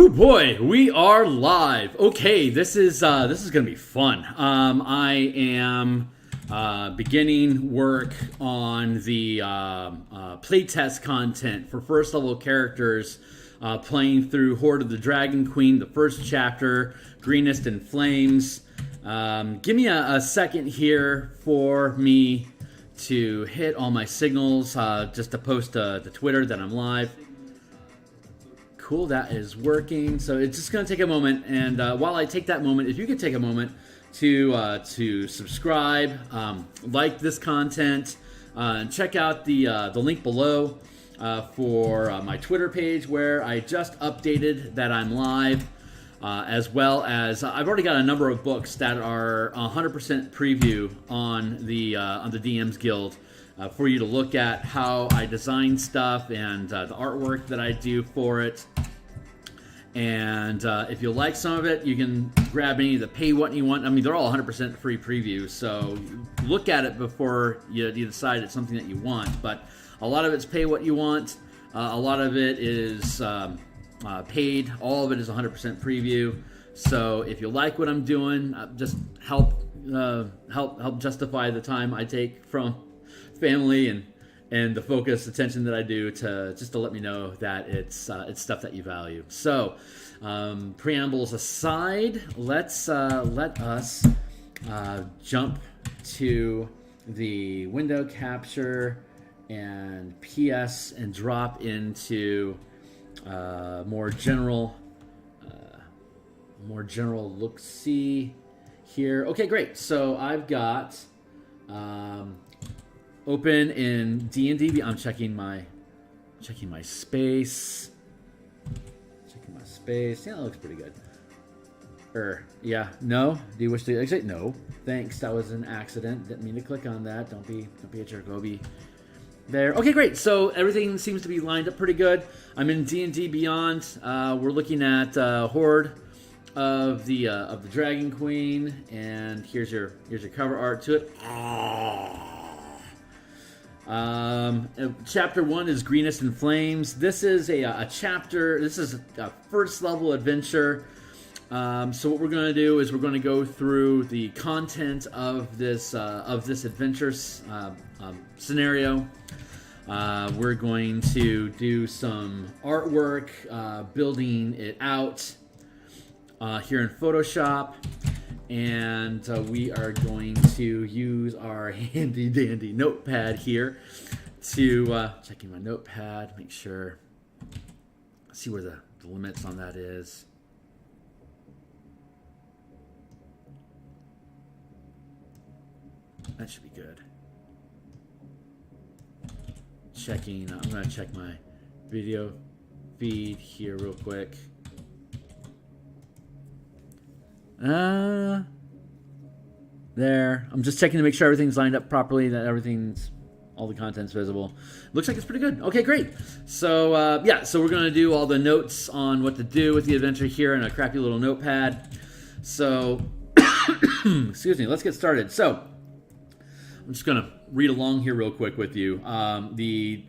Whoo boy, we are live. Okay, this is gonna be fun. I am beginning work on the playtest content for first level characters, playing through Hoard of the Dragon Queen, the first chapter, Greenest and Flames. Give me a second here for me to hit all my signals, just to post to Twitter that I'm live. Cool, that is working. So it's just going to take a moment, and while I take that moment, if you could take a moment to subscribe, like this content, and check out the link below for my Twitter page where I just updated that I'm live, as well as I've already got a number of books that are 100% preview on the DMsGuild. For you to look at how I design stuff and the artwork that I do for it. And if you like some of it, you can grab any of the pay what you want. I mean, they're all 100% free previews, so look at it before you decide it's something that you want. But a lot of it's pay what you want. A lot of it is paid. All of it is 100% preview. So if you like what I'm doing, just help justify the time I take from family and the focused attention that I do to let me know that it's stuff that you value. So preambles aside, let us jump to the window capture and PS and drop into more general look-see here. Okay, great. So I've got open in D&D. I'm checking my space. Yeah, that looks pretty good. Yeah. No. Do you wish to exit? No. Thanks. That was an accident. Didn't mean to click on that. Don't be a jerk, Obi. There. Okay, great. So everything seems to be lined up pretty good. I'm in D&D Beyond. We're looking at Hoard of the Dragon Queen, and here's your cover art to it. Chapter 1 is Greenest and Flames. This is a chapter. This is a first level adventure. So what we're going to do is we're going to go through the content of this adventure scenario. We're going to do some artwork, building it out here in Photoshop. And we are going to use our handy dandy notepad here to checking my notepad, make sure, see where the limits on that is. That should be good. Checking, I'm going to check my video feed here real quick. There. I'm just checking to make sure everything's lined up properly, that all the content's visible. Looks like it's pretty good. Okay, great. So, so we're going to do all the notes on what to do with the adventure here in a crappy little notepad. So, excuse me, let's get started. So, I'm just going to read along here real quick with you. The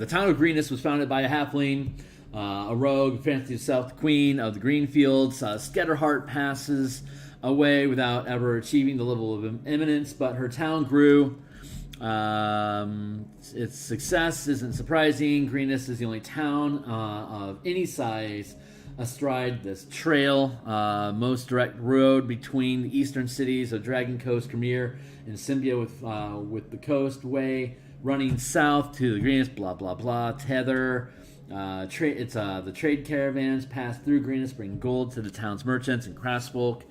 town of Greenest was founded by a halfling, a rogue, fancies herself the queen of the green fields. Scatterheart passes away without ever achieving the level of eminence, but her town grew. Its success isn't surprising. Greenest is the only town of any size astride this trail, most direct road between the eastern cities of Dragon Coast, Premier, and Symbia with the coast way running south to the Greenest, blah blah blah, tether. The trade caravans pass through Greenest, bring gold to the town's merchants and craftsfolk,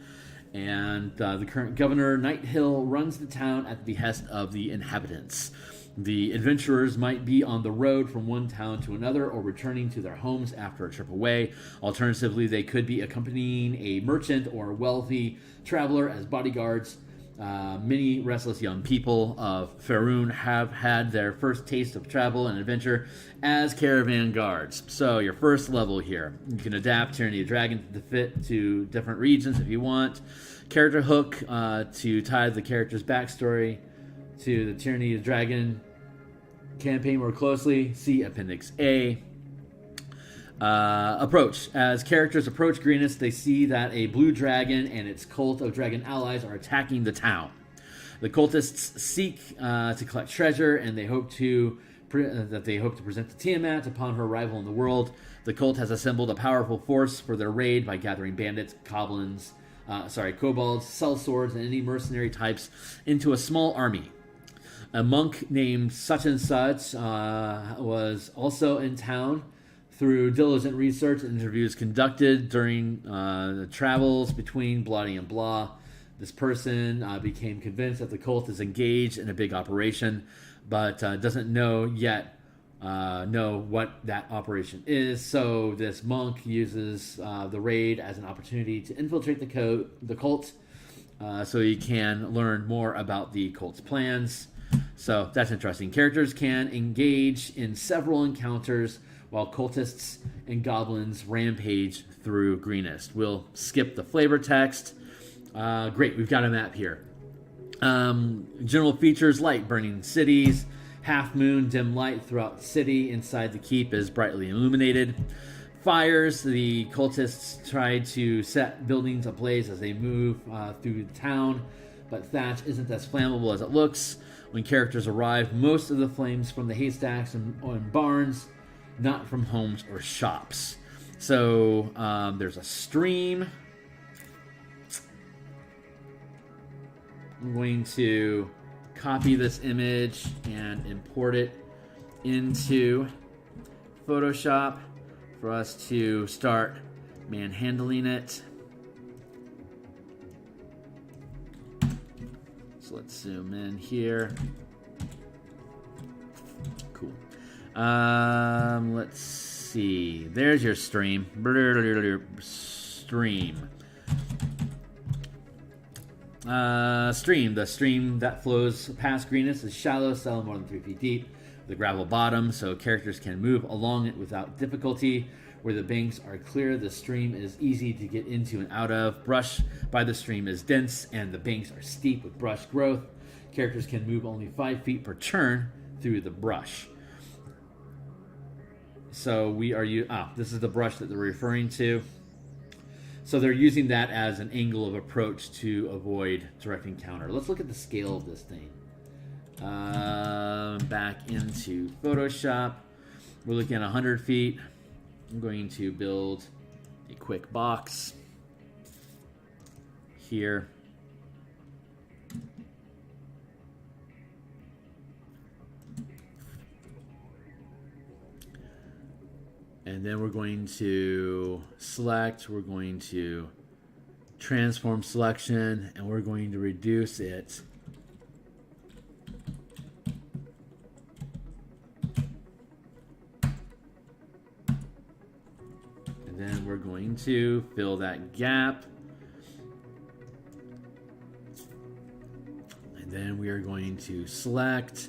and the current governor, Nighthill, runs the town at the behest of the inhabitants. The adventurers might be on the road from one town to another or returning to their homes after a trip away. Alternatively, they could be accompanying a merchant or wealthy traveler as bodyguards. Many restless young people of Faerun have had their first taste of travel and adventure as caravan guards. So your first level here, you can adapt Tyranny of Dragon to fit to different regions if you want. Character hook to tie the character's backstory to the Tyranny of Dragon campaign more closely. See Appendix A. Approach. As characters approach Greenest, they see that a blue dragon and its cult of dragon allies are attacking the town. The cultists seek to collect treasure, and they hope to present to Tiamat upon her arrival in the world. The cult has assembled a powerful force for their raid by gathering bandits, kobolds, sellswords, and any mercenary types into a small army. A monk named such and such was also in town. Through diligent research and interviews conducted during the travels between Bloody and Blah, this person became convinced that the cult is engaged in a big operation, but doesn't know yet what that operation is. So this monk uses the raid as an opportunity to infiltrate the cult, so he can learn more about the cult's plans. So that's interesting. Characters can engage in several encounters while cultists and goblins rampage through Greenest. We'll skip the flavor text. Great, we've got a map here. General features: light burning cities, half moon, dim light throughout the city. Inside the keep is brightly illuminated. Fires: the cultists try to set buildings ablaze as they move through the town, but thatch isn't as flammable as it looks. When characters arrive, most of the flames from the haystacks and barns, not from homes or shops. So there's a stream. I'm going to copy this image and import it into Photoshop for us to start manhandling it. So let's zoom in here. Cool. Let's see. There's your stream. Stream. The stream that flows past Greenest is shallow, seldom more than 3 feet deep, with a gravel bottom, so characters can move along it without difficulty. Where the banks are clear, the stream is easy to get into and out of. Brush by the stream is dense, and the banks are steep with brush growth. Characters can move only 5 feet per turn through the brush. So this is the brush that they're referring to. So they're using that as an angle of approach to avoid direct encounter. Let's look at the scale of this thing. Back into Photoshop. We're looking at 100 feet. I'm going to build a quick box here. And then we're going to select, we're going to transform selection, and we're going to reduce it and then we're going to fill that gap, and then we are going to select,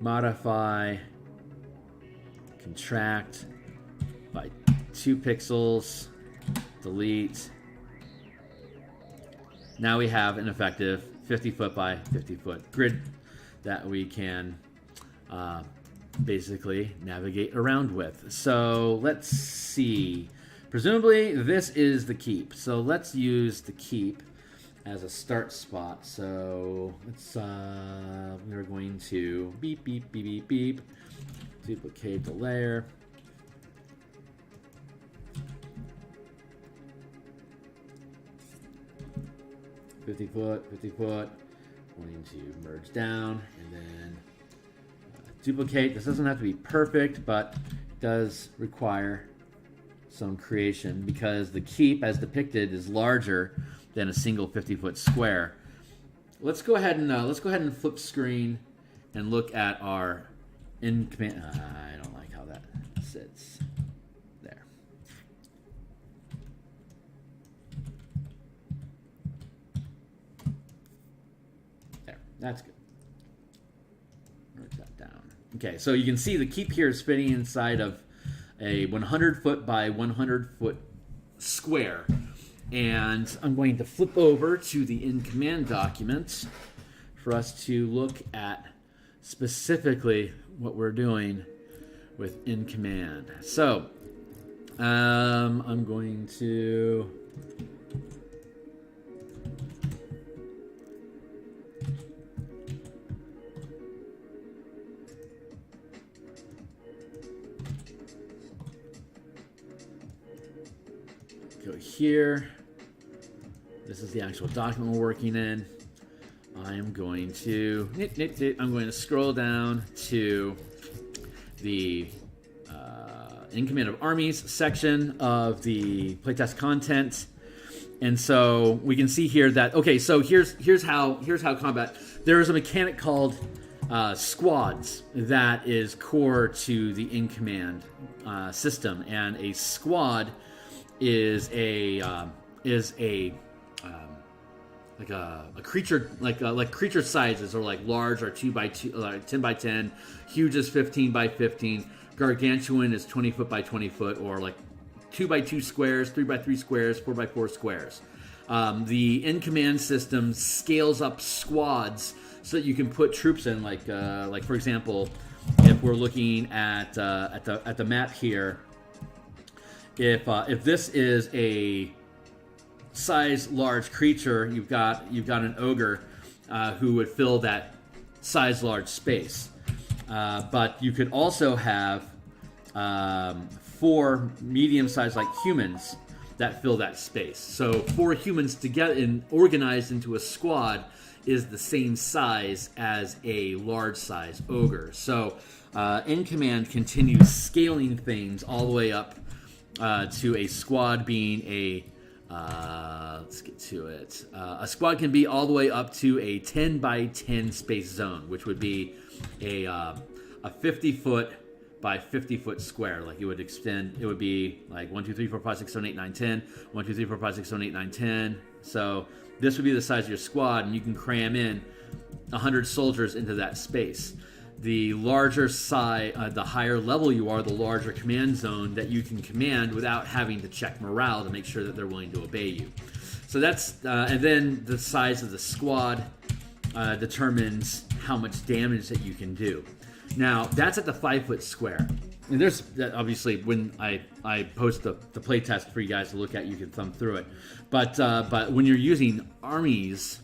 modify, contract by 2 pixels, delete. Now we have an effective 50 foot by 50 foot grid that we can basically navigate around with. So let's see. Presumably this is the keep. So let's use the keep as a start spot. So let's we're going to beep beep beep beep beep, duplicate the layer. 50 foot, 50 foot. Going to merge down and then duplicate. This doesn't have to be perfect, but it does require some creation because the keep, as depicted, is larger than a single 50-foot square. Let's go ahead and flip screen and look at our in command. I don't like how that sits. That's good. Merge that down. Okay, so you can see the keep here is fitting inside of a 100 foot by 100 foot square. And I'm going to flip over to the in command document for us to look at specifically what we're doing with in command. So I'm going to... go here. This is the actual document we're working in. I am going to... I'm going to scroll down to the In Command of Armies section of the playtest content. And so we can see here that, okay, so here's how combat... There is a mechanic called squads that is core to the In Command system. And a squad is a creature, like creature sizes are like large are 2 by 2, like 10 by 10, huge is 15 by 15, gargantuan is 20 foot by 20 foot, or like 2 by 2 squares, 3 by 3 squares, 4 by 4 squares. The In Command system scales up squads so that you can put troops in, like for example, if we're looking at the map here, if this is a size large creature, you've got an ogre who would fill that size large space. But you could also have 4 medium sized like humans that fill that space. So 4 humans together and organized into a squad is the same size as a large size ogre. So In Command continues scaling things all the way up to a squad being a let's get to it. A squad can be all the way up to a 10 by 10 space zone, which would be a 50 foot by 50 foot square. Like it would extend, it would be like 1, 2, 3, 4, 5, 6, 7, 8, 9, 10. 1, 2, 3, 4, 5, 6, 7, 8, 9, 10. So this would be the size of your squad, and you can cram in 100 soldiers into that space. The larger size, the higher level you are, the larger command zone that you can command without having to check morale to make sure that they're willing to obey you. So that's, and then the size of the squad determines how much damage that you can do. Now, that's at the 5 foot square. And there's, obviously, when I post the playtest for you guys to look at, you can thumb through it. But when you're using armies,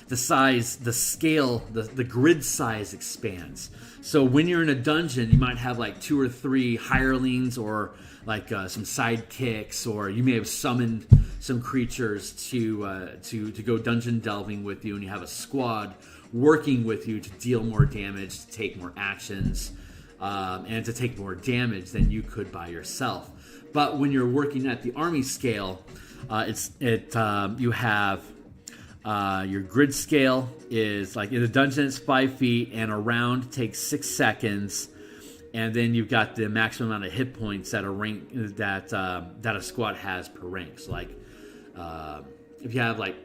the size, the scale, the grid size expands. So when you're in a dungeon, you might have like 2 or 3 hirelings or like some sidekicks, or you may have summoned some creatures to go dungeon delving with you, and you have a squad working with you to deal more damage, to take more actions, and to take more damage than you could by yourself. But when you're working at the army scale, you have your grid scale is like in the dungeon it's 5 feet, and a round takes 6 seconds, and then you've got the maximum amount of hit points that a rank that a squad has per rank. So like if you have like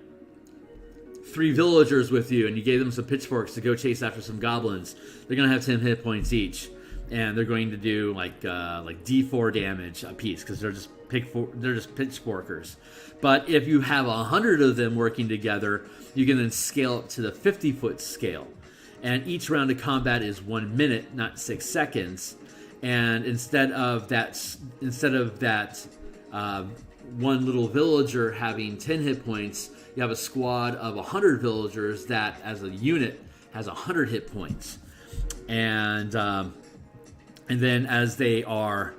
3 villagers with you and you gave them some pitchforks to go chase after some goblins, they're gonna have 10 hit points each, and they're going to do like D4 damage a piece because they're just pitchforkers. But if you have 100 of them working together, you can then scale up to the 50 foot scale, and each round of combat is 1 minute, not 6 seconds. And instead of that one little villager having 10 hit points, you have a squad of 100 villagers that, as a unit, has 100 hit points. And then as they are,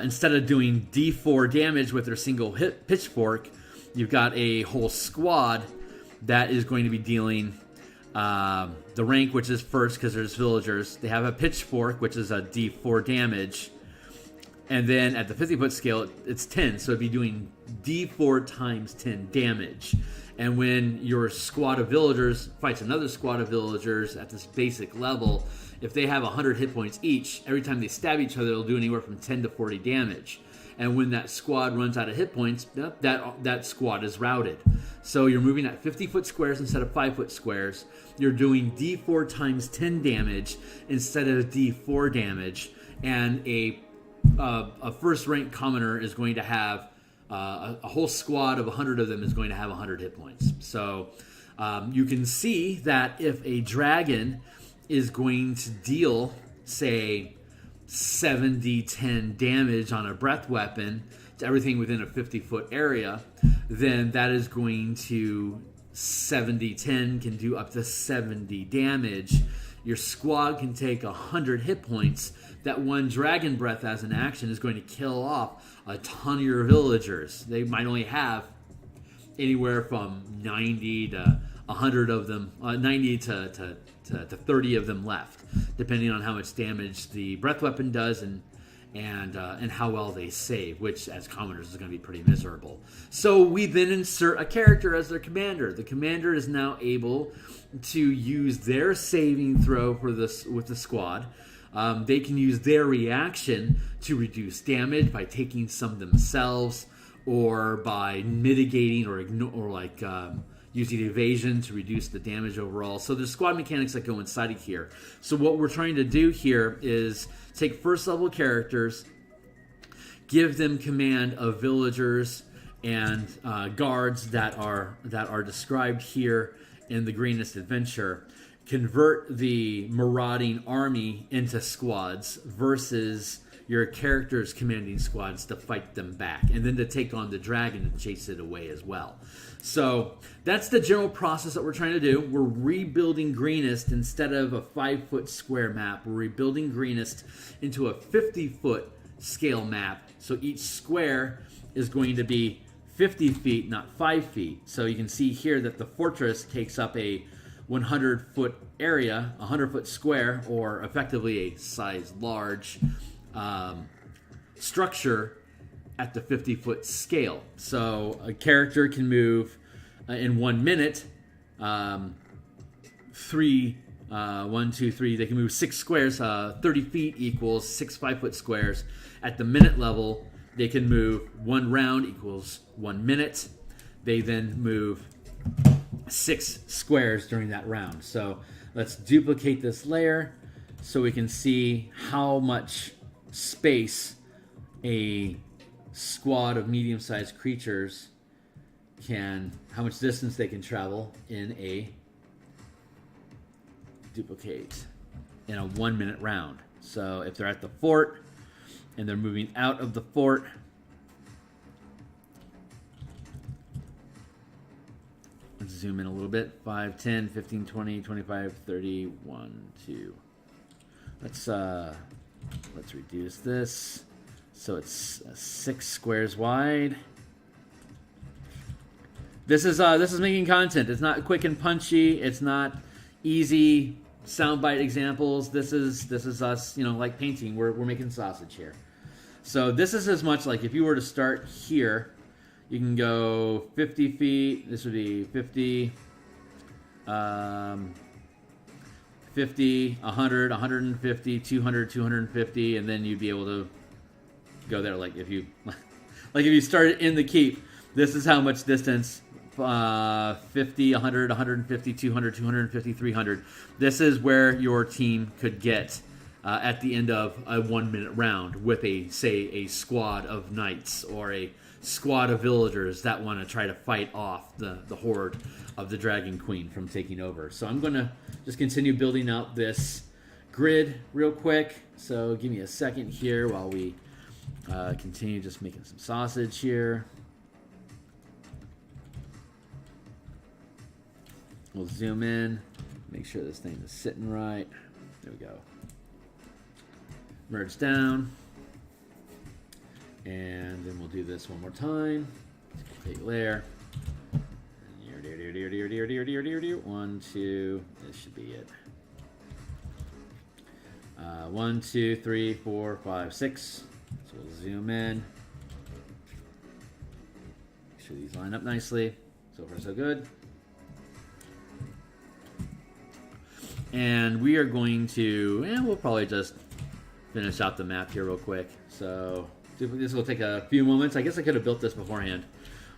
instead of doing D4 damage with their single hit pitchfork, you've got a whole squad that is going to be dealing the rank, which is first because there's villagers. They have a pitchfork, which is a D4 damage. And then at the 50 foot scale, it's 10. So it'd be doing D4 times 10 damage. And when your squad of villagers fights another squad of villagers at this basic level, if they have 100 hit points each, every time they stab each other, they'll do anywhere from 10 to 40 damage. And when that squad runs out of hit points, that squad is routed. So you're moving at 50 foot squares instead of 5 foot squares. You're doing D4 times 10 damage instead of D4 damage. And a first rank commoner is going to have a whole squad of 100 of them is going to have 100 hit points. So you can see that if a dragon is going to deal, say, 70-10 damage on a breath weapon to everything within a 50-foot area, then that is going to 70-10 can do up to 70 damage. Your squad can take 100 hit points. That one dragon breath as an action is going to kill off a ton of your villagers. They might only have anywhere from 90 to 100 of them, 90 to 30 of them left, depending on how much damage the breath weapon does and how well they save, which as commoners is going to be pretty miserable. So we then insert a character as their commander. The commander is now able to use their saving throw for this with the squad. They can use their reaction to reduce damage by taking some themselves, or by mitigating or using evasion to reduce the damage overall. So there's squad mechanics that go inside of here. So what we're trying to do here is take first level characters, give them command of villagers and guards that are described here in the Greenest adventure, convert the marauding army into squads versus your characters commanding squads to fight them back, and then to take on the dragon and chase it away as well. So that's the general process that we're trying to do. We're rebuilding Greenest instead of a 5-foot square map. We're rebuilding Greenest into a 50-foot scale map. So each square is going to be 50 feet, not 5 feet. So you can see here that the fortress takes up a 100-foot area, 100-foot square, or effectively a size large structure at the 50-foot scale. So a character can move in 1 minute, 1, 2, 3, they can move 6 squares, 30 feet equals 6 5-foot squares. At the minute level, they can move 1 round equals 1 minute. They then move 6 squares during that round. So let's duplicate this layer so we can see how much space a squad of medium-sized creatures how much distance they can travel in a 1 minute round. So if they're at the fort and they're moving out of the fort, let's zoom in a little bit. 5, 10, 15, 20, 25, 30, 1, 2. Let's reduce this so it's 6 squares wide. This is making content. It's not quick and punchy. It's not easy soundbite examples. This is us, like painting. We're making sausage here. So this is as much like if you were to start here, you can go 50 feet. This would be 50, 50, 100, 150, 200, 250, and then you'd be able to go there. Like if you started in the keep, this is how much distance. 50, 100, 150, 200, 250, 300. This is where your team could get at the end of a 1 minute round with a squad of knights or a squad of villagers that want to try to fight off the horde of the Dragon Queen from taking over. So I'm going to just continue building out this grid real quick. So give me a second here while we continue just making some sausage here. We'll zoom in, make sure this thing is sitting right. There we go. Merge down. And then we'll do this one more time. Take layer. 1, 2. This should be it. 1, 2, 3, 4, 5, 6. So we'll zoom in. Make sure these line up nicely. So far, so good. And we are going to, we'll probably just finish out the map here real quick. So this will take a few moments. I guess I could have built this beforehand,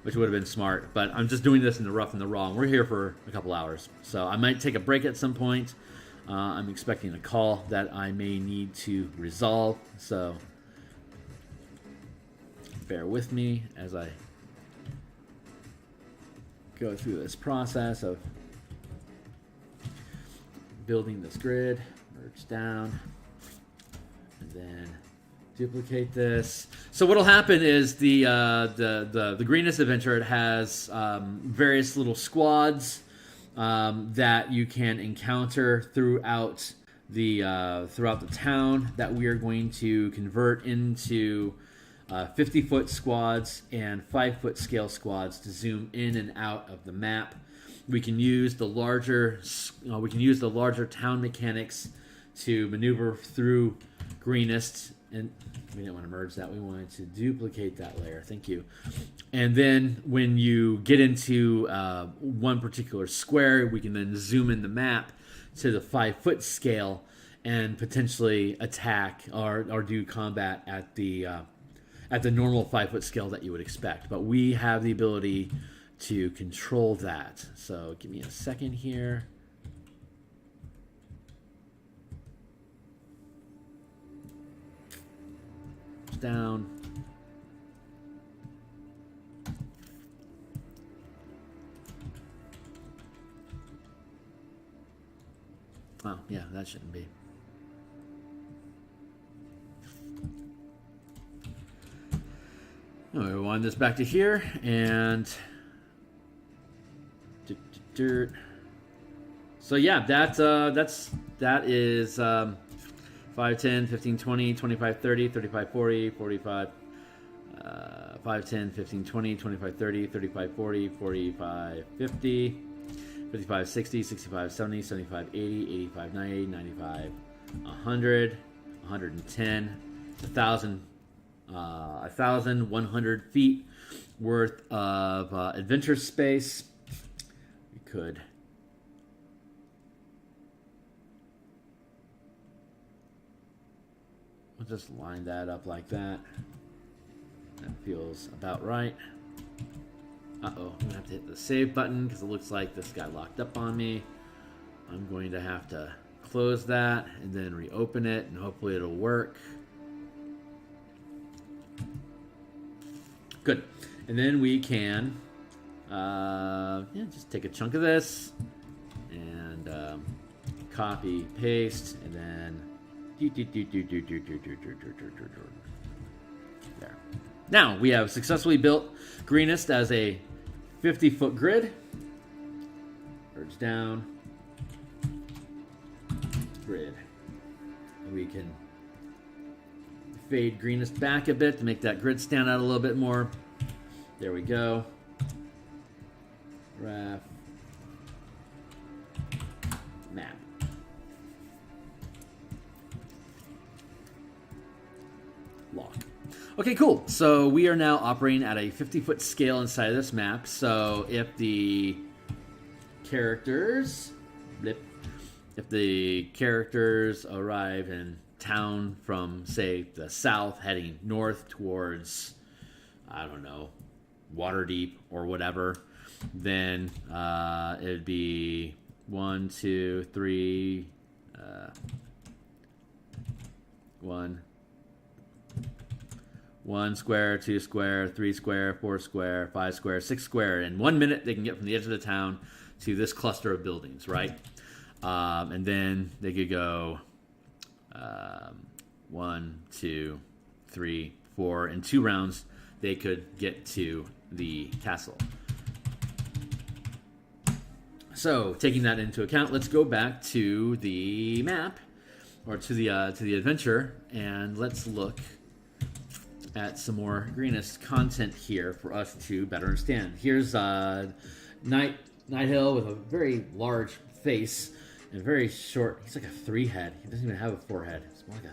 which would have been smart. But I'm just doing this in the rough and the raw. We're here for a couple hours. So I might take a break at some point. I'm expecting a call that I may need to resolve. So bear with me as I go through this process of building this grid. Merge down and then duplicate this. So what'll happen is the Greenest adventure, it has various little squads that you can encounter throughout the town that we are going to convert into 50-foot squads and 5-foot scale squads to zoom in and out of the map. We can use the larger town mechanics to maneuver through Greenest, and we didn't want to merge that. We wanted to duplicate that layer. Thank you. And then when you get into one particular square, we can then zoom in the map to the 5-foot scale and potentially attack or do combat at the normal 5-foot scale that you would expect. But we have the ability to control that. So give me a second here. Down. Oh, yeah, that shouldn't be. We wind this back to here and so yeah, that is 5, 10, 15, 20, 25, 30, 35, 40, 45, 5, 10, 15, 20, 25, 30, 35, 40, 45, 50, 55, 60, 65, 70, 75, 80, 85, 90, 95, 100, 110, 1,100 feet worth of adventure space. We could we'll just line that up like that. That feels about right. Uh-oh, I'm gonna have to hit the save button because it looks like this got locked up on me. I'm going to have to close that and then reopen it, and hopefully it'll work. Good. And then we can just take a chunk of this and copy, paste, and then there. Now we have successfully built Greenest as a 50-foot grid. Merge down. Grid. And we can fade Greenest back a bit to make that grid stand out a little bit more. There we go. Graph. Map. Lock. Okay, cool. So we are now operating at a 50-foot scale inside of this map. So if the characters, arrive in town from, say, the south, heading north towards, I don't know, Waterdeep or whatever, then it'd be 1, 2, 3, 1 square, 2 square, 3 square, 4 square, 5 square, 6 square. In 1 minute, they can get from the edge of the town to this cluster of buildings, right? And then they could go 1, 2, 3, 4. In 2 rounds, they could get to the castle. So, taking that into account, let's go back to the map, or to the adventure, and let's look at some more Greenest content here for us to better understand. Here's Night Hill with a very large face and very short. He's like a 3-head. He doesn't even have a 4-head. It's more like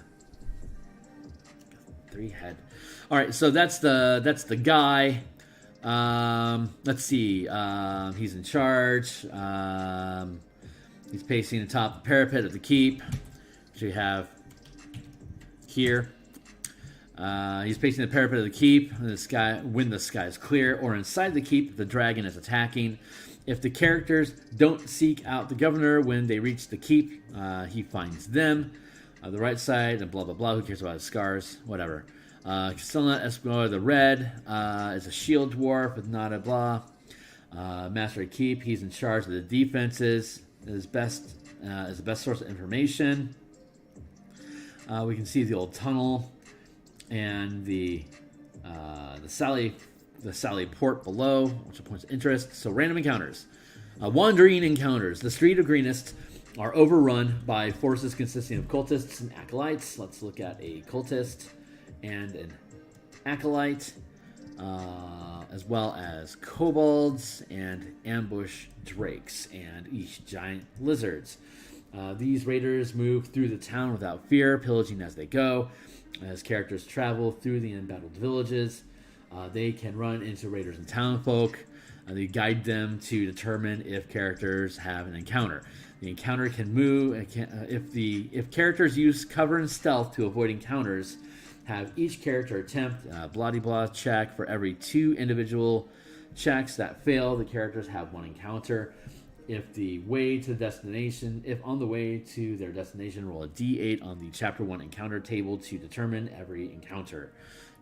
a 3-head. All right, so that's the guy. Let's see. He's in charge. He's pacing atop the parapet of the keep, which we have here. He's pacing the parapet of the keep when the sky is clear, or inside the keep, the dragon is attacking. If the characters don't seek out the governor when they reach the keep, he finds them. The right side, and blah, blah, blah. Who cares about his scars? Whatever. Castellan Esquimaux, the red, is a shield dwarf with not a blah. Master of Keep, he's in charge of the defenses. Is the best source of information. We can see the old tunnel and the Sally port below, which are points of interest. So random encounters. Wandering encounters. The street of Greenest are overrun by forces consisting of cultists and acolytes. Let's look at a cultist and an acolyte, as well as kobolds and ambush drakes and giant lizards. These raiders move through the town without fear, pillaging as they go. As characters travel through the embattled villages, they can run into raiders and townfolk. They guide them to determine if characters have an encounter. The encounter can move if characters use cover and stealth to avoid encounters. Have each character attempt a blah-de-blah check for every 2 individual checks that fail. The characters have 1 encounter. If on the way to their destination, roll a D8 on the Chapter 1 encounter table to determine every encounter.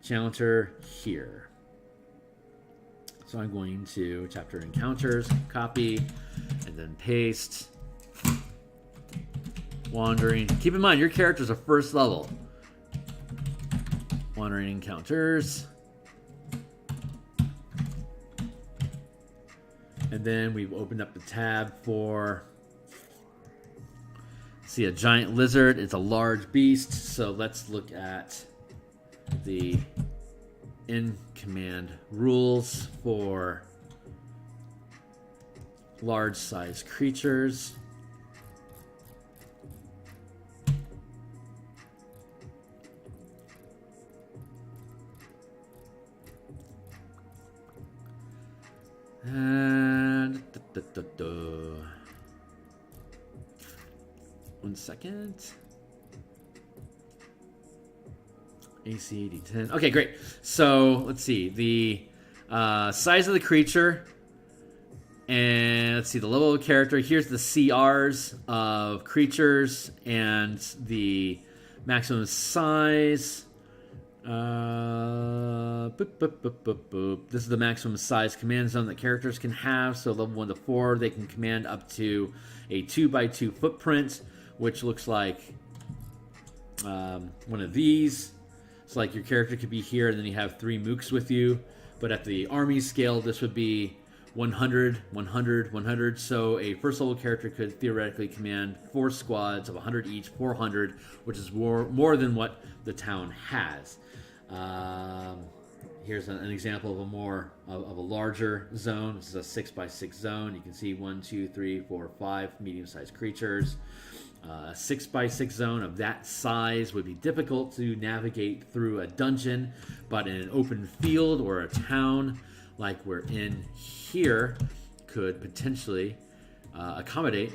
Encounter here. So I'm going to Chapter Encounters, copy, and then paste. Wandering. Keep in mind, your characters are first level. Wandering encounters. And then we've opened up the tab for, see, a giant lizard. It's a large beast. So let's look at the in-command rules for large-sized creatures. And 1 second. AC 8010. Okay, great. So let's see the size of the creature, and let's see the level of character. Here's the CRs of creatures and the maximum size. This is the maximum size command zone that characters can have. So level 1 to 4, they can command up to a 2x2 footprint, which looks like one of these. It's like your character could be here, and then you have 3 mooks with you. But at the army scale, this would be 100, 100, 100. So a first level character could theoretically command 4 squads of 100 each, 400, which is more than what the town has. Here's an example of a larger zone. This is a 6x6 zone. You can see 1, 2, 3, 4, 5 medium-sized creatures. A 6x6 zone of that size would be difficult to navigate through a dungeon, but in an open field or a town like we're in here could potentially accommodate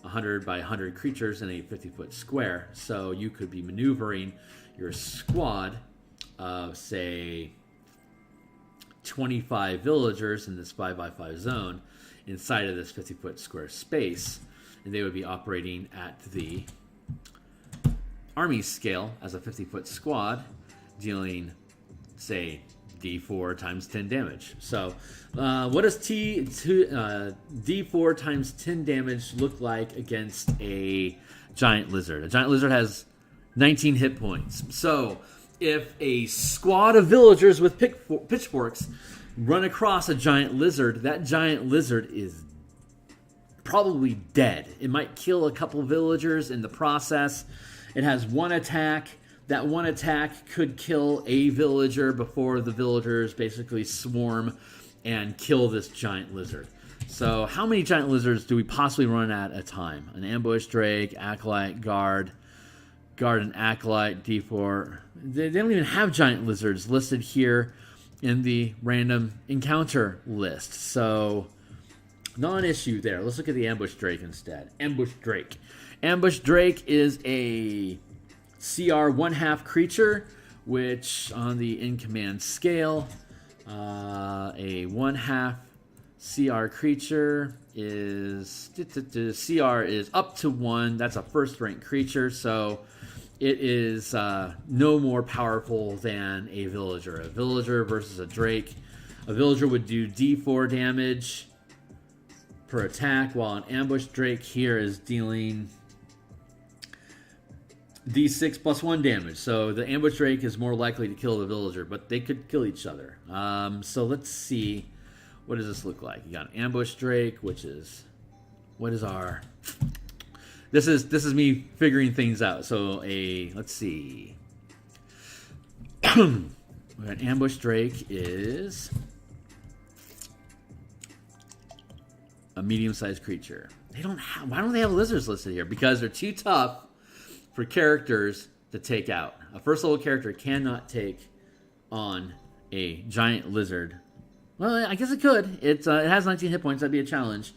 100 by 100 creatures in a 50-foot square. So you could be maneuvering your squad of, say, 25 villagers in this 5x5 zone inside of this 50-foot square space, and they would be operating at the army scale as a 50-foot squad, dealing, say, D4 times 10 damage. So what does D4 times 10 damage look like against a giant lizard? A giant lizard has 19 hit points. So if a squad of villagers with pitchforks run across a giant lizard, that giant lizard is probably dead. It might kill a couple villagers in the process. It has 1 attack. That 1 attack could kill a villager before the villagers basically swarm and kill this giant lizard. So how many giant lizards do we possibly run at a time? An ambush drake, acolyte, guard and acolyte, D4. They don't even have giant lizards listed here in the random encounter list. So non-issue there. Let's look at the ambush drake instead. Ambush drake. Ambush drake is a CR 1/2 creature, which on the in-command scale, a 1/2 CR creature is CR is up to 1. That's a first rank creature, so it is no more powerful than a villager. A villager versus a drake. A villager would do D4 damage per attack, while an ambush drake here is dealing D6 plus 1 damage. So the ambush drake is more likely to kill the villager, but they could kill each other. So let's see. What does this look like? You got an ambush drake, which is... What is our... This is me figuring things out. So let's see. An ambush drake is a medium-sized creature. Why don't they have lizards listed here? Because they're too tough for characters to take out. A first level character cannot take on a giant lizard. Well, I guess it could. It has 19 hit points. That'd be a challenge.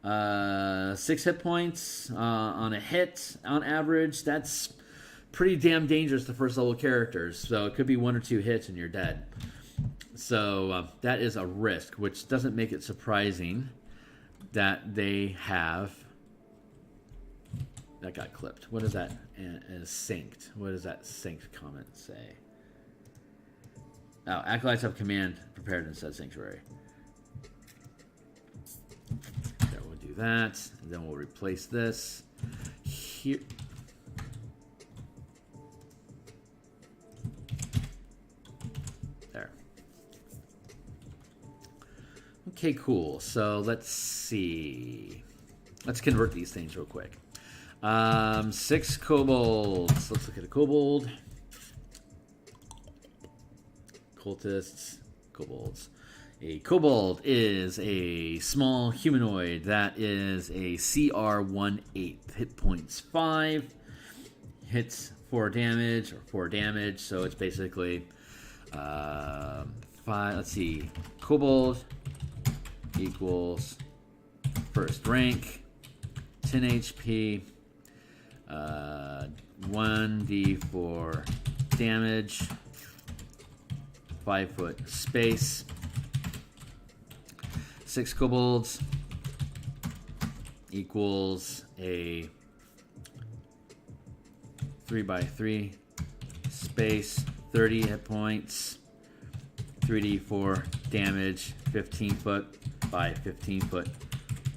6 hit points on a hit on average. That's pretty damn dangerous to first level characters. So it could be 1 or 2 hits and you're dead. So that is a risk, which doesn't make it surprising that they have... That got clipped. What is that? Synced. What does that synced comment say? Oh, acolytes have command prepared instead of sanctuary. Okay, we'll do that, and then we'll replace this here. There. Okay, cool. So let's see. Let's convert these things real quick. 6 kobolds. Let's look at a kobold. Cultists, kobolds. A kobold is a small humanoid that is a CR 1/8. Hit points 5. Hits 4 damage or 4 damage. So it's basically 5. Let's see. Kobold equals first rank, 10 HP. 1d4 damage, 5 foot space, 6 kobolds equals a 3x3 space, 30 hit points, 3d4 damage, 15 foot by 15 foot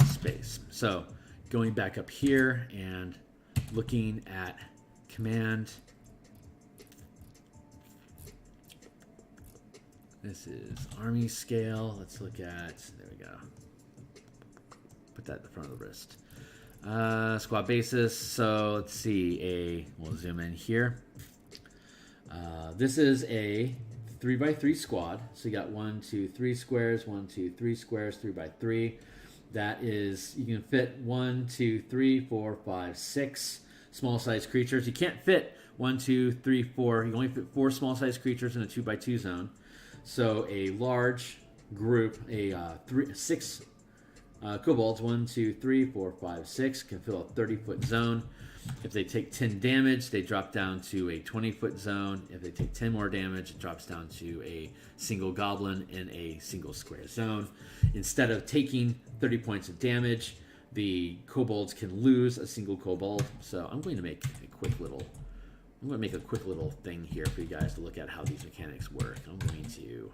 space. So going back up here and looking at command. This is army scale. Let's look at, there we go. Put that at the front of the wrist. Squad basis. So let's see, we'll zoom in here. This is a 3x3 squad. So you got 1, 2, 3 squares, 1, 2, 3 squares, 3x3. That is, you can fit 1, 2, 3, 4, 5, 6 small-sized creatures. You can't fit 1, 2, 3, 4. You can only fit 4 small-sized creatures in a 2x2 zone. So a large group, 6 kobolds, 1, 2, 3, 4, 5, 6, can fill a 30-foot zone. If they take 10 damage, they drop down to a 20-foot zone. If they take 10 more damage, it drops down to a single goblin in a single square zone. Instead of taking 30 points of damage, the kobolds can lose a single kobold. So I'm going to make a quick little thing here for you guys to look at how these mechanics work. I'm going to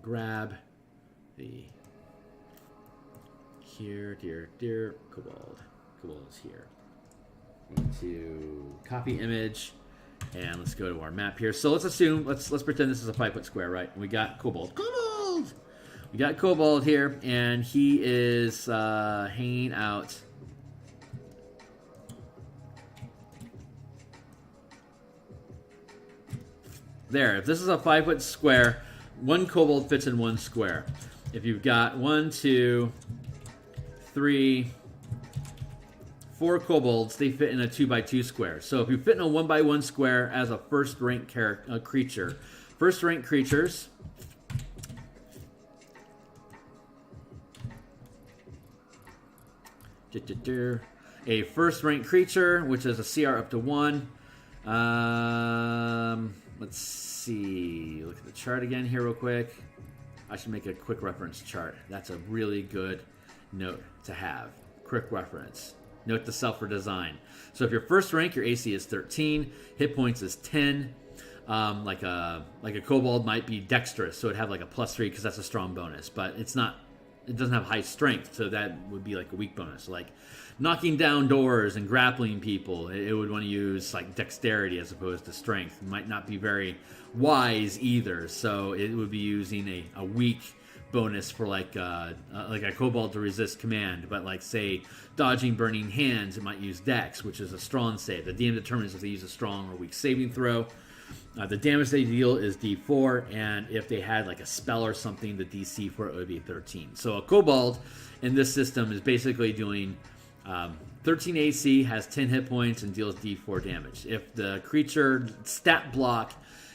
grab the dear kobold. Kobold is here. To copy image, and let's go to our map here. So let's assume, let's pretend this is a 5-foot square, right? And we got kobold. We got kobold here, and he is hanging out. There. If this is a 5-foot square, 1 kobold fits in 1 square. If you've got 1, 2, 3, 4 kobolds, they fit in a 2x2 square. So if you fit in a 1x1 square as a first rank creature, first rank creatures a first rank creature, which is a CR up to 1. Let's see. Look at the chart again here real quick. I should make a quick reference chart. That's a really good note to have. Quick reference. Note to self for design. So if you're first rank, your AC is 13. Hit points is 10. Like a kobold might be dexterous, so it'd have like a +3 because that's a strong bonus. But it's not it doesn't have high strength, so that would be like a weak bonus. Like knocking down doors and grappling people, it would want to use like dexterity as opposed to strength. It might not be very wise either, so it would be using a weak bonus for like a kobold to resist command. But like say dodging burning hands, it might use dex, which is a strong save. The DM determines if they use a strong or weak saving throw. The damage they deal is d4, and if they had like a spell or something, the DC for it would be 13. So a kobold in this system is basically doing 13 AC, has 10 hit points, and deals d4 damage. If the creature stat block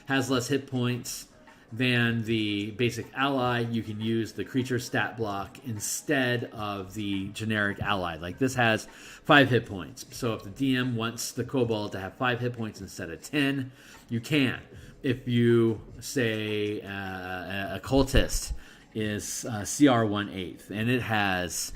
has less hit points than the basic ally, you can use the creature stat block instead of the generic ally. Like this has 5 hit points. So if the DM wants the kobold to have 5 hit points instead of 10, you can. If you say a cultist is CR 1/8 and it has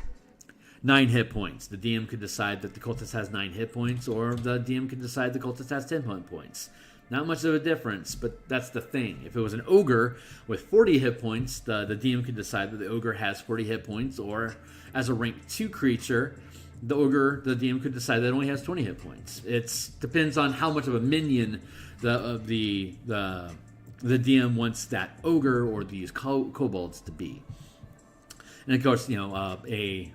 9 hit points, the DM could decide that the cultist has 9 hit points, or the DM could decide the cultist has 10 hit points. Not much of a difference, but that's the thing. If it was an ogre with 40 hit points, the DM could decide that the ogre has 40 hit points, or as a rank 2 creature, the DM could decide that it only has 20 hit points. It depends on how much of a minion the DM wants that ogre or these kobolds to be. And of course, a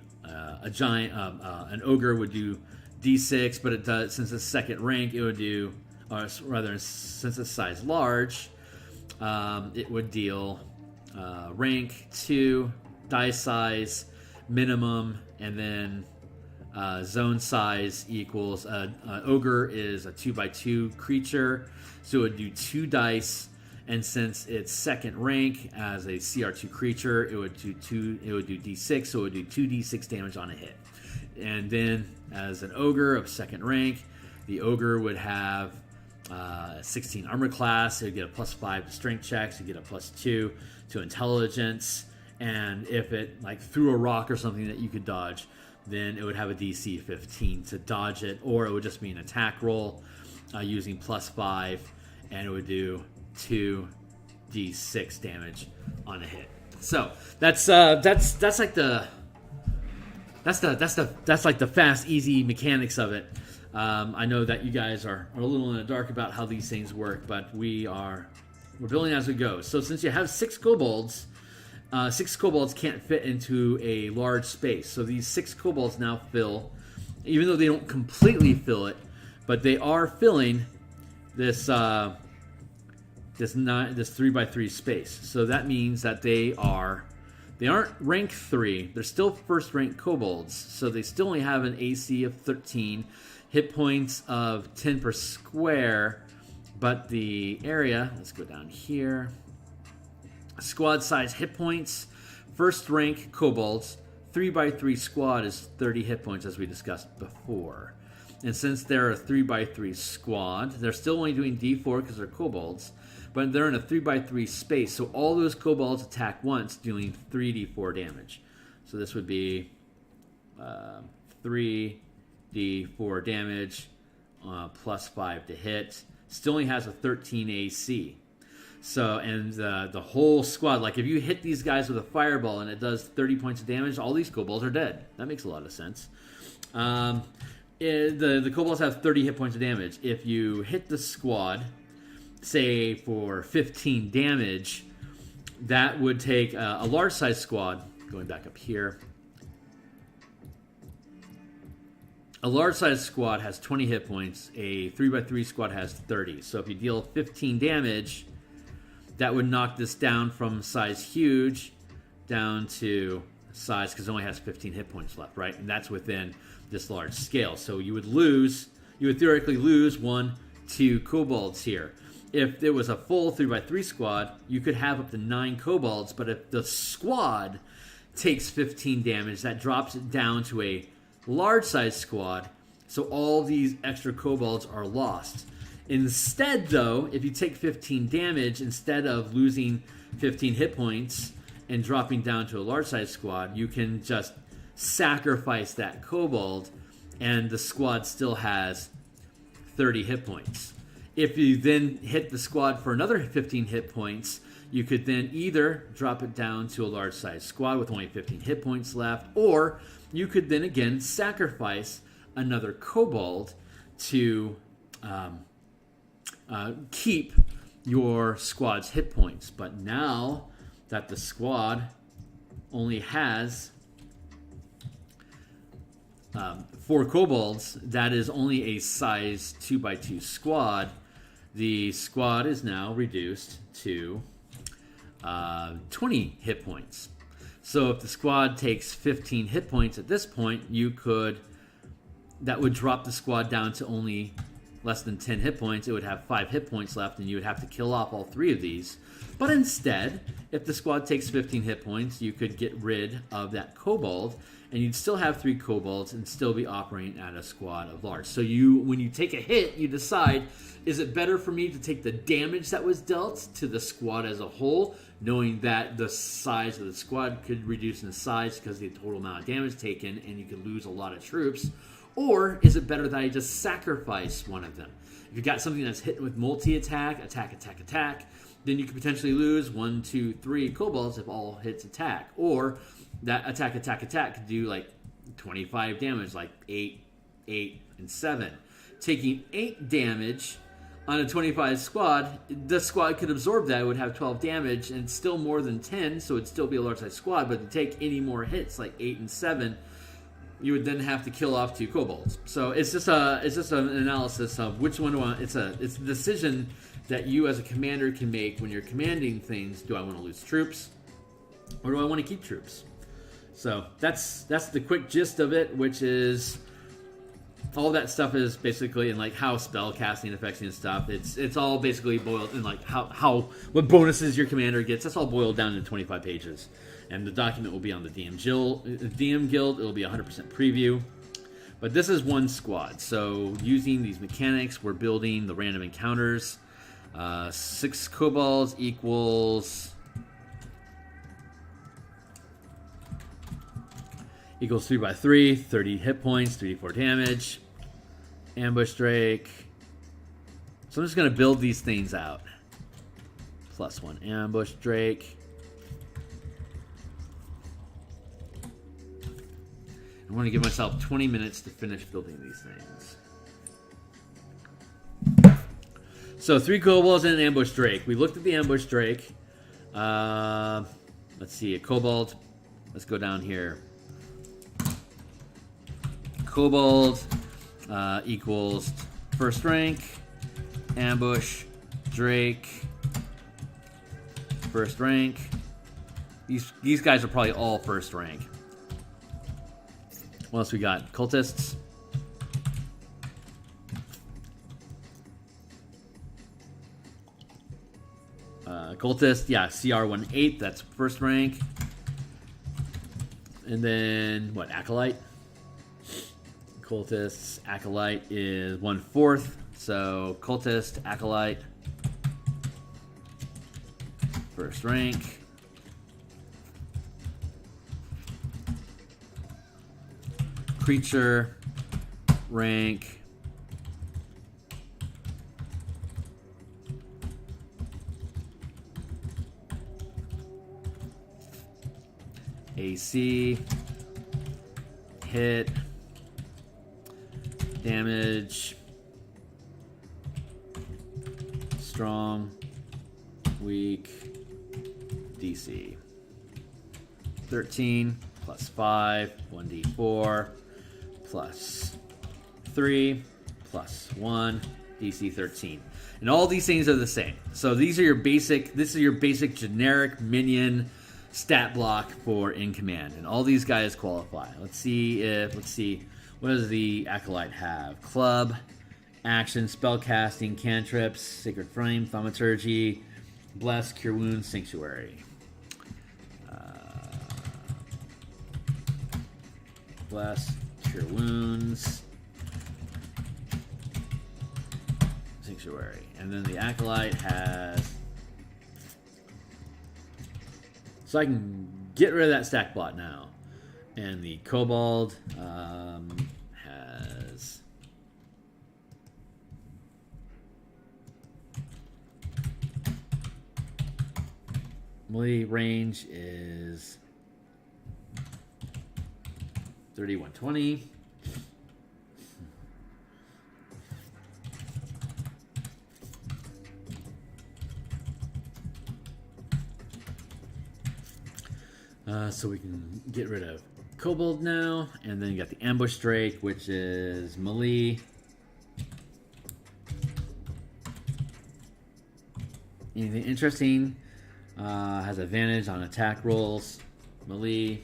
giant, an ogre would do d6, but it does, since it's second rank, it would do, or rather, since it's size large, it would deal rank 2, die size, minimum, and then zone size equals, ogre is a 2x2 creature, so it would do 2 dice, and since it's second rank as a CR2 creature, it would do d6, so it would do 2d6 damage on a hit. And then as an ogre of second rank, the ogre would have 16 armor class. It would get a +5 to strength checks. It would get a +2 to intelligence. And if it like threw a rock or something that you could dodge, then it would have a DC 15 to dodge it, or it would just be an attack roll using +5, and it would do 2d6 damage on a hit. So that's like the fast, easy mechanics of it. I know that you guys are a little in the dark about how these things work, but we're building as we go. So since you have 6 kobolds, 6 kobolds can't fit into a large space. So these 6 kobolds now fill, even though they don't completely fill it, but they are filling this 3x3 space. So that means that they aren't rank 3. They're still first rank kobolds. So they still only have an AC of 13, hit points of 10 per square, but the area, let's go down here. Squad size hit points, first rank kobolds, 3x3 squad is 30 hit points as we discussed before. And since they're a 3x3 squad, they're still only doing d4 because they're kobolds, but they're in a 3x3 space, so all those kobolds attack once, doing 3d4 damage. So this would be 3d4 damage, +5 to hit. Still only has a 13 AC. So, and the whole squad, like if you hit these guys with a fireball and it does 30 points of damage, all these kobolds are dead. That makes a lot of sense. The kobolds have 30 hit points of damage. If you hit the squad, say for 15 damage, that would take a large size squad, going back up here. A large size squad has 20 hit points. A 3x3 squad has 30. So if you deal 15 damage, that would knock this down from size huge down to size, because it only has 15 hit points left, right? And that's within this large scale. So you would theoretically lose 1-2 kobolds here. If there was a full 3x3 squad, you could have up to 9 kobolds, but if the squad takes 15 damage, that drops it down to a large size squad, so all these extra kobolds are lost. Instead, though, if you take 15 damage, instead of losing 15 hit points and dropping down to a large size squad, you can just sacrifice that kobold, and the squad still has 30 hit points. If you then hit the squad for another 15 hit points, You could then either drop it down to a large size squad with only 15 hit points left, or you could then again sacrifice another kobold to keep your squad's hit points. But now that the squad only has 4 kobolds, that is only a size 2x2 squad. The squad is now reduced to 20 hit points. So if the squad takes 15 hit points at this point, that would drop the squad down to only less than 10 hit points. It would have 5 hit points left, and you would have to kill off all 3 of these. But instead, if the squad takes 15 hit points, you could get rid of that kobold, and you'd still have 3 kobolds and still be operating at a squad of large. So when you take a hit, you decide, is it better for me to take the damage that was dealt to the squad as a whole, knowing that the size of the squad could reduce in size because of the total amount of damage taken, and you could lose a lot of troops? Or is it better that I just sacrifice one of them? If you've got something that's hitting with multi-attack, attack, then you could potentially lose 1, 2, 3 kobolds if all hits attack. Or that attack could do like 25 damage, like 8, and 7. Taking 8 damage on a 25 squad, the squad could absorb that. It would have 12 damage, and it's still more than 10, so it'd still be a large size squad. But to take any more hits, like 8 and 7, you would then have to kill off 2 kobolds. So it's just an analysis of which one do I want. It's a decision that you as a commander can make when you're commanding things. Do I want to lose troops, or do I want to keep troops? So that's the quick gist of it, which is all that stuff is basically in like how spell casting affects and stuff. It's all basically boiled in like what bonuses your commander gets. That's all boiled down to 25 pages. And the document will be on the DM Guild. It'll be 100% preview. But this is one squad. So using these mechanics, we're building the random encounters. 6 kobolds equals 3x3, 30 hit points, 3d4 damage. Ambush Drake. So I'm just going to build these things out. +1 Ambush Drake. I want to give myself 20 minutes to finish building these things. So 3 kobolds and an ambush drake. We looked at the ambush drake. Let's see, a kobold. Let's go down here. Kobold equals first rank. Ambush drake. First rank. These guys are probably all first rank. What else we got? Cultists. Cultist, yeah, CR 1/8, that's first rank. And then, what, Acolyte? Cultists, Acolyte is 1/4. So, Cultist, Acolyte, first rank. Creature, rank, AC, hit, damage, strong, weak, DC. 13 plus 5, 1d4. +3, +1, DC 13. And all these things are the same. So these are your basic, this is your basic generic minion stat block for in command. And all these guys qualify. Let's see, what does the Acolyte have? Club, action, spellcasting, cantrips, Sacred Flame, Thaumaturgy, Bless, Cure Wounds, Sanctuary. Bless, Cure Wounds, Sanctuary. And then the Acolyte has... So I can get rid of that stack bot now. And the Kobold has... Melee range is 3120. So we can get rid of Kobold now, and then you got the Ambush Drake, which is melee. Anything interesting? Has advantage on attack rolls. Melee.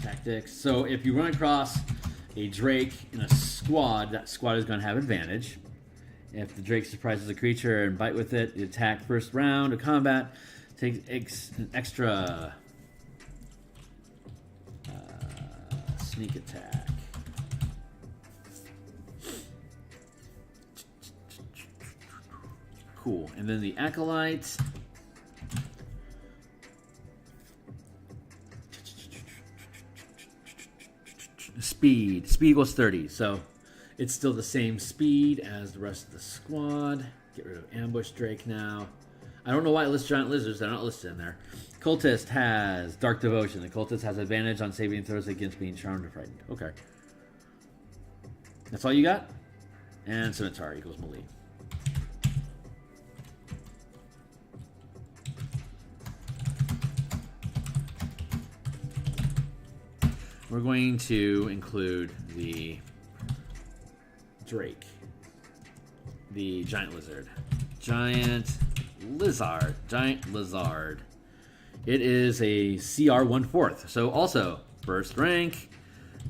Tactics. So if you run across a Drake in a squad, that squad is going to have advantage. If the Drake surprises a creature and bite with it, you attack first round of combat. Takes an extra sneak attack. Cool. And then the Acolyte. Speed equals 30, so it's still the same speed as the rest of the squad. Get rid of Ambush Drake now. I don't know why it lists Giant Lizards. They're not listed in there. Cultist has Dark Devotion. The Cultist has advantage on saving throws against being charmed or frightened. Okay. That's all you got? And Scimitar equals melee. We're going to include the Drake, the Giant Lizard. Giant Lizard. It is a CR 1/4. So also first rank,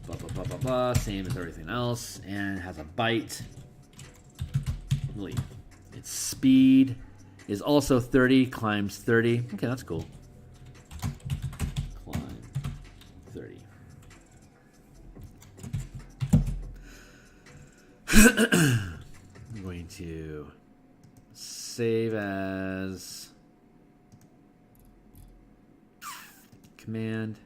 blah, blah, blah, blah, blah, same as everything else, and has a bite. Really, its speed is also 30, climbs 30. Okay, that's cool. Climb 30. I'm going to save as command.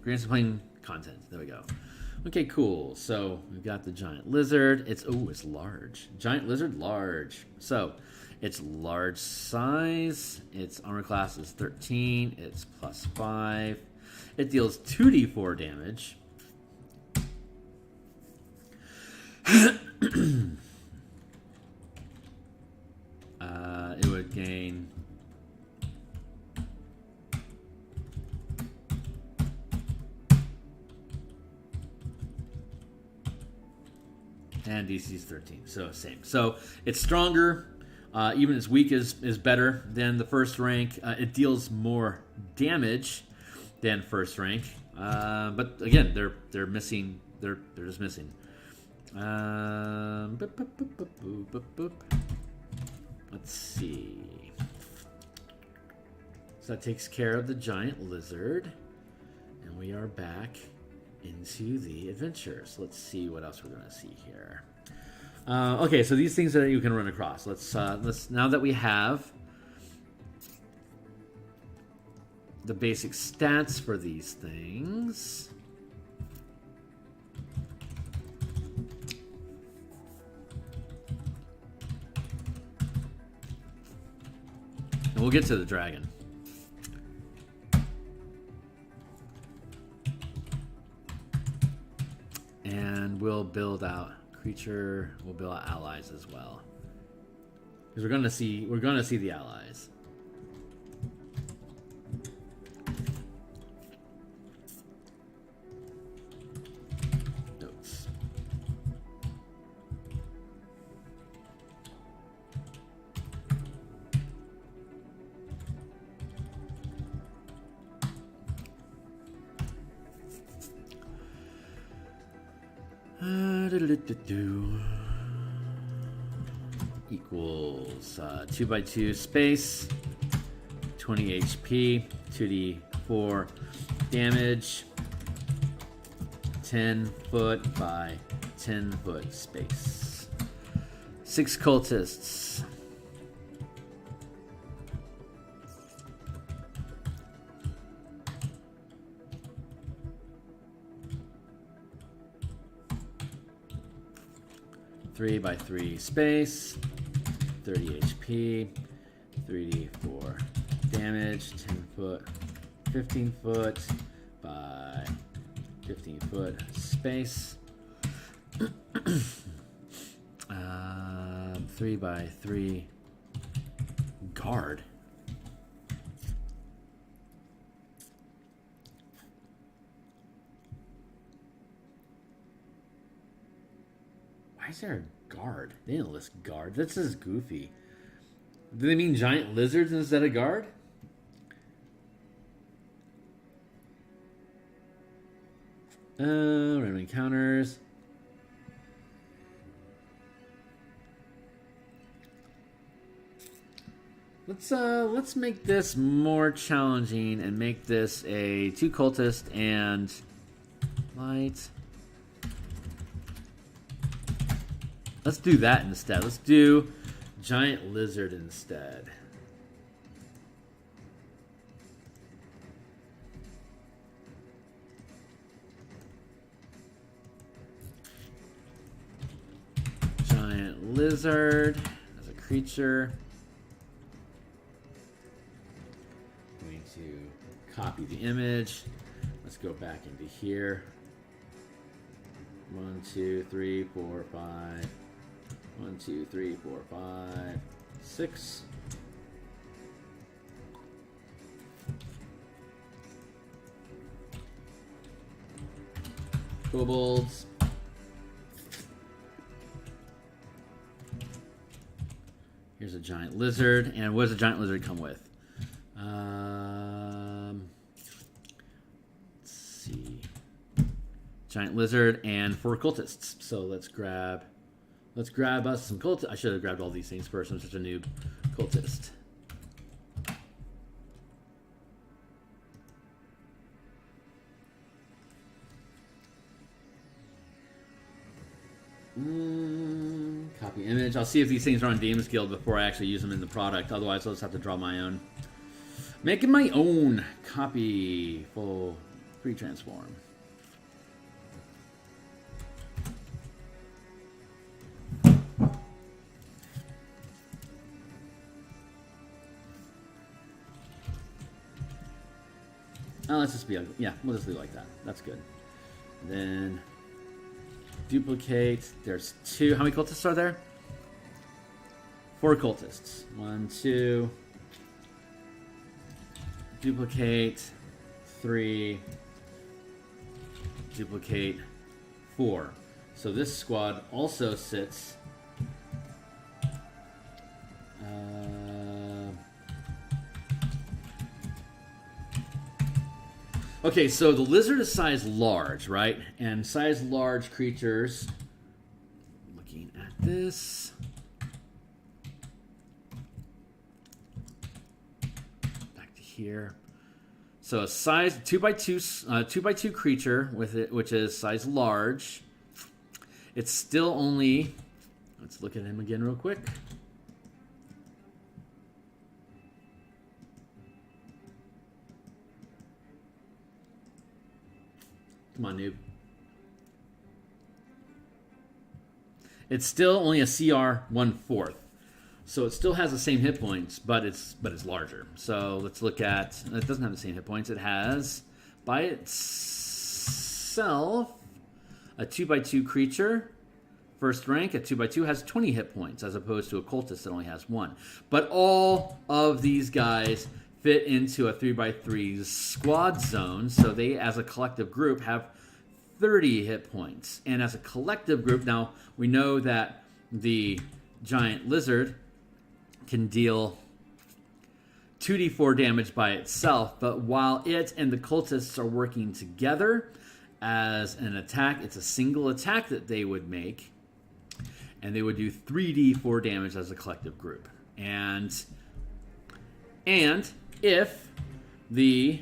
Greenest plain content. There we go. Okay, cool. So we've got the Giant Lizard. It's large. Giant Lizard, large. So it's large size. Its armor class is 13. It's +5. It deals 2d4 damage. It would gain and DC is 13, so same. So it's stronger. Even its weak is better than the first rank. It deals more damage than first rank, but again, they're missing. They're just missing. Let's see. So that takes care of the Giant Lizard, and we are back into the adventures. Let's see what else we're going to see here. Okay, so these things that you can run across. Let's now that we have the basic stats for these things. And we'll get to the dragon. And we'll build out creature. We'll build out allies as well, because we're gonna see the allies. Notes. Equals 2x2 space, 20 HP, 2d4 damage, 10 foot by 10 foot space. 6 cultists. Three by 3 space, 30 HP, 3d4 damage, 10 foot, 15 foot by 15 foot space. 3 by 3 guard. Why is there a guard? They didn't list guard. This is goofy. Do they mean giant lizards instead of guard? Random encounters. Let's make this more challenging and make this a 2 cultist and light. Let's do that instead. Let's do giant lizard instead. Giant lizard as a creature. Going to copy the image. Let's go back into here. 1, 2, 3, 4, 5. 1, 2, 3, 4, 5, 6. Kobolds. Here's a giant lizard. And what does a giant lizard come with? Let's see. Giant lizard and 4 cultists. So let's grab us some cultists. I should have grabbed all these things first. I'm such a noob. Cultist. Copy image. I'll see if these things are on DMsGuild before I actually use them in the product. Otherwise, I'll just have to draw my own. Making my own. Copy. Full. Pre-transform. Oh, let's just be, yeah, we'll just leave it like that. That's good. And then duplicate. There's 2. How many cultists are there? 4 cultists. 1, 2. Duplicate. 3. Duplicate. 4. So this squad also sits. Okay, so the lizard is size large, right? And size large creatures, looking at this. Back to here. So a size 2x2 creature with it, which is size large. It's still only, let's look at him again real quick. Come on, noob. It's still only a CR 1/4. So it still has the same hit points, but it's larger. So let's look at, it doesn't have the same hit points. It has, by itself, a 2x2 creature. First rank, a 2x2 has 20 hit points, as opposed to a cultist that only has 1. But all of these guys fit into a 3x3 squad zone, so they, as a collective group, have 30 hit points. And as a collective group, now we know that the giant lizard can deal 2d4 damage by itself, but while it and the cultists are working together as an attack, it's a single attack that they would make, and they would do 3d4 damage as a collective group. And if the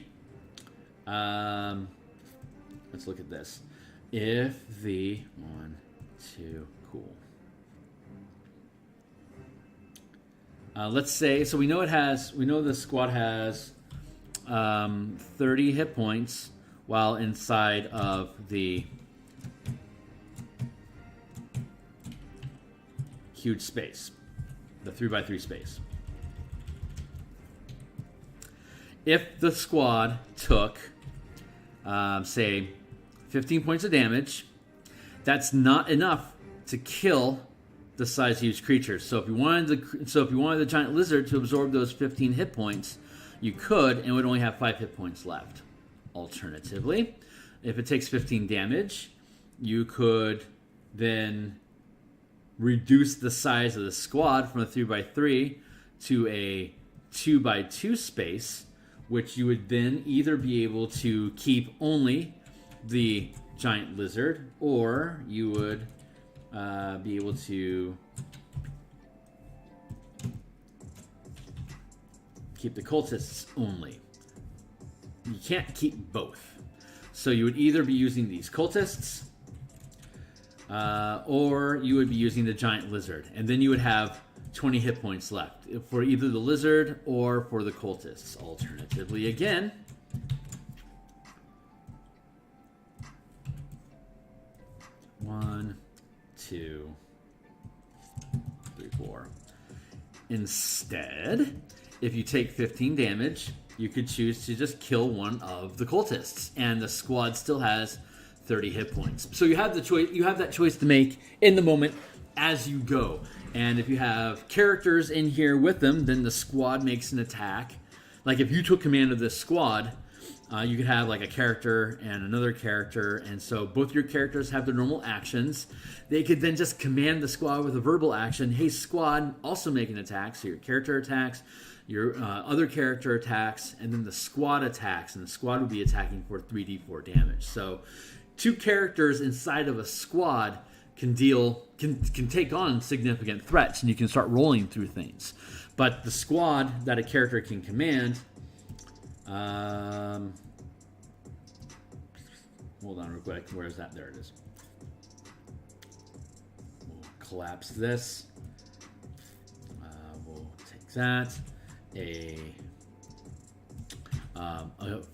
let's look at this. If the 1, 2, cool. Let's say, so we know the squad has 30 hit points while inside of the huge space, the 3x3 space. If the squad took, say, 15 points of damage, that's not enough to kill the size huge creature. So if you wanted the giant lizard to absorb those 15 hit points, you could, and would only have 5 hit points left. Alternatively, if it takes 15 damage, you could then reduce the size of the squad from a 3x3 to a 2x2 space, which you would then either be able to keep only the giant lizard, or you would be able to keep the cultists only. You can't keep both. So you would either be using these cultists, or you would be using the giant lizard. And then you would have 20 hit points left for either the lizard or for the cultists. Alternatively, again, one, two, three, four. Instead, if you take 15 damage, you could choose to just kill one of the cultists, and the squad still has 30 hit points. So you have the choice. You have that choice to make in the moment as you go. And if you have characters in here with them, then the squad makes an attack. Like if you took command of this squad, you could have like a character and another character, and so both your characters have their normal actions. They could then just command the squad with a verbal action. Hey, squad, also make an attack. So your character attacks, your other character attacks, and then the squad attacks, and the squad would be attacking for 3d4 damage. So two characters inside of a squad can take on significant threats, and you can start rolling through things. But the squad that a character can command, hold on real quick. Where is that? There it is. We'll collapse this. We'll take that. A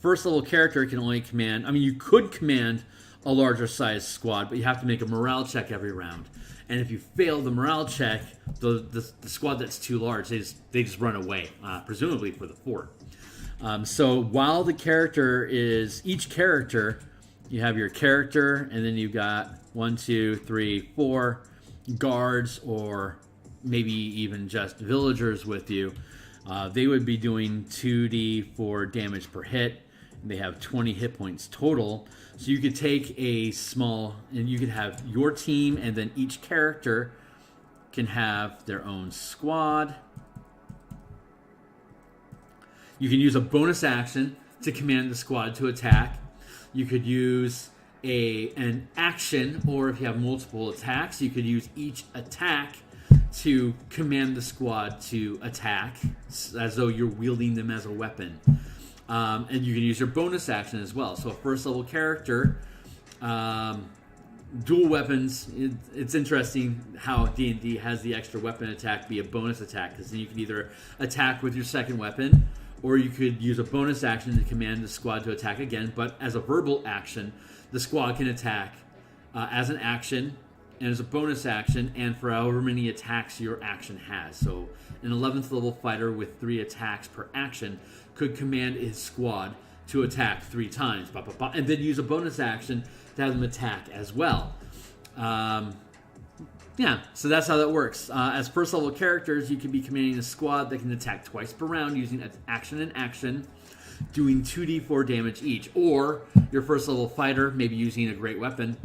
first level character can only command. I mean, you could command a larger size squad, but you have to make a morale check every round. And if you fail the morale check, the squad that's too large, they just run away, presumably for the fort. So while the character is each character, you have your character, and then you've got 1, 2, 3, 4 guards, or maybe even just villagers with you. They would be doing 2d4 damage per hit. They have 20 hit points total. So you could take a small, and you could have your team, and then each character can have their own squad. You can use a bonus action to command the squad to attack. You could use an action, or if you have multiple attacks, you could use each attack to command the squad to attack, as though you're wielding them as a weapon. And you can use your bonus action as well. So a first level character, dual weapons. It's interesting how D&D has the extra weapon attack be a bonus attack, because then you can either attack with your second weapon, or you could use a bonus action to command the squad to attack again. But as a verbal action, the squad can attack as an action and as a bonus action, and for however many attacks your action has. So an 11th level fighter with 3 attacks per action could command his squad to attack 3 times, and then use a bonus action to have them attack as well. So that's how that works. As first level characters, you can be commanding a squad that can attack twice per round using action and action, doing 2d4 damage each. Or your first level fighter, maybe using a great weapon,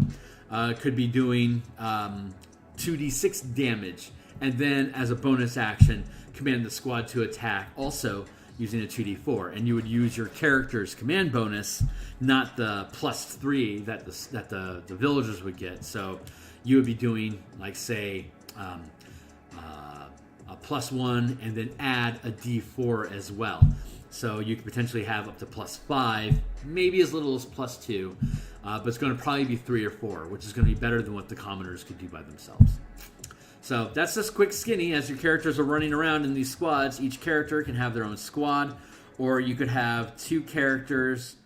could be doing 2d6 damage, and then as a bonus action, command the squad to attack also using a 2d4. And you would use your character's command bonus, not the +3 that the villagers would get. So you would be doing, like, say, a +1 and then add a d4 as well. So you could potentially have up to +5, maybe as little as +2, but it's going to probably be 3 or 4, which is going to be better than what the commoners could do by themselves. So that's just quick skinny. As your characters are running around in these squads, each character can have their own squad, or you could have two characters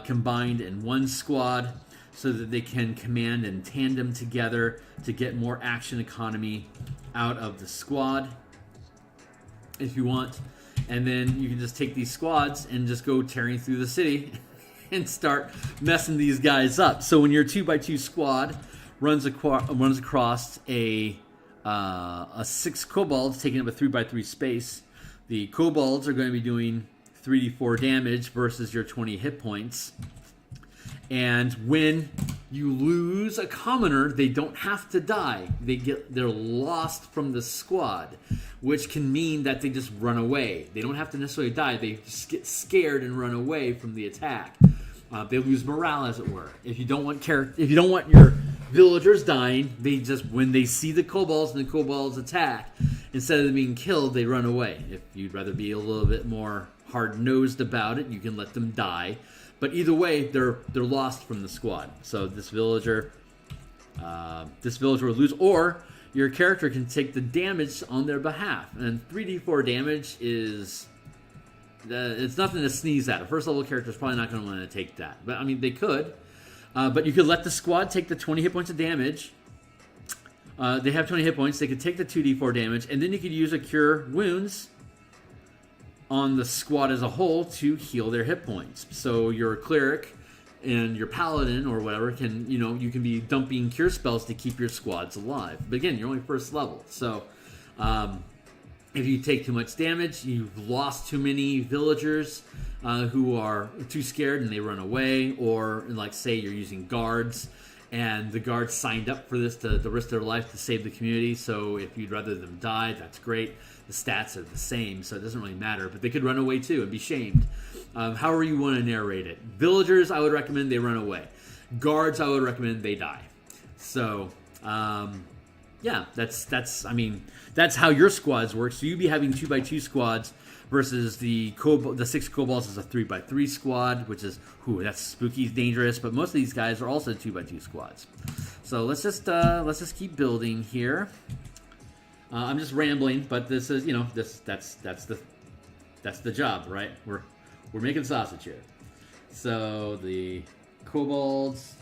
combined in one squad so that they can command in tandem together to get more action economy out of the squad if you want. And then you can just take these squads and just go tearing through the city and start messing these guys up. So when your 2x2 squad runs across a 6 kobolds taking up a 3x3 space, the kobolds are going to be doing 3d4 damage versus your 20 hit points. And when you lose a commoner, they don't have to die. They're lost from the squad, which can mean that they just run away. They don't have to necessarily die. They just get scared and run away from the attack. They lose morale, as it were. If you don't want your villagers dying, they just, when they see the kobolds and the kobolds attack, instead of them being killed, they run away. If you'd rather be a little bit more hard-nosed about it, you can let them die. But either way, they're lost from the squad. So this villager will lose, or your character can take the damage on their behalf. And 3d4 damage is it's nothing to sneeze at. A first level character is probably not going to want to take that. But I mean, they could. But you could let the squad take the 20 hit points of damage. They have 20 hit points. They could take the 2d4 damage, and then you could use a Cure Wounds on the squad as a whole to heal their hit points. So your cleric and your paladin or whatever can, you can be dumping cure spells to keep your squads alive. But again, you're only first level. So if you take too much damage, you've lost too many villagers who are too scared and they run away, or like say you're using guards and the guards signed up for this to risk their life to save the community. So if you'd rather them die, that's great. The stats are the same, so it doesn't really matter. But they could run away too and be shamed. However you want to narrate it. Villagers, I would recommend they run away. Guards, I would recommend they die. So, yeah, that's how your squads work. So you'd be having 2x2 squads versus the 6 kobolds is a 3x3 squad, which is, that's spooky, dangerous. But most of these guys are also 2x2 squads. So let's just keep building here. I'm just rambling, but this is, that's the job, right? We're making sausage here. So the kobolds,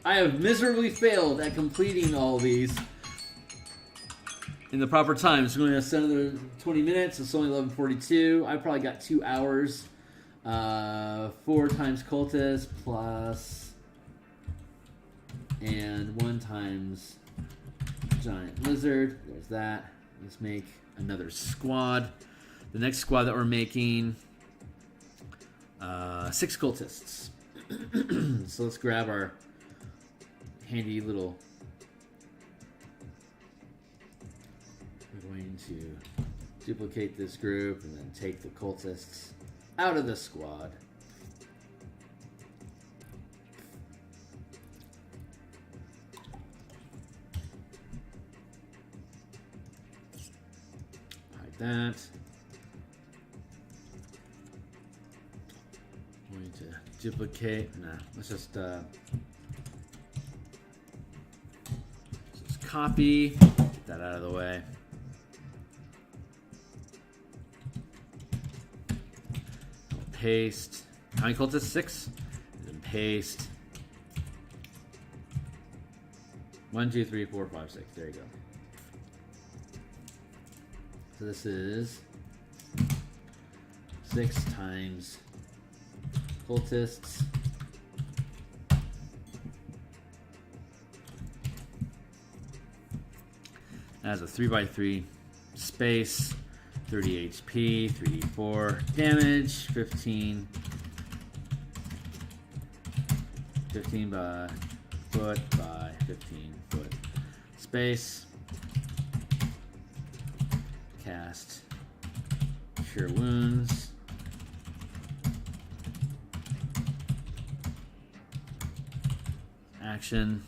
I have miserably failed at completing all these in the proper time. So we're going to spend another 20 minutes. It's only 11:42. I probably got 2 hours. 4 times cultist plus and 1 times giant lizard. There's that. Let's make another squad. The next squad that we're making, 6 cultists. So let's grab our handy little. We're going to duplicate this group and then take the cultists out of the squad. That. I'm going to duplicate. Let's just copy. Get that out of the way. Paste. How many cultists? 6. And then paste. 1, 2, 3, 4, 5, 6. There you go. So this is 6 times cultists. As a 3x3 space, 30 HP, 3d4 damage, 15 by foot by 15 foot space. Cast Cure Wounds. Action.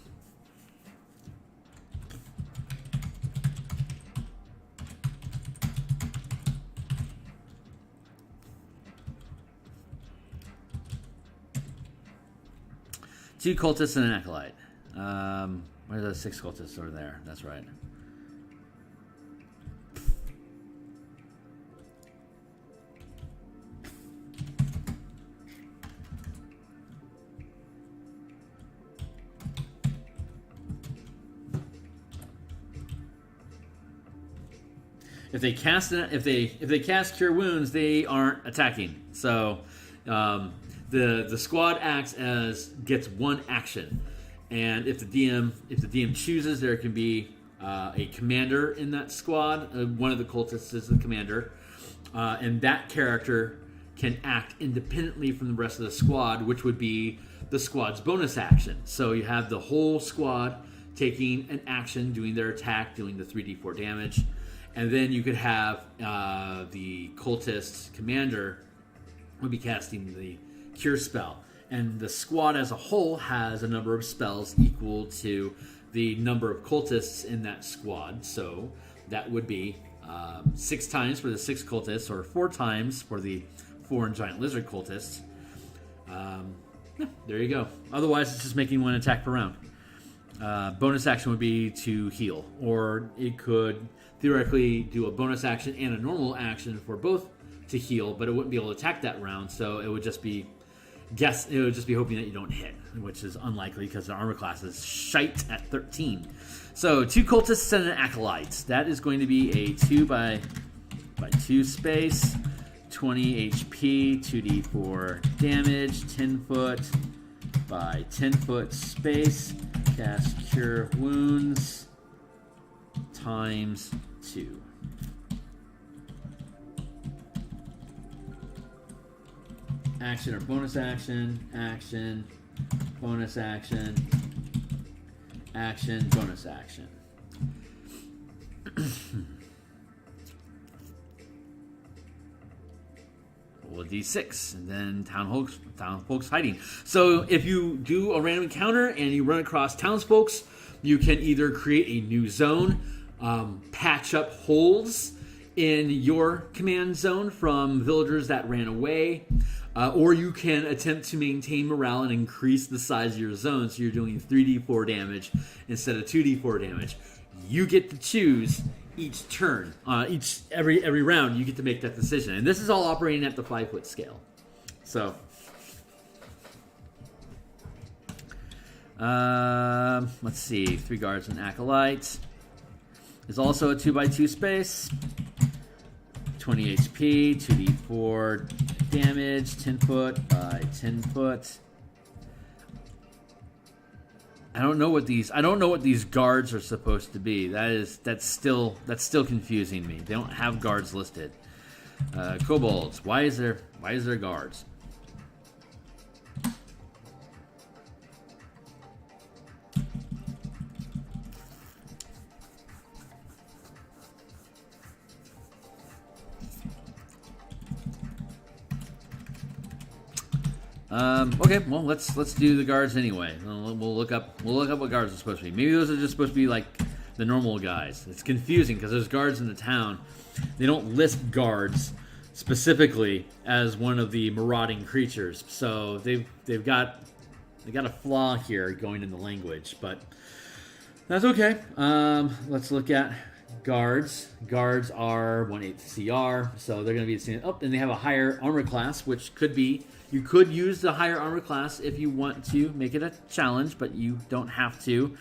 Two cultists and an acolyte. Where are the 6 cultists over there? That's right. If they cast Cure Wounds, they aren't attacking. So the squad gets 1 action, and if the DM chooses, there can be a commander in that squad. One of the cultists is the commander, and that character can act independently from the rest of the squad, which would be the squad's bonus action. So you have the whole squad taking an action, doing their attack, doing the 3d4 damage. And then you could have the cultist commander would be casting the cure spell. And the squad as a whole has a number of spells equal to the number of cultists in that squad. So that would be 6 times for the 6 cultists, or 4 times for the 4 giant lizard cultists. Yeah, there you go. Otherwise, it's just making 1 attack per round. Bonus action would be to heal, or it could theoretically do a bonus action and a normal action for both to heal, but it wouldn't be able to attack that round, so it would just be hoping that you don't hit, which is unlikely because the armor class is shite at 13. So 2 cultists and an acolyte. That is going to be a 2 by 2 space, 20 HP, 2d4 damage, 10 foot by 10 foot space, cast Cure Wounds times 2. Action or bonus action, action, bonus action, action, bonus action. Roll a d6, and then townsfolk's hiding. So if you do a random encounter and you run across townsfolks, you can either create a new zone, patch up holes in your command zone from villagers that ran away, or you can attempt to maintain morale and increase the size of your zone, so you're doing 3d4 damage instead of 2d4 damage. You get to choose each turn, every round. You get to make that decision, and this is all operating at the 5-foot scale. So, let's see. 3 guards and acolyte. There's also a 2 by 2 space. 20 HP, 2d4 damage, 10 foot by 10 foot. I don't know what these guards are supposed to be. That's still confusing me. They don't have guards listed. Kobolds. Why is there guards? Okay, well let's do the guards anyway. We'll look up what guards are supposed to be. Maybe those are just supposed to be like the normal guys. It's confusing because there's guards in the town. They don't list guards specifically as one of the marauding creatures. So they've got a flaw here going in the language, but that's okay. Let's look at guards. Guards are 1/8 CR, so they're going to be the same. Oh, and they have a higher armor class, which could be. You could use the higher armor class if you want to make it a challenge, but you don't have to.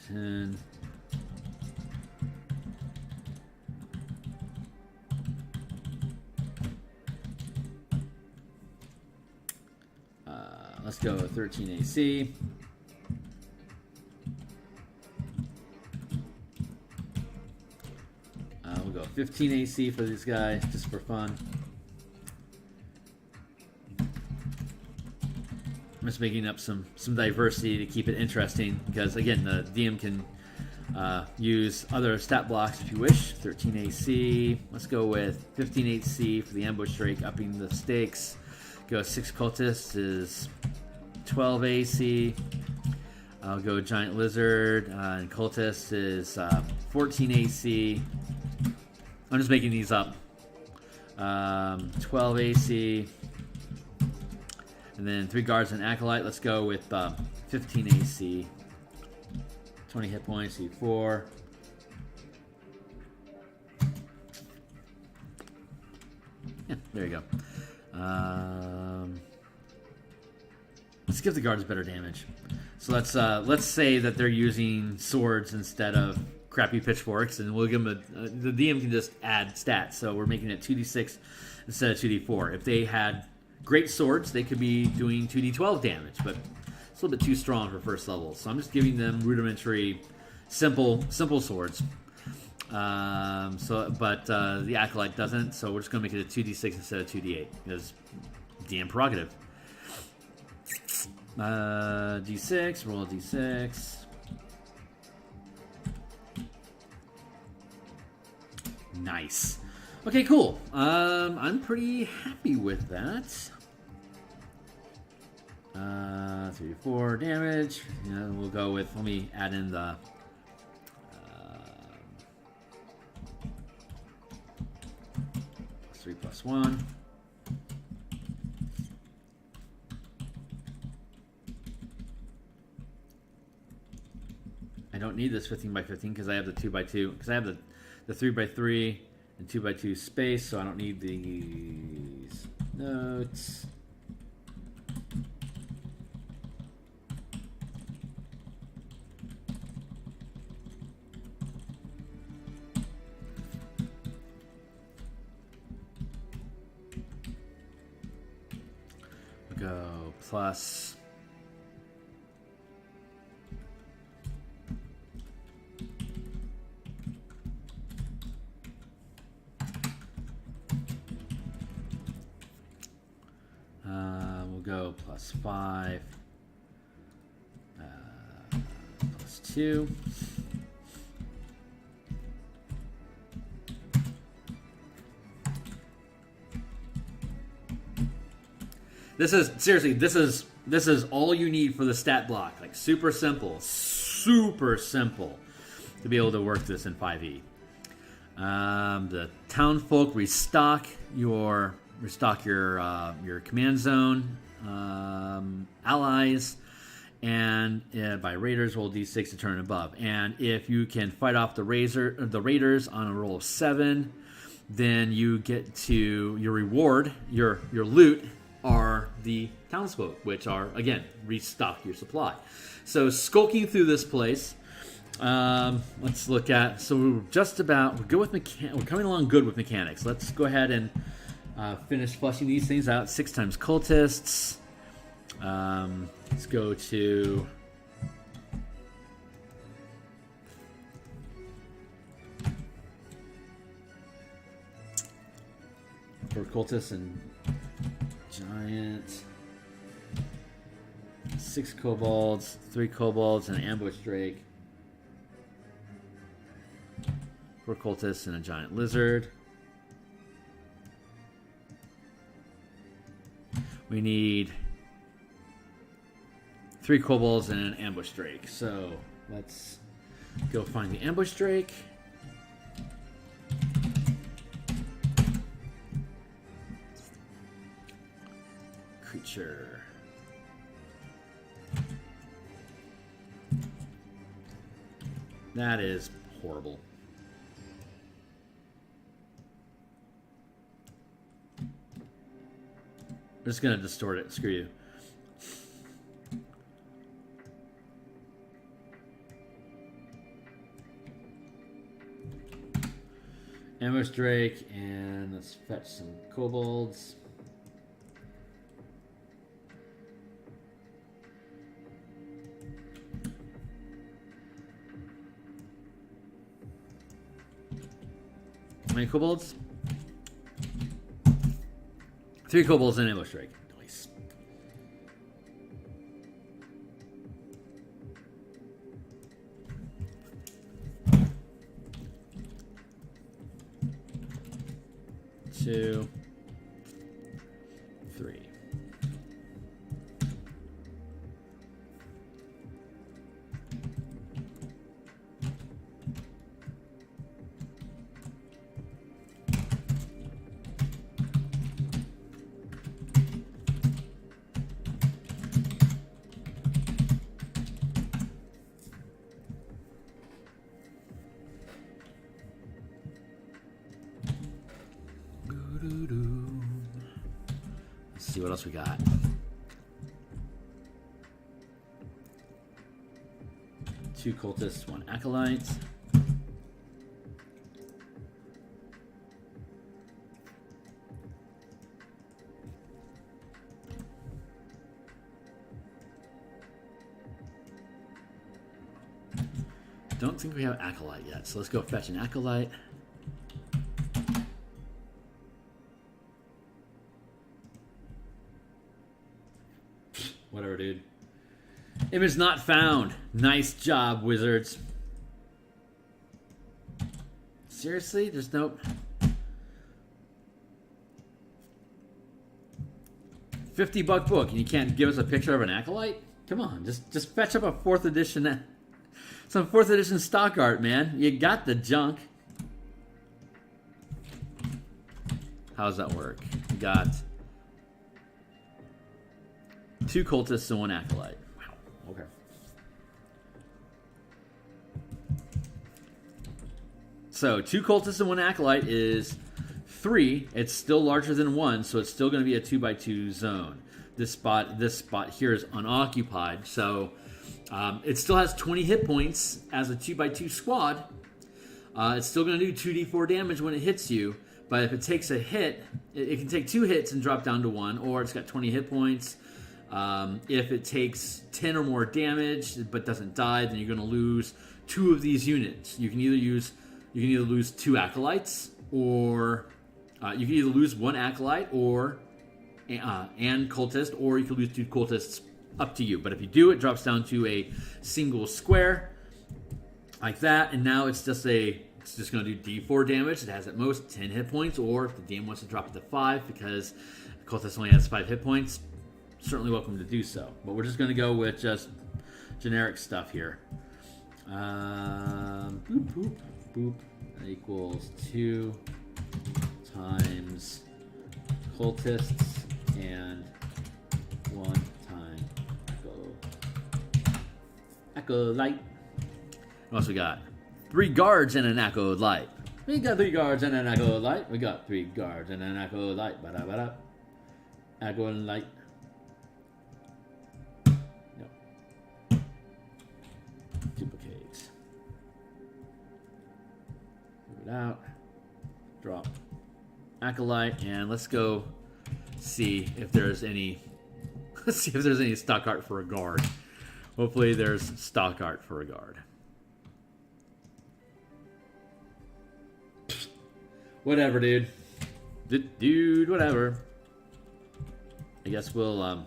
10. Let's go 13 AC. We'll go 15 AC for these guys, just for fun. I'm just making up some diversity to keep it interesting, because again, the DM can use other stat blocks if you wish. 13 AC. Let's go with 15 AC for the ambush drake, upping the stakes. Go 6 cultists is 12 AC. I'll go giant lizard, and cultist is 14 AC. I'm just making these up. 12 AC. And then 3 guards and acolyte. Let's go with 15 AC. 20 hit points, C4. Yeah, there you go. Let's give the guards better damage. So let's say that they're using swords instead of crappy pitchforks, and we'll give them the DM can just add stats. So we're making it 2d6 instead of 2d4. If they had great swords, they could be doing 2d12 damage, but it's a little bit too strong for first level. So I'm just giving them rudimentary, simple swords. The acolyte doesn't, so we're just gonna make it a 2d6 instead of 2d8 because DM prerogative. D6, roll a D6. Nice. Okay, cool. I'm pretty happy with that. 3, 4 damage. Yeah, we'll go with. Let me add in the. 3 + 1. I don't need this 15 by 15 because I have the 2 by 2. Because I have the 3 by 3 and 2 by 2 space, so I don't need these notes. We'll go plus. Go +5, +2. This is seriously. This is all you need for the stat block. Like super simple to be able to work this in 5e. The townfolk restock your command zone. Allies, and by raiders roll d6 to turn above. And if you can fight off the raiders on a roll of 7, then you get to your reward. Your loot are the townsfolk, which are again restock your supply. So skulking through this place. Let's look at. So we're good with we're coming along good with mechanics. Let's go ahead and finish fleshing these things out. 6 times cultists. Let's go to for cultists and giant. 6 kobolds, 3 kobolds, and an ambush drake. 4 cultists and a giant lizard. We need 3 kobolds and an ambush drake. So let's go find the ambush drake. Creature. That is horrible. I'm just going to distort it. Screw you. Ambush Drake, and let's fetch some kobolds. How many kobolds? 3 kobolds and ambush drake. Nice. Two, 3. see what else we got. Two cultists, one acolyte. Don't think we have acolyte yet, so let's go fetch an acolyte. Whatever, dude. Image not found. Nice job, wizards. Seriously? There's no... $50 book and you can't give us a picture of an acolyte? Come on, just fetch up a 4th edition... Some 4th edition stock art, man. You got the junk. How does that work? You got 2 cultists and 1 acolyte. Wow. Okay. So 2 cultists and 1 acolyte is 3. It's still larger than 1, so it's still going to be a 2x2 zone. This spot here is unoccupied, so it still has 20 hit points as a 2x2 squad. It's still going to do 2d4 damage when it hits you, but if it takes a hit, it can take 2 hits and drop down to 1, or it's got 20 hit points. If it takes 10 or more damage but doesn't die, then you're going to lose 2 of these units. You can either lose 2 acolytes, or you can either lose 1 acolyte or and cultist, or you can lose 2 cultists. Up to you. But if you do, it drops down to a single square like that, and now it's just going to do d4 damage. It has at most 10 hit points, or if the DM wants to drop it to 5 because the cultist only has 5 hit points, certainly welcome to do so. But we're just going to go with just generic stuff here. Boop, boop, boop. That equals 2 times cultists and 1 acolyte. What else we got? 3 guards and an acolyte. We got 3 guards and an acolyte. We got 3 guards and an acolyte. Ba-da-ba-da. Acolyte. No. Duplicate. Move it out. Drop. Acolyte. And let's go see if there's any... Let's see if there's any stock art for a guard. Hopefully there's stock art for a guard. Whatever, dude. Dude, whatever. I guess we'll,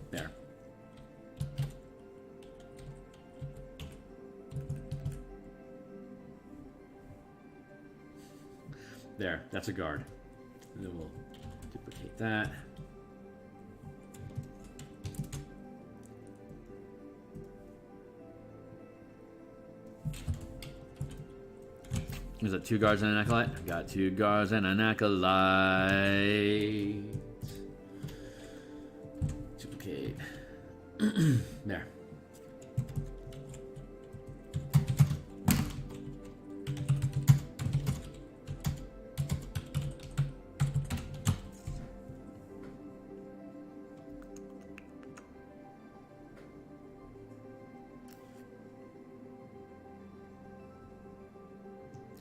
there. There, that's a guard. And then we'll duplicate that. Is that 2 guards and an acolyte? I got 2 guards and an acolyte. Duplicate. There.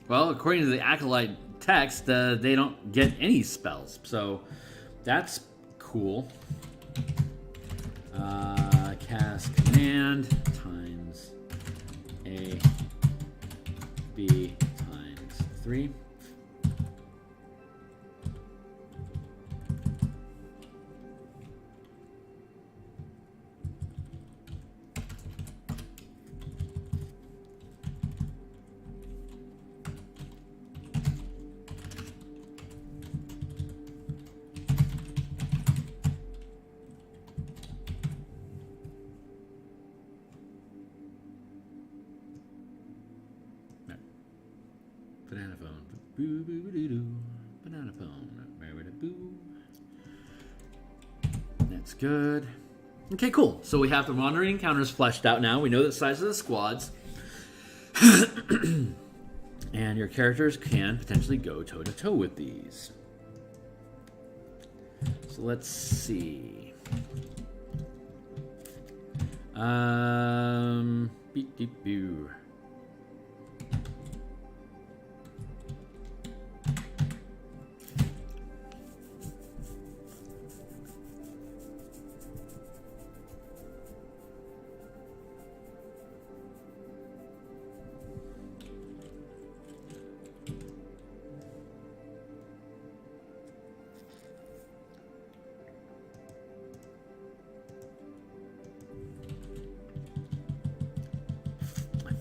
Well, according to the acolyte text, they don't get any spells, so that's cool. Cast command times A, B times 3. Banana phone. Boo boo boo doo doo. Banana phone. Boo. That's good. Okay, cool. So we have the monitoring encounters fleshed out now. We know the size of the squads. And And your characters can potentially go toe-to-toe with these. So let's see. Beep, beep, boo.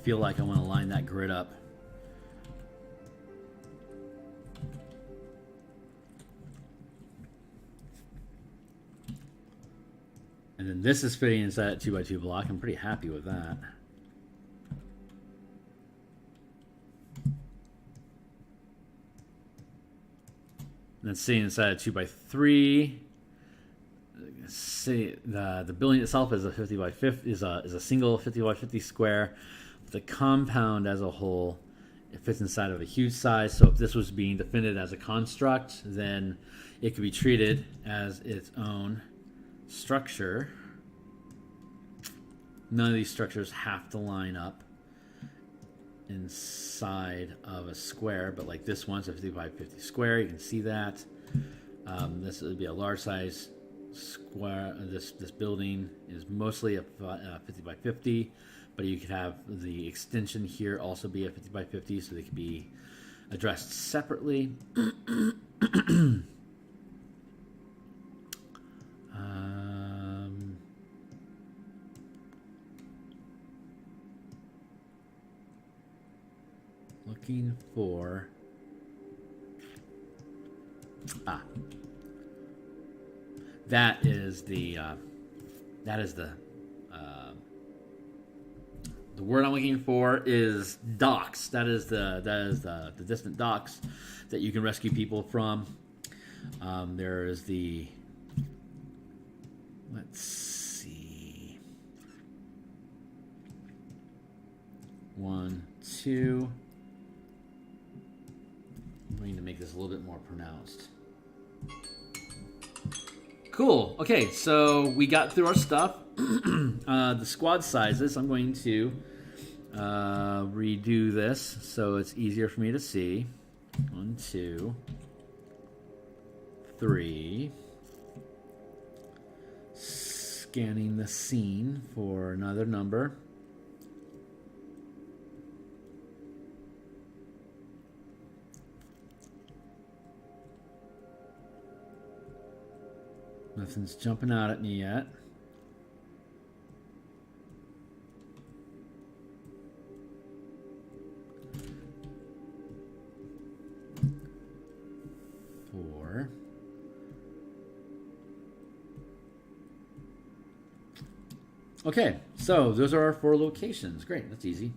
Feel like I want to line that grid up. And then this is fitting inside that 2x2 block. I'm pretty happy with that. And then sitting inside a 2x3. See, the building itself is a 50 by 50 is a single 50 by 50 square. The compound as a whole, it fits inside of a huge size. So if this was being defended as a construct, then it could be treated as its own structure. None of these structures have to line up inside of a square, but like this one's a 50 by 50 square. You can see that. This would be a large size square. This building is mostly a 50 by 50. But you could have the extension here also be a 50 by 50, so they could be addressed separately. Looking for that is the word I'm looking for is docks. That is the distant docks that you can rescue people from. There is the, let's see, 1, 2. I need to make this a little bit more pronounced. Cool. Okay, so we got through our stuff. The squad sizes, I'm going to redo this so it's easier for me to see. 1, 2, 3. Scanning the scene for another number. Nothing's jumping out at me yet. Okay, so those are our 4 locations. Great, that's easy.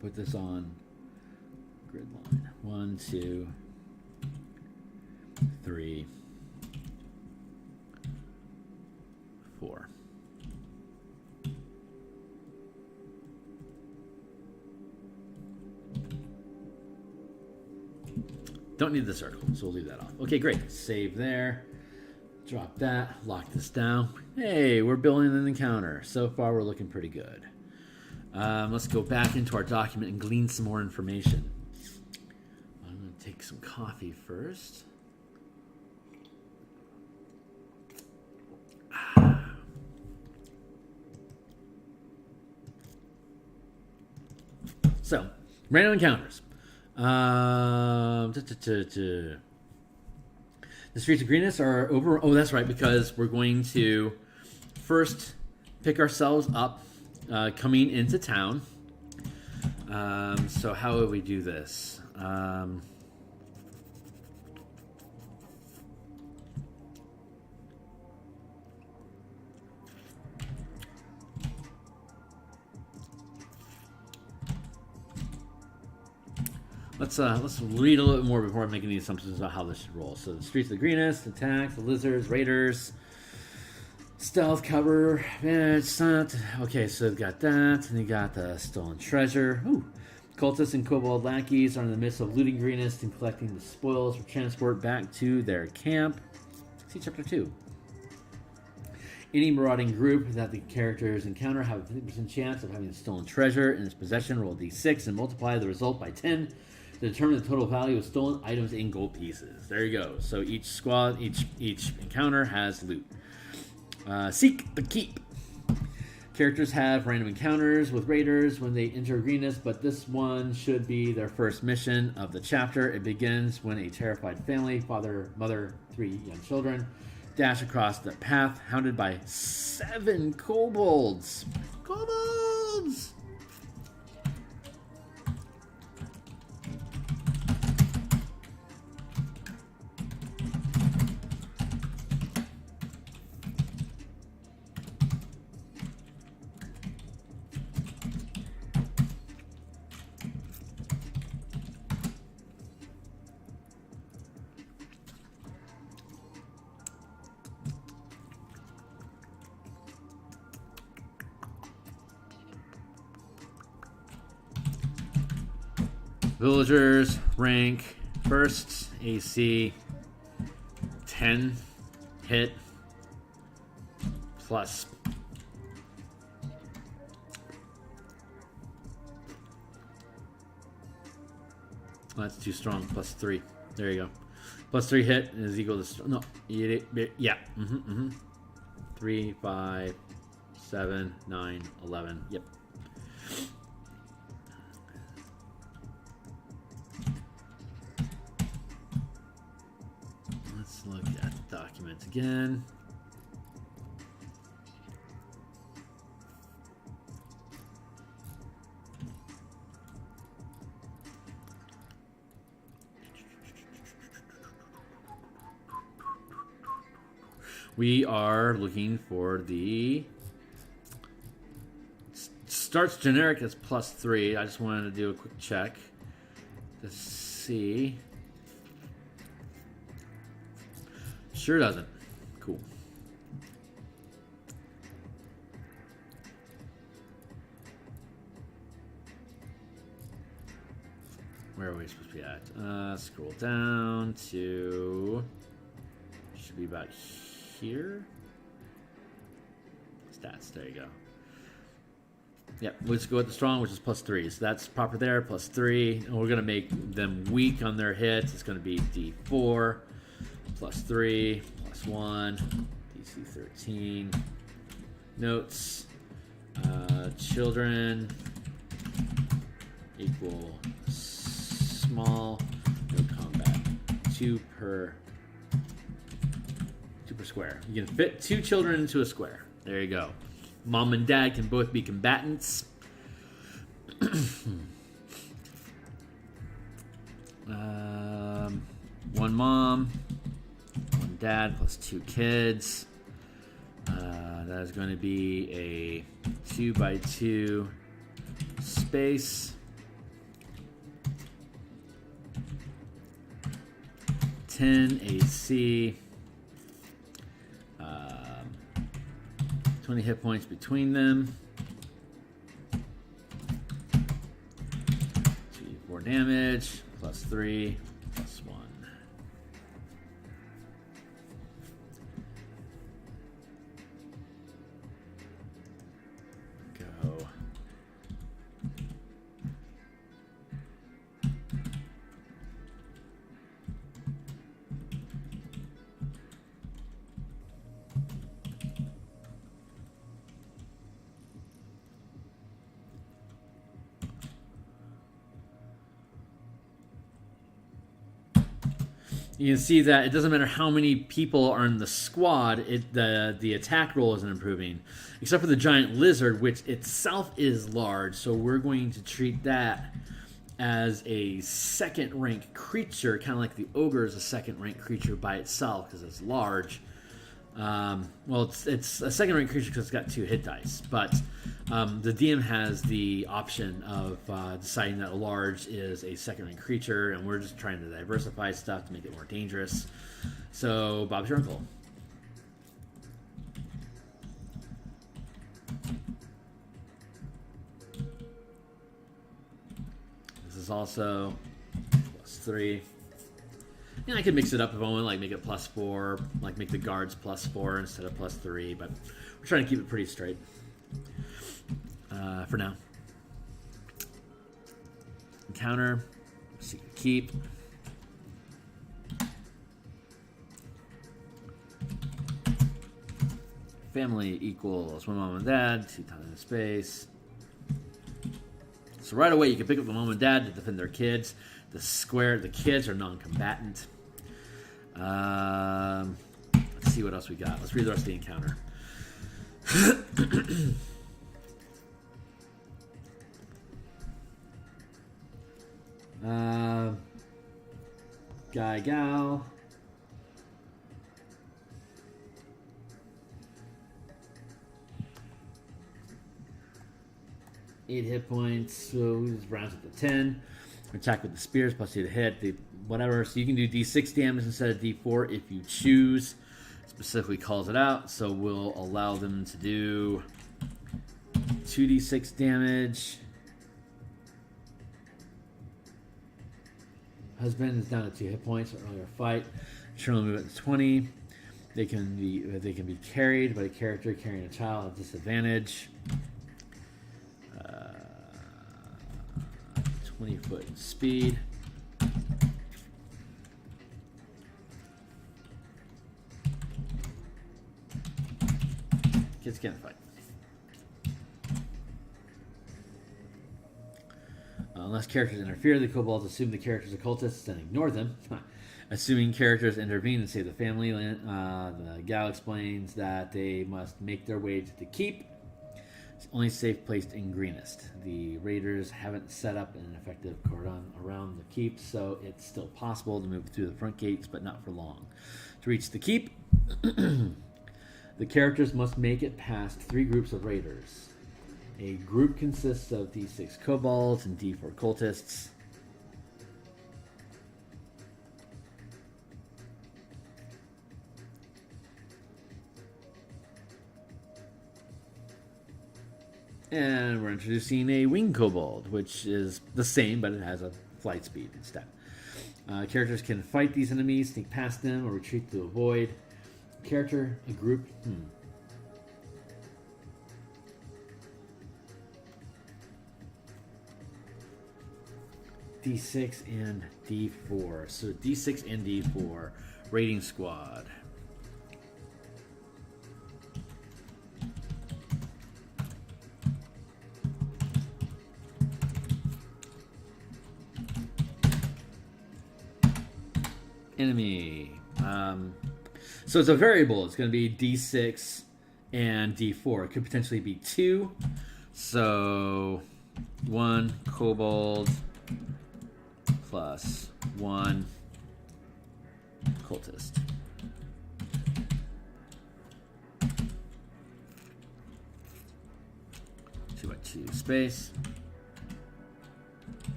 Put this on grid line. 1, 2, 3, 4. Don't need the circle, so we'll leave that off. Okay, great. Save there. Drop that. Lock this down. Hey, we're building an encounter. So far, we're looking pretty good. Let's go back into our document and glean some more information. I'm going to take some coffee first. So, random encounters. The streets of Greenest are over. Oh, that's right, because we're going to first pick ourselves up coming into town. So how would we do this? let's read a little bit more before making any assumptions about how this should roll. So the streets of the Greenest, attack, the lizards, raiders, stealth, cover. It's not okay. So we've got that, and you got the stolen treasure. Ooh. Cultists and kobold lackeys are in the midst of looting Greenest and collecting the spoils for transport back to their camp. See Chapter 2. Any marauding group that the characters encounter have a 50% chance of having the stolen treasure in its possession. Roll d6 and multiply the result by 10 to determine the total value of stolen items in gold pieces. There you go. So each squad, each encounter has loot. Seek the keep. Characters have random encounters with raiders when they enter Greenest, but this one should be their first mission of the chapter. It begins when a terrified family, father, mother, 3 young children, dash across the path, hounded by 7 kobolds. Kobolds! Villagers rank first, AC 10 hit plus. That's too strong. Plus 3. There you go. Plus 3 hit is equal to no. Yeah. 3, 5, 7, 9, 11. Yep. Let's look at the document again. We are looking for the starts generic as plus 3. I just wanted to do a quick check to see. Sure doesn't. Cool. Where are we supposed to be at? Scroll down to should be about here. Stats. There you go. Yep, let's go with the strong, which is plus 3. So that's proper there, plus 3. And we're going to make them weak on their hits. It's going to be D4, plus 3, plus 1, DC 13. Notes. Children equal small. No combat. 2 per square. You can fit 2 children into a square. There you go. Mom and dad can both be combatants. One mom, one dad, plus 2 kids. That is going to be a 2x2 space. 10 AC. 20 hit points between them. 4 damage, plus 3, plus 1. Go. You can see that it doesn't matter how many people are in the squad, the attack roll isn't improving. Except for the giant lizard, which itself is large, so we're going to treat that as a second rank creature, kind of like the ogre is a second rank creature by itself because it's large. Well, it's a second rank creature because it's got 2 hit dice, but the DM has the option of deciding that a large is a second rank creature, and we're just trying to diversify stuff to make it more dangerous. So, Bob's your uncle. This is also +3. And I could mix it up if I want, like make it +4, like make the guards +4 instead of +3, but we're trying to keep it pretty straight for now. Encounter, secret keep. Family equals 1 mom and dad, 2 time and space. So right away you can pick up the mom and dad to defend their kids. The kids are non-combatant. Let's see what else we got. Let's read the rest of the encounter. Guy, gal. Eight hit points, so we just rounds up to 10. Attack with the spears, +2 to hit, whatever. So you can do D6 damage instead of D4 if you choose. Specifically calls it out, so we'll allow them to do 2d6 damage. Husband is down to 2 hit points from earlier fight. Internal movement is 20. They can be carried by a character carrying a child at disadvantage. 20-foot speed. Kids can't fight. Unless characters interfere, the kobolds assume the characters are cultists and ignore them. Assuming characters intervene and save the family, the gal explains that they must make their way to the keep. It's only safe placed in Greenest. The raiders haven't set up an effective cordon around the keep, so it's still possible to move through the front gates, but not for long. To reach the keep, the characters must make it past 3 groups of raiders. A group consists of D6 kobolds and D4 cultists. And we're introducing a wing kobold, which is the same, but it has a flight speed instead. Characters can fight these enemies, sneak past them, or retreat to avoid. Character, a group. D6 and D4. So D6 and D4. Raiding squad. Enemy. So it's a variable. It's going to be D6 and D4. It could potentially be 2. So 1 kobold plus 1 cultist. Two by 2 space.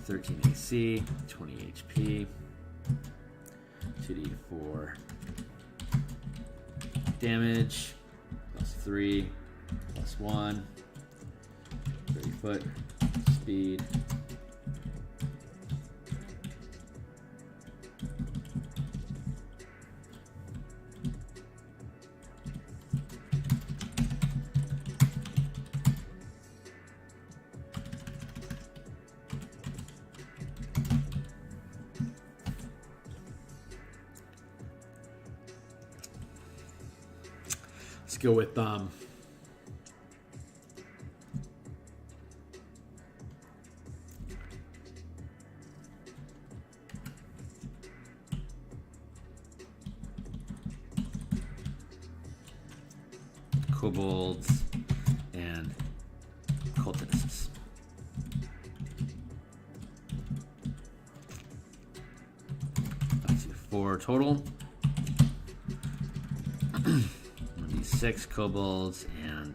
13 AC, 20 HP, 2d4 damage, +3, +1, 30-foot speed. Let's go with kobolds and cultists. That's 4 total. 6 kobolds and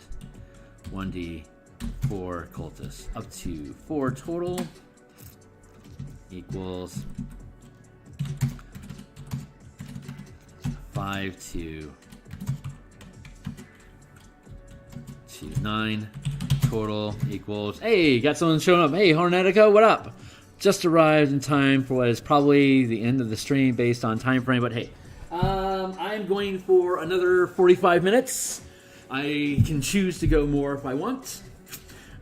1d4 cultists. Up to 4 total equals 5 to 9 total equals. Hey, got someone showing up. Hey, Hornetica, what up? Just arrived in time for what is probably the end of the stream based on time frame, but hey, I'm going for another 45 minutes. I can choose to go more if I want,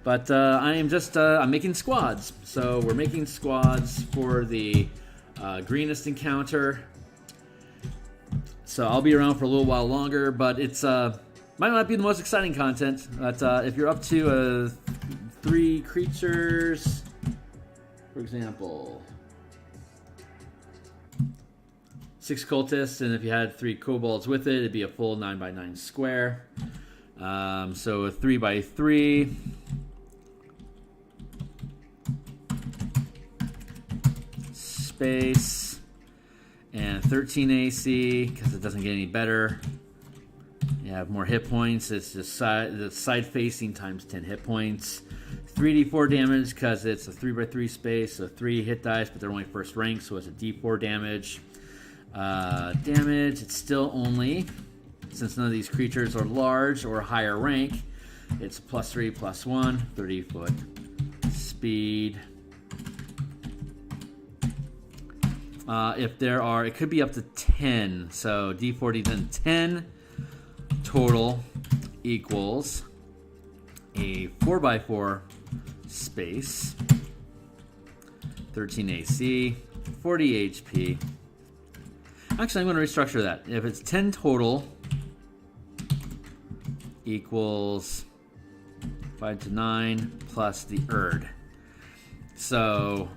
but I am just I'm making squads. So we're making squads for the Greenest encounter. So I'll be around for a little while longer, but it's might not be the most exciting content. But if you're up to 3 creatures, for example, 6 cultists, and if you had 3 kobolds with it, it'd be a full 9x9 square. So a 3x3. Space. And 13 AC, because it doesn't get any better. You have more hit points. It's just the side facing times 10 hit points. 3d4 damage, because it's a 3x3 space, so 3 hit dice, but they're only first rank, so it's a d4 damage. Damage, it's still only, since none of these creatures are large or higher rank, it's +3, +1, 30 foot speed. If there are, it could be up to 10. So D40 then 10 total equals a 4x4 space, 13 AC, 40 HP. Actually, I'm going to restructure that. If it's 10 total equals 5 to 9 plus the Erd. So,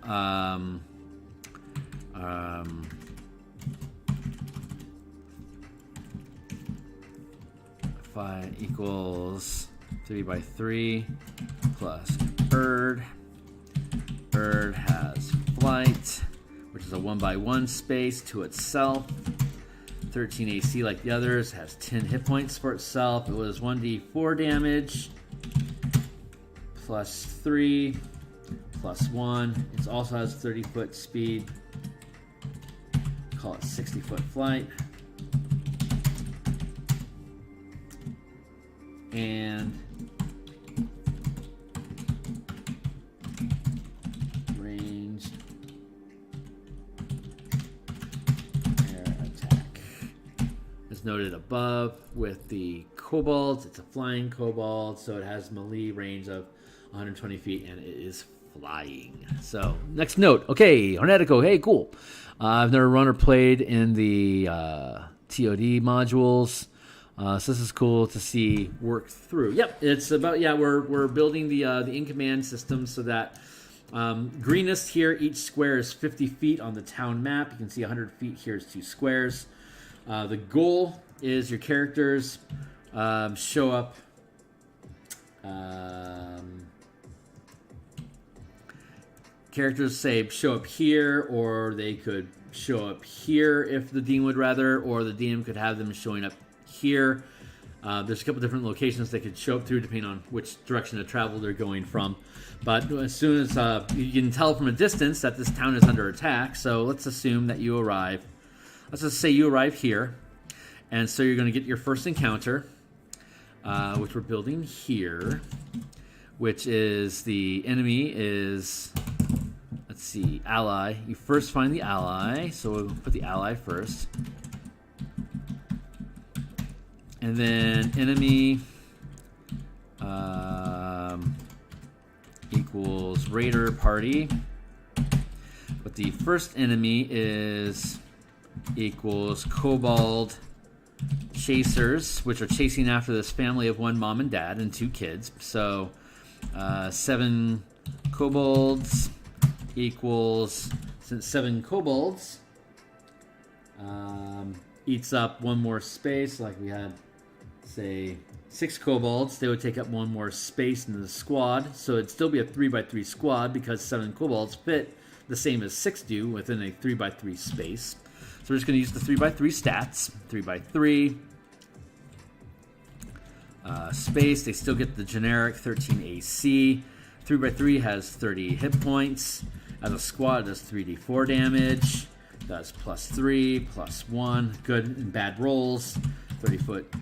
5 equals 3x3 plus Erd. Erd has flight, which is a 1x1 space to itself. 13 AC like the others, has 10 hit points for itself. It was 1d4 damage plus 3 plus 1. It also has 30 foot speed. Call it 60 foot flight. And ranged air attack. As noted above, with the kobolds, it's a flying kobold, so it has melee range of 120 feet, and it is flying. So, next note. Okay, Hornetico, hey, cool. I've never run or played in the TOD modules. So this is cool to see work through. Yep, it's about, we're building the in-command system so that Greenest here, each square is 50 feet on the town map. You can see 100 feet here is 2 squares. The goal is your characters show up characters say show up here, or they could show up here if the DM would rather, or the DM could have them showing up here. There's a couple different locations they could show up through depending on which direction of travel they're going from. But as soon as you can tell from a distance that this town is under attack, so let's assume that you arrive. Let's just say you arrive here, and so you're going to get your first encounter, which we're building here, which is the enemy is, let's see, ally. You first find the ally, so we'll put the ally first. And then enemy equals raider party. But the first enemy is equals kobold chasers, which are chasing after this family of 1 mom and dad and 2 kids. So 7 kobolds equals, since 7 kobolds eats up 1 more space, like we had, say, 6 kobolds, they would take up 1 more space in the squad. So it'd still be a 3x3 squad because 7 kobolds fit the same as 6 do within a 3x3 space. So we're just going to use the 3x3 stats. 3x3 space. They still get the generic 13 AC. 3x3 has 30 hit points. As a squad, it does 3d4 damage. Does +3, +1. Good and bad rolls. 30-foot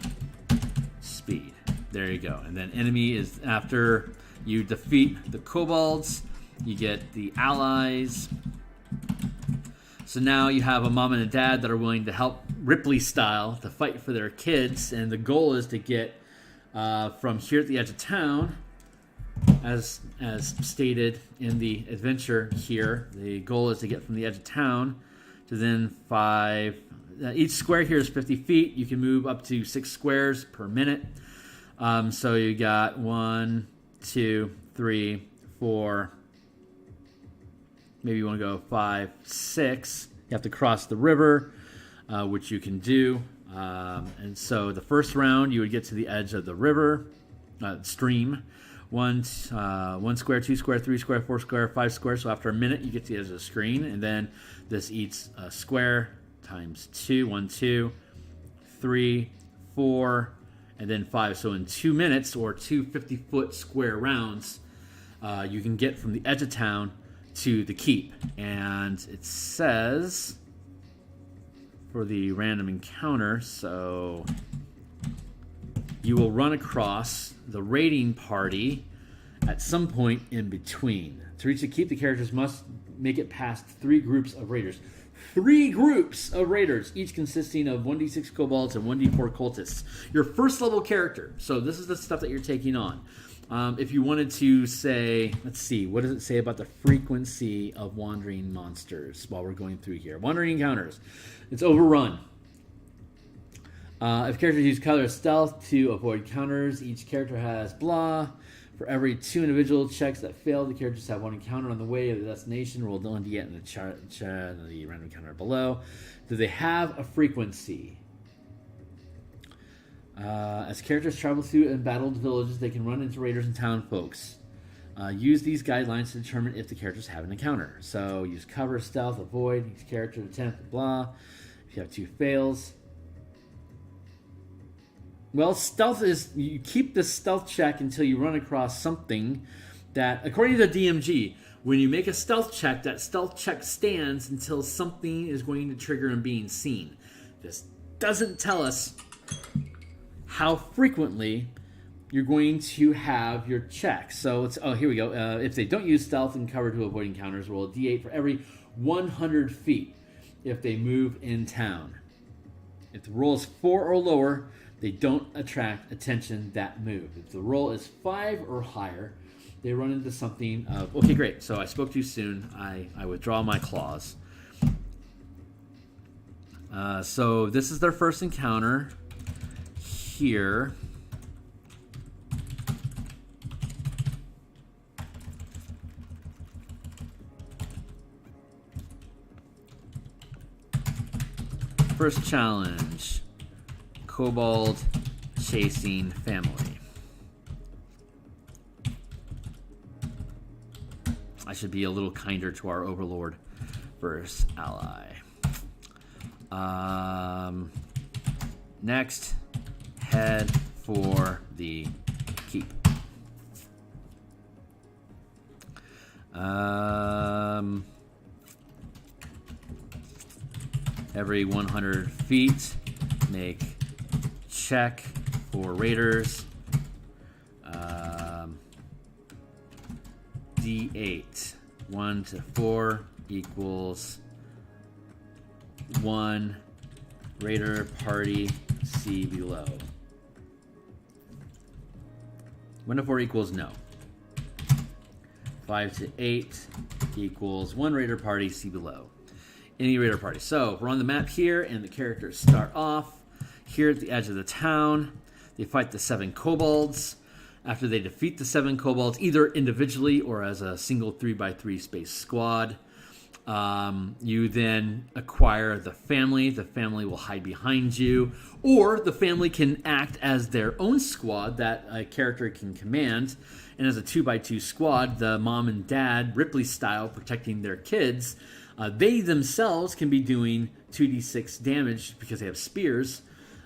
speed. There you go. And then enemy is after you defeat the kobolds, you get the allies. So now you have a mom and a dad that are willing to help Ripley style to fight for their kids, and the goal is to get from here at the edge of town, as stated in the adventure here. The goal is to get from the edge of town to then 5. Each square here is 50 feet. You can move up to 6 squares per minute. So you got 1, 2, 3, 4. Maybe you want to go 5, 6. You have to cross the river, which you can do. And so the first round, you would get to the edge of the river, stream. 1 square, 2 square, 3 square, 4 square, 5 square. So after a minute, you get to the edge of the screen. And then this eats a square times 2. 1, 2, 3, 4, and then 5. So in 2 minutes, or 2 50-foot square rounds, you can get from the edge of town to the keep. And it says for the random encounter, so you will run across the raiding party at some point in between. To reach the keep, the characters must make it past 3 groups of raiders. 3 groups of raiders, each consisting of 1d6 kobolds and 1d4 cultists. Your first level character. So this is the stuff that you're taking on. If you wanted to say, let's see, what does it say about the frequency of wandering monsters while we're going through here? Wandering encounters. It's overrun. If characters use color stealth to avoid counters, each character has blah. For every 2 individual checks that fail, the characters have 1 encounter on the way to the destination. Roll 1d8 in the chart, the random encounter below. Do they have a frequency? As characters travel through embattled villages, they can run into raiders and town folks. Use these guidelines to determine if the characters have an encounter. So use cover, stealth, avoid, each character attempt, blah. If you have 2 fails. Well, stealth is, you keep the stealth check until you run across something that, according to the DMG, when you make a stealth check, that stealth check stands until something is going to trigger and being seen. This doesn't tell us how frequently you're going to have your check. So it's, oh, here we go. If they don't use stealth and cover to avoid encounters, roll a d8 for every 100 feet if they move in town. If the roll is 4 or lower, they don't attract attention that move. If the roll is 5 or higher, they run into something of, okay, great. So I spoke too soon. I withdraw my clause. So this is their first encounter here. First challenge. Kobold chasing family. I should be a little kinder to our overlord versus ally. Next, head for the keep. Every 100 feet, make check for raiders. D8. 1 to 4 equals 1 raider party, see below. 1 to 4 equals no. 5 to 8 equals 1 raider party, see below. Any raider party. So we're on the map here, and the characters start off here at the edge of the town. They fight the 7 kobolds. After they defeat the 7 kobolds, either individually or as a single 3x3 space squad, you then acquire the family. The family will hide behind you, or the family can act as their own squad that a character can command. And as a 2x2 squad, the mom and dad, Ripley style, protecting their kids, they themselves can be doing 2d6 damage because they have spears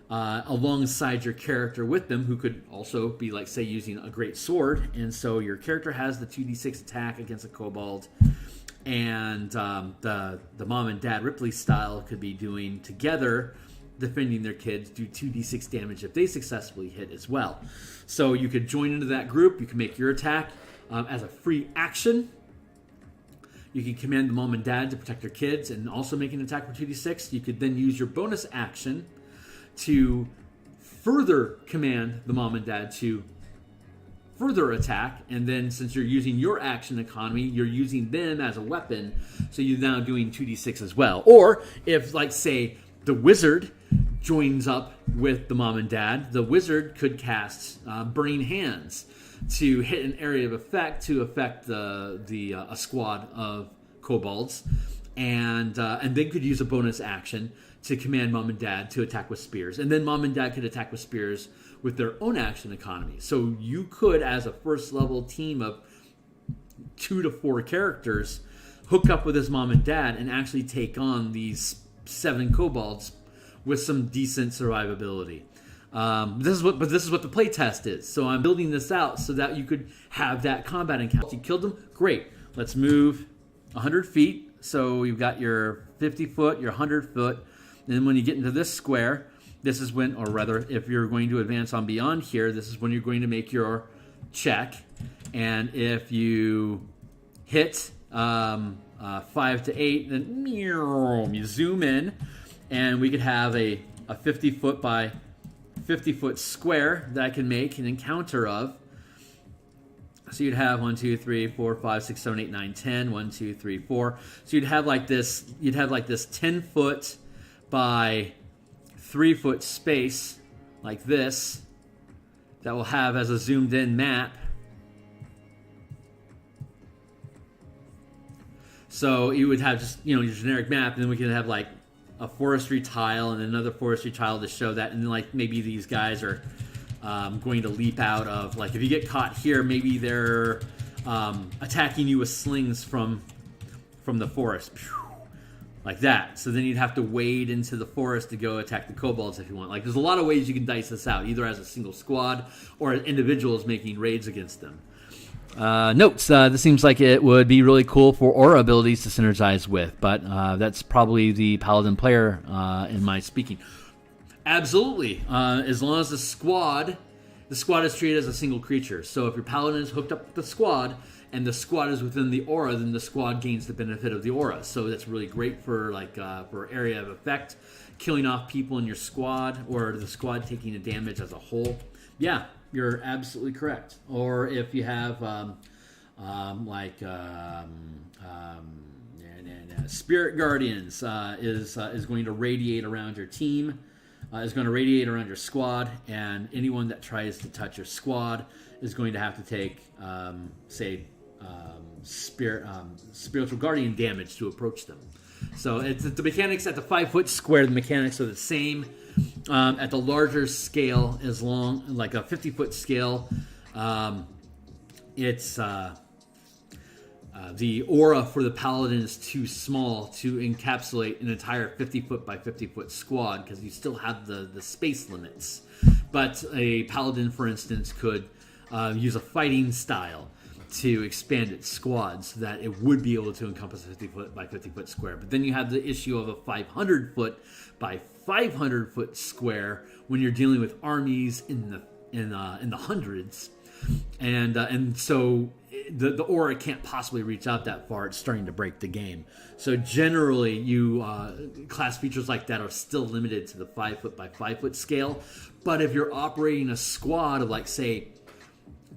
alongside your character with them, who could also be, like, say, using a great sword. And so your character has the 2d6 attack against a kobold, and the mom and dad Ripley style could be doing together, defending their kids, do 2d6 damage if they successfully hit as well. So you could join into that group. You can make your attack as a free action. You can command the mom and dad to protect their kids and also make an attack for 2d6. You could then use your bonus action to further command the mom and dad to further attack. And then since you're using your action economy, you're using them as a weapon. So you're now doing 2d6 as well. Or if, like, say, the wizard joins up with the mom and dad, the wizard could cast Burning Hands to hit an area of effect to affect a squad of kobolds, and then could use a bonus action to command mom and dad to attack with spears, and then mom and dad could attack with spears with their own action economy. So you could, as a first level team of 2 to 4 characters, hook up with his mom and dad and actually take on these 7 kobolds with some decent survivability. This is what the playtest is. So I'm building this out so that you could have that combat encounter. You killed them, great. Let's move 100 feet. So you've got your 50 foot, your 100 foot. And then when you get into this square, this is when, or rather, if you're going to advance on beyond here, this is when you're going to make your check. And if you hit 5 to 8, then you zoom in, and we could have a 50 foot by 50 foot square that I can make an encounter of. So you'd have 1, 2, 3, 4, 5, 6, 7, 8, 9, 10. 1, 2, 3, 4. So you'd have like this 10 foot by 3 foot space like this that will have as a zoomed in map. So you would have just, your generic map, and then we could have like a forestry tile and another forestry tile to show that, and then like maybe these guys are going to leap out of, like, if you get caught here, maybe they're attacking you with slings from the forest, like that. So then you'd have to wade into the forest to go attack the kobolds if you want. Like, there's a lot of ways you can dice this out, either as a single squad or as individuals making raids against them. Notes, this seems like it would be really cool for aura abilities to synergize with, but that's probably the paladin player in my speaking. Absolutely. As long as the squad is treated as a single creature. So if your paladin is hooked up with the squad and the squad is within the aura, then the squad gains the benefit of the aura. So that's really great for for area of effect, killing off people in your squad, or the squad taking a damage as a whole. Yeah, you're absolutely correct. Or if you have Spirit Guardians is going to radiate around your team, is going to radiate around your squad, and anyone that tries to touch your squad is going to have to take, spiritual guardian damage to approach them. So it's the mechanics at the 5 foot square. The mechanics are the same. At the larger scale, as long like a 50 foot scale, it's the aura for the paladin is too small to encapsulate an entire 50 foot by 50 foot squad, because you still have the space limits. But a paladin, for instance, could use a fighting style to expand its squad so that it would be able to encompass a 50 foot by 50 foot square. But then you have the issue of a 500 foot by 500 foot square when you're dealing with armies in the hundreds, and so the aura can't possibly reach out that far. It's starting to break the game. So generally, class features like that are still limited to the 5 foot by 5 foot scale. But if you're operating a squad of, like, say,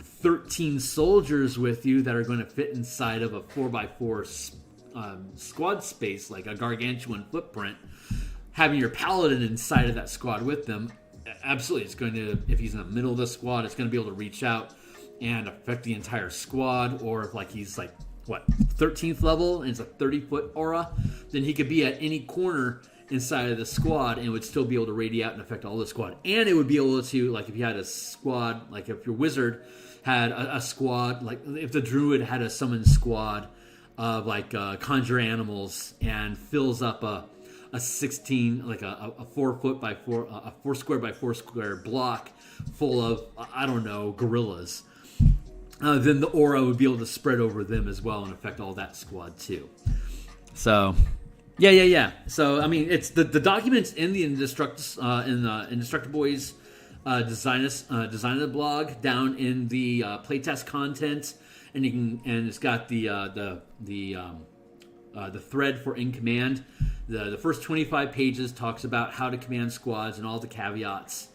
13 soldiers with you that are going to fit inside of a 4x4 squad space, like a gargantuan footprint, having your paladin inside of that squad with them, absolutely, it's going to, if he's in the middle of the squad, it's going to be able to reach out and affect the entire squad. Or if, like, he's like 13th level and it's a 30 foot aura, then he could be at any corner inside of the squad and would still be able to radiate out and affect all the squad. And it would be able to, like, if you had a squad, like if your wizard had a squad, like if the druid had a summoned squad of conjure animals and fills up a a 16, like a 4 foot by 4, a 4 square by 4 square block full of, I don't know, gorillas, then the aura would be able to spread over them as well and affect all that squad too. So, yeah. So, I mean, it's the documents in the Indestructible Boys designer blog down in the playtest content, and it's got the thread for in command. The first 25 pages talks about how to command squads and all the caveats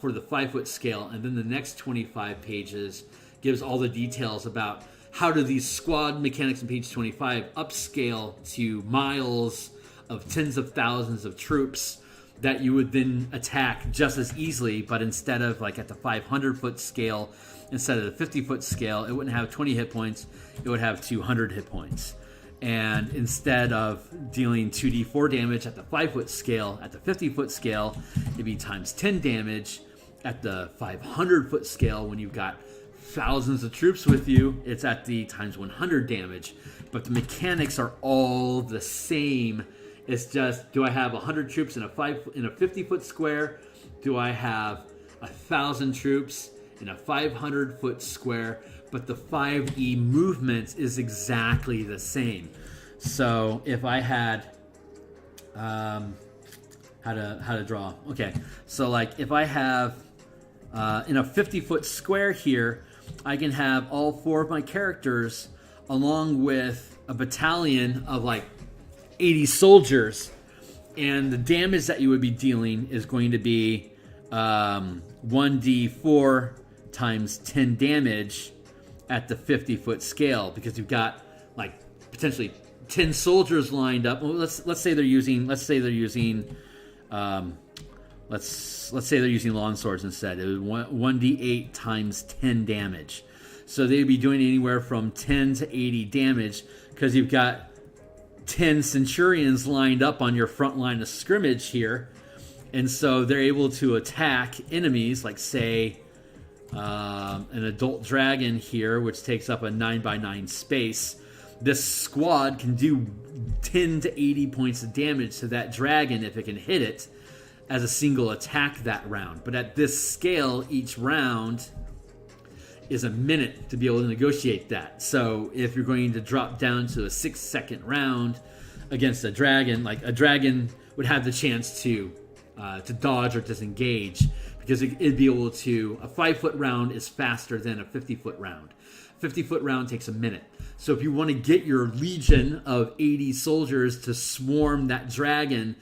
for the 5 foot scale, and then the next 25 pages gives all the details about how do these squad mechanics in page 25 upscale to miles of tens of thousands of troops that you would then attack just as easily, but instead of like at the 500 foot scale, instead of the 50 foot scale, it wouldn't have 20 hit points, it would have 200 hit points. And instead of dealing 2d4 damage at the 5 foot scale, at the 50 foot scale, it'd be times 10 damage. At the 500 foot scale, when you've got thousands of troops with you, it's at the times 100 damage. But the mechanics are all the same. It's just, do I have 100 troops in a 50 foot square? Do I have 1,000 troops in a 500 foot square? But the 5e movement is exactly the same. So if I had how to draw. Okay, so like if I have in a 50 foot square here, I can have all 4 of my characters along with a battalion of like 80 soldiers, and the damage that you would be dealing is going to be 1d4 times 10 damage at the 50 foot scale, because you've got like potentially 10 soldiers lined up. Well, let's say they're using long swords instead. It was 1d8 times 10 damage. So they'd be doing anywhere from 10 to 80 damage, because you've got 10 centurions lined up on your front line of scrimmage here. And so they're able to attack enemies, like say an adult dragon here, which takes up a 9x9 space. This squad can do 10 to 80 points of damage to that dragon if it can hit it as a single attack that round. But at this scale, each round is a minute to be able to negotiate that. So if you're going to drop down to a 6-second round against a dragon, like a dragon would have the chance to dodge or disengage, because it'd be able to, a 5 foot round is faster than a 50 foot round. 50 foot round takes a minute. So if you want to get your legion of 80 soldiers to swarm that dragon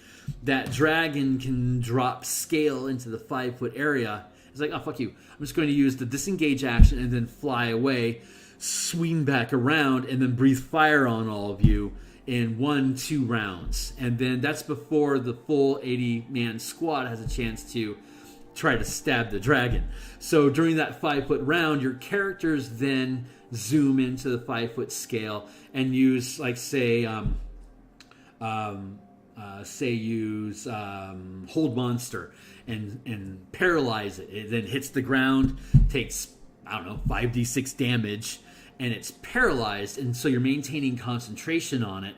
can drop scale into the 5 foot area. It's like, oh, fuck you. I'm just going to use the disengage action and then fly away, swing back around, and then breathe fire on all of you in 1-2 rounds. And then that's before the full 80-man squad has a chance to try to stab the dragon. So during that 5 foot round, your characters then zoom into the 5 foot scale and use, like, use Hold Monster and paralyze it. It then hits the ground, takes, 5d6 damage, and it's paralyzed, and so you're maintaining concentration on it.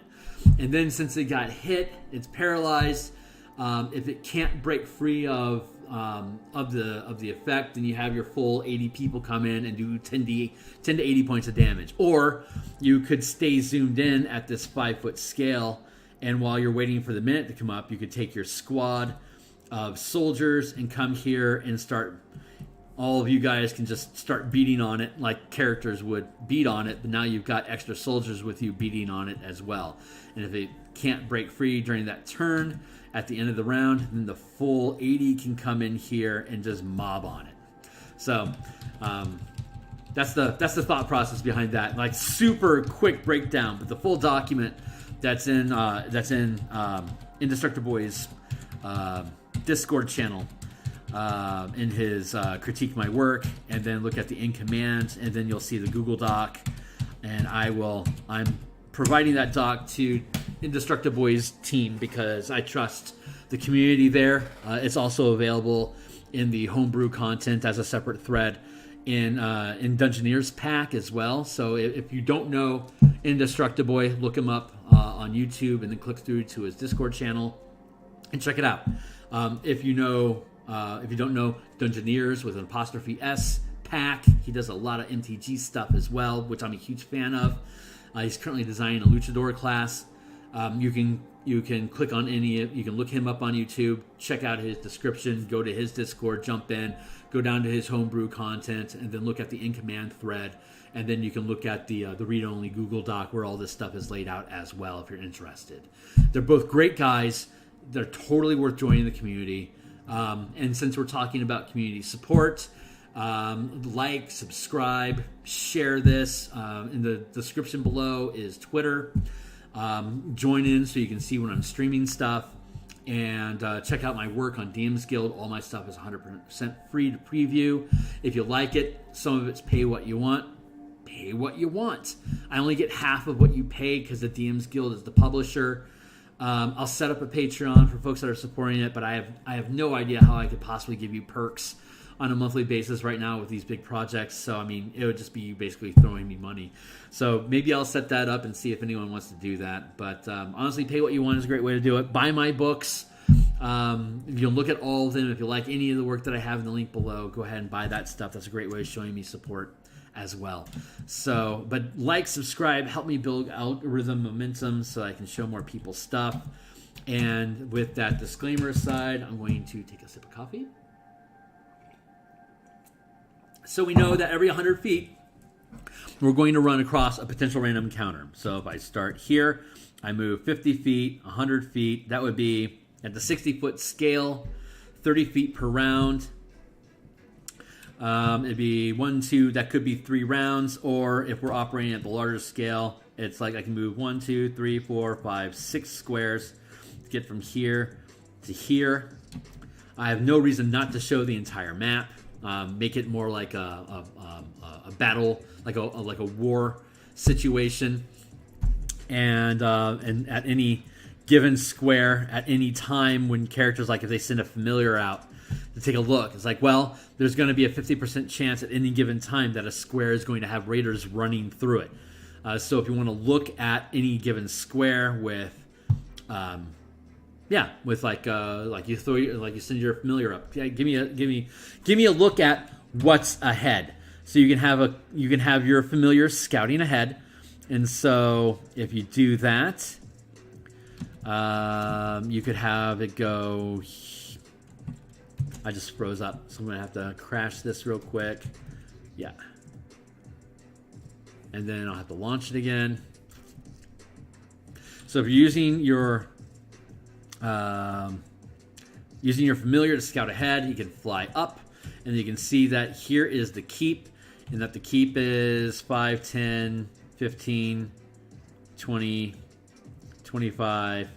And then since it got hit, it's paralyzed. If it can't break free of the effect, then you have your full 80 people come in and do 10 to 80 points of damage. Or you could stay zoomed in at this 5 foot scale, and while you're waiting for the minute to come up, you could take your squad of soldiers and come here and start. All of you guys can just start beating on it like characters would beat on it, but now you've got extra soldiers with you beating on it as well. And if it can't break free during that turn at the end of the round, then the full 80 can come in here and just mob on it. So that's the thought process behind that. Like, super quick breakdown, but the full document that's in Indestructible Boys Discord channel, in his critique my work, and then look at the in command, and then you'll see the Google Doc, and I'm providing that doc to Indestructible Boys team because I trust the community there. It's also available in the homebrew content as a separate thread in Dungeoneers pack as well. So if you don't know Indestructible Boy, look him up on YouTube, and then click through to his Discord channel and check it out. If you don't know Dungeoneers with an apostrophe S, Pack, he does a lot of MTG stuff as well, which I'm a huge fan of. He's currently designing a Luchador class. You can click on you can look him up on YouTube, check out his description, go to his Discord, jump in, go down to his homebrew content, and then look at the in command thread, and then you can look at the read-only Google Doc where all this stuff is laid out as well if you're interested. They're both great guys. They're totally worth joining the community. And since we're talking about community support, like, subscribe, share this. In the description below is Twitter. Join in so you can see when I'm streaming stuff, and check out my work on DMsGuild. All my stuff is 100% free to preview. If you like it, some of it's pay what you want. Pay what you want. I only get half of what you pay because the DMsGuild is the publisher. I'll set up a Patreon for folks that are supporting it, but I have no idea how I could possibly give you perks on a monthly basis right now with these big projects. So, I mean, it would just be basically throwing me money. So maybe I'll set that up and see if anyone wants to do that. But honestly, pay what you want is a great way to do it. Buy my books. If you'll look at all of them, if you like any of the work that I have in the link below, go ahead and buy that stuff. That's a great way of showing me support as well. So, but like, subscribe, help me build algorithm momentum so I can show more people stuff. And with that disclaimer aside, I'm going to take a sip of coffee. So we know that every 100 feet, we're going to run across a potential random encounter. So if I start here, I move 50 feet, 100 feet. That would be at the 60-foot scale, 30 feet per round. It'd be 1, 2, that could be 3 rounds. Or if we're operating at the larger scale, it's like I can move 1, 2, 3, 4, 5, 6 squares to get from here to here. I have no reason not to show the entire map. Make it more like a battle, like a war situation, and at any given square, at any time when characters, like if they send a familiar out to take a look, it's like, well, there's going to be a 50% chance at any given time that a square is going to have raiders running through it. So if you want to look at any given square with you send your familiar up. Yeah, give me a look at what's ahead. So you can have your familiar scouting ahead, and so if you do that, you could have it go. I just froze up, so I'm gonna have to crash this real quick. Yeah, and then I'll have to launch it again. So if you're using your familiar to scout ahead, you can fly up, and you can see that here is the keep, and that the keep is 5, 10, 15, 20, 25,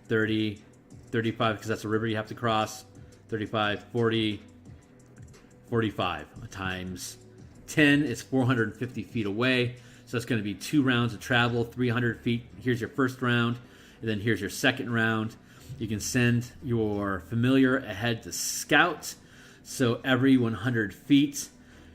30, 35, because that's a river you have to cross, 35, 40, 45 times 10 is 450 feet away. So that's going to be 2 rounds of travel, 300 feet. Here's your first round, and then here's your second round. You can send your familiar ahead to scout. So every 100 feet,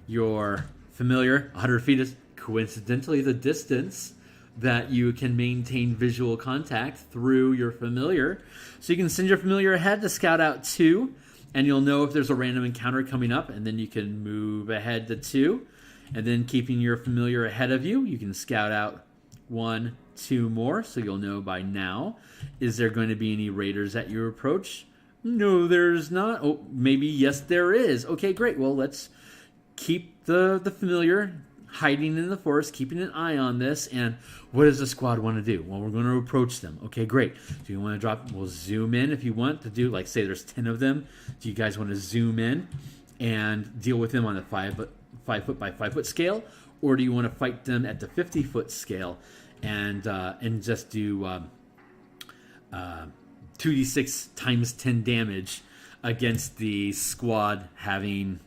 your familiar, 100 feet is coincidentally the distance that you can maintain visual contact through your familiar. So you can send your familiar ahead to scout out 2, and you'll know if there's a random encounter coming up, and then you can move ahead to 2. And then keeping your familiar ahead of you, you can scout out 1, 2 more, so you'll know by now. Is there going to be any raiders at your approach? No, there's not. Oh, maybe yes, there is. Okay, great. Well, let's keep the familiar hiding in the forest, keeping an eye on this. And what does the squad want to do? Well, we're going to approach them. Okay, great. Do you want to drop? We'll zoom in if you want to do, like, say there's 10 of them. Do you guys want to zoom in and deal with them on the 5 foot by 5 foot scale, or do you want to fight them at the 50-foot scale and just do 2d6 times 10 damage against the squad having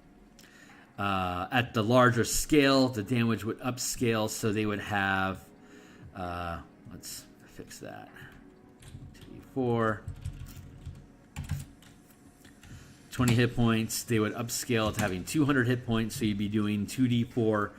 at the larger scale, the damage would upscale, so they would have let's fix that, 2d4, 20 hit points. They would upscale to having 200 hit points, so you'd be doing 2d4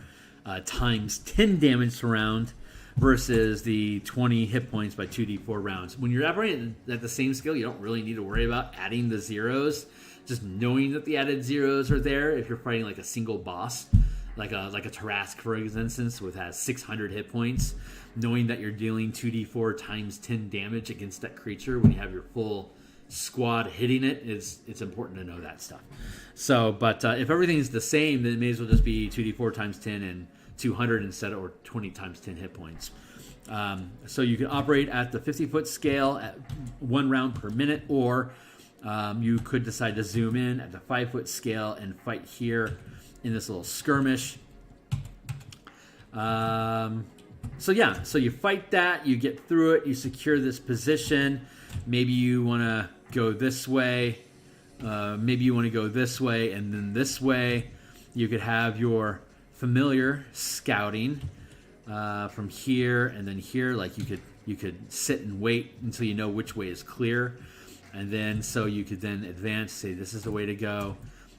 times 10 damage per round. versus the 20 hit points by 2d4 rounds. When you're operating at the same scale, you don't really need to worry about adding the zeros. Just knowing that the added zeros are there if you're fighting like a single boss, like a Tarask, for instance, which has 600 hit points, knowing that you're dealing 2d4 times 10 damage against that creature when you have your full squad hitting it, it's important to know that stuff. So, but if everything's the same, then it may as well just be 2d4 times 10 and 200 instead, or 20 times 10 hit points. So you can operate at the 50-foot scale at 1 round per minute, or you could decide to zoom in at the 5-foot scale and fight here in this little skirmish. So you fight that, you get through it, you secure this position. Maybe you want to go this way. Maybe you want to go this way and then this way. You could have your familiar scouting from here and then here. Like you could sit and wait until you know which way is clear, and then so you could then advance. Say this is the way to go,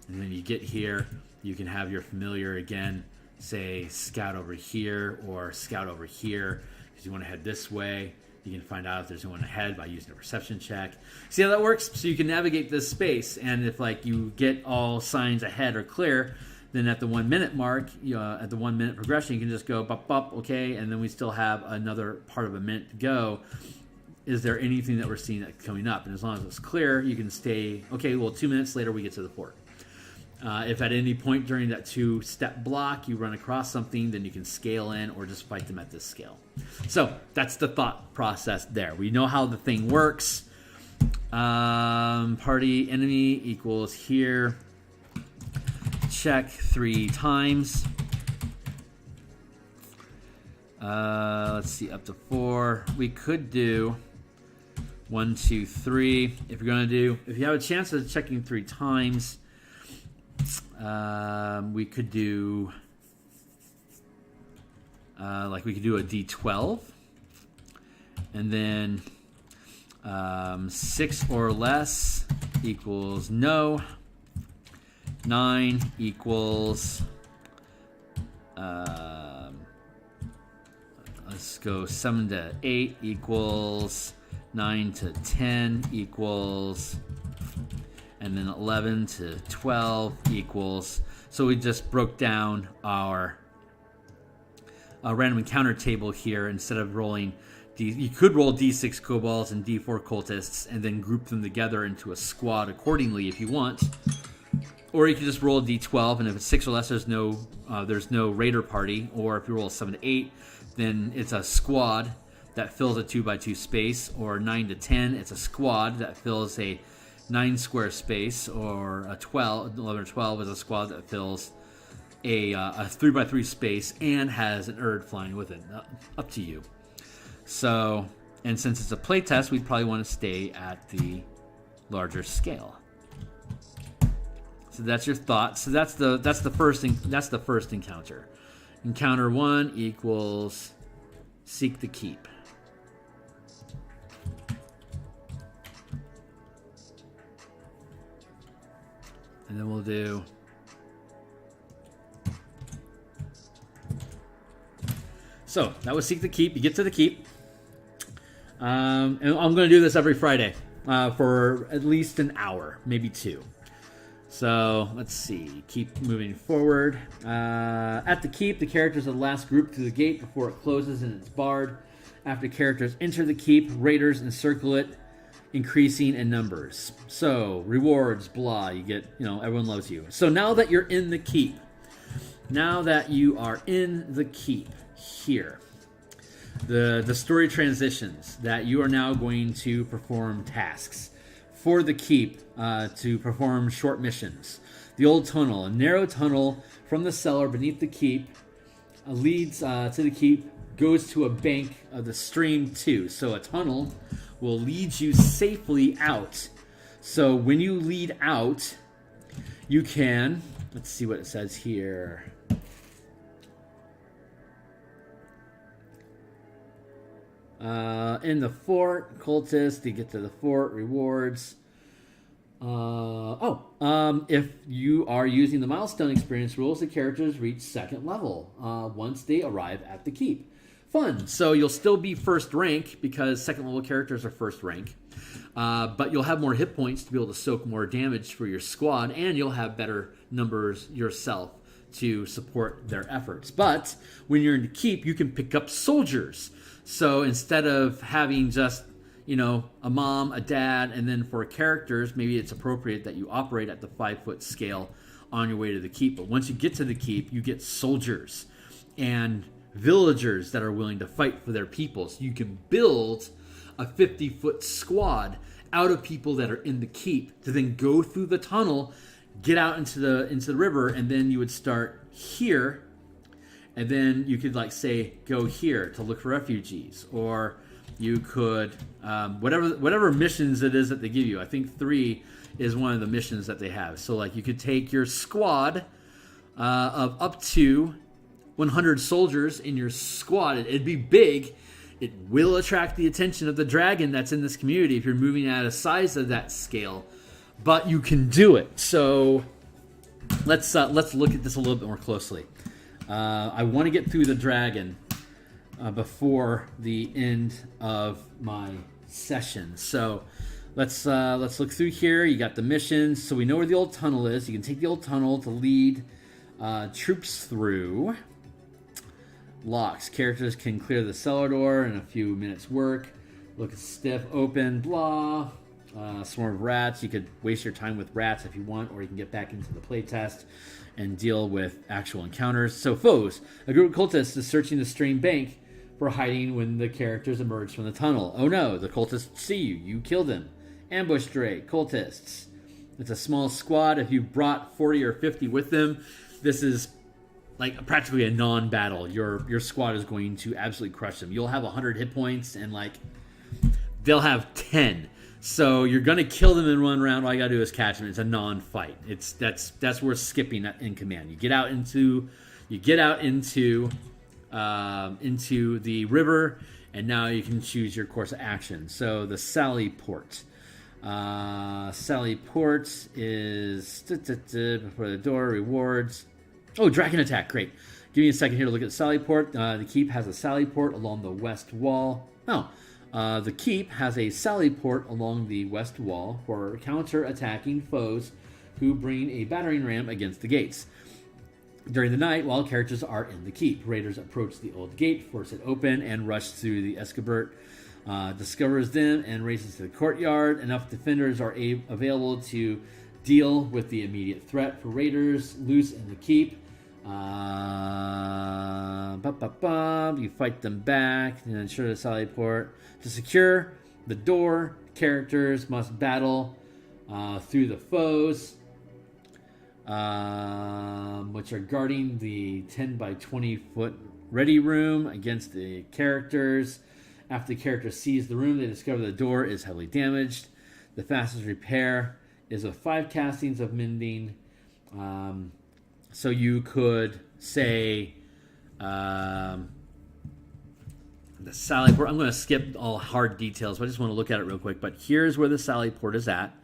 and then you get here. You can have your familiar again. Say scout over here or scout over here because you want to head this way. You can find out if there's anyone ahead by using a perception check. See how that works? So you can navigate this space, and if like you get all signs ahead or clear, then at the 1 minute mark, at the 1 minute progression, you can just go bop bop, okay, and then we still have another part of a minute to go. Is there anything that we're seeing that's coming up? And as long as it's clear, you can stay. Okay, well, 2 minutes later we get to the fort. If at any point during that 2-step block you run across something, then you can scale in or just fight them at this scale. So that's the thought process there. We know how the thing works. Party enemy equals here. Check 3 times. Let's see, up to 4. We could do 1, 2, 3. If you have a chance of checking 3 times, we could do we could do a D12, and then 6 or less equals no. 9 equals let's go 7 to 8 equals 9 to 10 equals, and then 11 to 12 equals. So we just broke down our random encounter table here. Instead of rolling, you could roll D6 kobolds and D4 cultists and then group them together into a squad accordingly if you want. Or you could just roll a D12, and if it's 6 or less, there's no raider party. Or if you roll a 7 to 8, then it's a squad that fills a 2x2 space. Or 9 to 10, it's a squad that fills a 9 square space. Or a 11 or 12 is a squad that fills a 3x3 space and has an Erd flying with it. Up to you. So, and since it's a playtest, we'd probably want to stay at the larger scale. So that's your thought. So that's the first encounter. Encounter 1 equals seek the keep. And then we'll do so that was seek the keep. You get to the keep. And I'm going to do this every Friday for at least an hour, maybe 2. So let's see. Keep moving forward. At the keep, the characters are the last group through the gate before it closes and it's barred. After characters enter the keep, raiders encircle it, increasing in numbers. So rewards, blah. You get, everyone loves you. So now that you're in the keep, here, the story transitions that you are now going to perform tasks for the keep, to perform short missions. The old tunnel, a narrow tunnel from the cellar beneath the keep, leads to the keep, goes to a bank of the stream too. So a tunnel will lead you safely out. So when you lead out, you can, let's see what it says here. In the fort, cultists, to get to the fort, rewards. If you are using the milestone experience rules, the characters reach 2nd level once they arrive at the keep. fun. So you'll still be first rank because second level characters are first rank. But you'll have more hit points to be able to soak more damage for your squad, and you'll have better numbers yourself to support their efforts. But when you're in the keep, you can pick up soldiers. So instead of having just, a mom, a dad, and then for characters, maybe it's appropriate that you operate at the 5-foot scale on your way to the keep. But once you get to the keep, you get soldiers and villagers that are willing to fight for their people. So you can build a 50-foot squad out of people that are in the keep to then go through the tunnel, get out into the river, and then you would start here, and then you could go here to look for refugees, or you could whatever missions it is that they give you. I think 3 is one of the missions that they have. So you could take your squad of up to 100 soldiers in your squad. It'd be big. It will attract the attention of the dragon that's in this community if you're moving at a size of that scale, but you can do it. So let's look at this a little bit more closely. I want to get through the dragon before the end of my session. So let's look through here. You got the missions, so we know where the old tunnel is. You can take the old tunnel to lead troops through. Locks. Characters can clear the cellar door in a few minutes' work. Look at stiff, open, blah. Swarm of rats. You could waste your time with rats if you want, or you can get back into the playtest and deal with actual encounters. So foes. A group of cultists is searching the stream bank for hiding when the characters emerge from the tunnel. Oh no, the cultists see you. You kill them. Ambush Drake. Cultists. It's a small squad. If you brought 40 or 50 with them, this is practically a non-battle. Your squad is going to absolutely crush them. You'll have 100 hit points, and they'll have 10. So you're gonna kill them in one round. All you gotta do is catch them. It's a non-fight. That's worth skipping in command. You get out into the river, and now you can choose your course of action. So the Sally Port. Sally Port is before the door. Rewards. Oh, dragon attack. Great. Give me a second here to look at Sally Port. The keep has a Sally Port along the west wall. The keep has a Sally Port along the west wall for counter-attacking foes who bring a battering ram against the gates. During the night, while characters are in the keep, raiders approach the old gate, force it open, and rush through. The Escobert discovers them and races to the courtyard. Enough defenders are available to deal with the immediate threat for raiders loose in the keep. You fight them back and ensure the Sally Port. To secure the door, characters must battle through the foes, which are guarding the 10 by 20 foot ready room against the characters. After the character sees the room, they discover the door is heavily damaged. The fastest repair is with 5 castings of mending. So you could say the Sally Port. I'm going to skip all hard details, but I just want to look at it real quick. But here's where the Sally Port is at,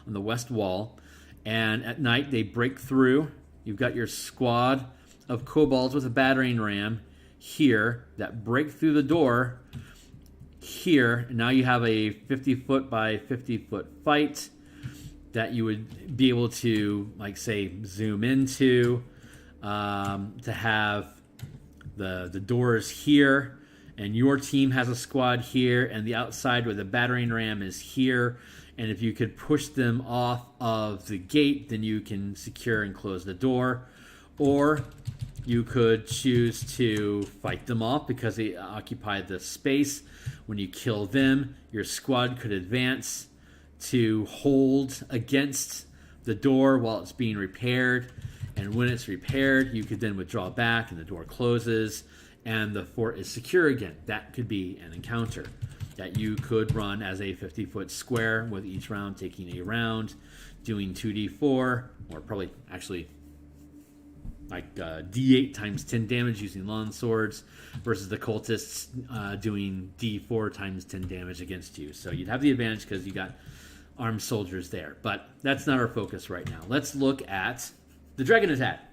on the west wall. And at night, they break through. You've got your squad of kobolds with a battering ram here that break through the door here. And now you have a 50-foot by 50-foot fight that you would be able to, zoom into, to have the doors here, and your team has a squad here, and the outside where the battering ram is here. And if you could push them off of the gate, then you can secure and close the door. Or you could choose to fight them off because they occupy the space. When you kill them, your squad could advance to hold against the door while it's being repaired. And when it's repaired, you could then withdraw back and the door closes and the fort is secure again. That could be an encounter that you could run as a 50-foot square, with each round taking a round, doing 2d4, or probably actually d8 times 10 damage using long swords, versus the cultists doing d4 times 10 damage against you. So you'd have the advantage because you got armed soldiers there. But that's not our focus right now. Let's look at the dragon attack.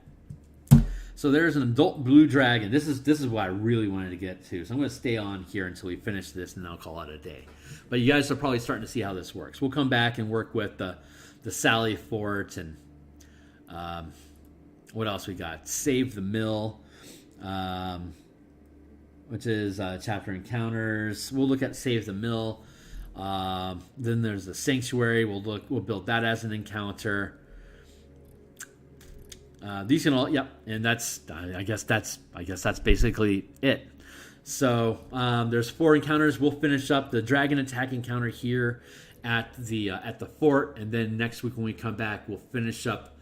So there's an adult blue dragon. This is what I really wanted to get to. So I'm going to stay on here until we finish this, and then I'll call it a day. But you guys are probably starting to see how this works. We'll come back and work with the Sally Fort and what else we got? Save the Mill, which is chapter encounters. We'll look at Save the Mill. Then there's the Sanctuary. We'll build that as an encounter. These can all, yep, and I guess that's basically it. So there's 4 encounters. We'll finish up the dragon attack encounter here at the fort, and then next week when we come back, we'll finish up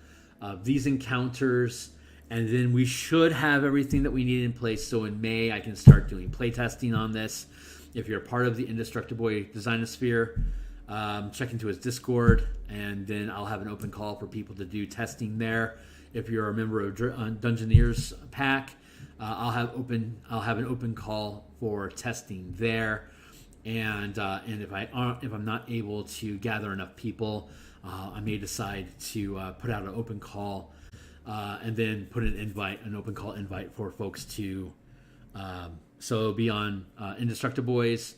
these encounters, and then we should have everything that we need in place. So in May, I can start doing playtesting on this. If you're a part of the Indestructible Designosphere, check into his Discord, and then I'll have an open call for people to do testing there. If you're a member of Dungeoneers Pack, I'll have an open call for testing there. And if I'm not able to gather enough people, I may decide to put out an open call and then put an open call invite for folks to. So it'll be on Indestructible Boys,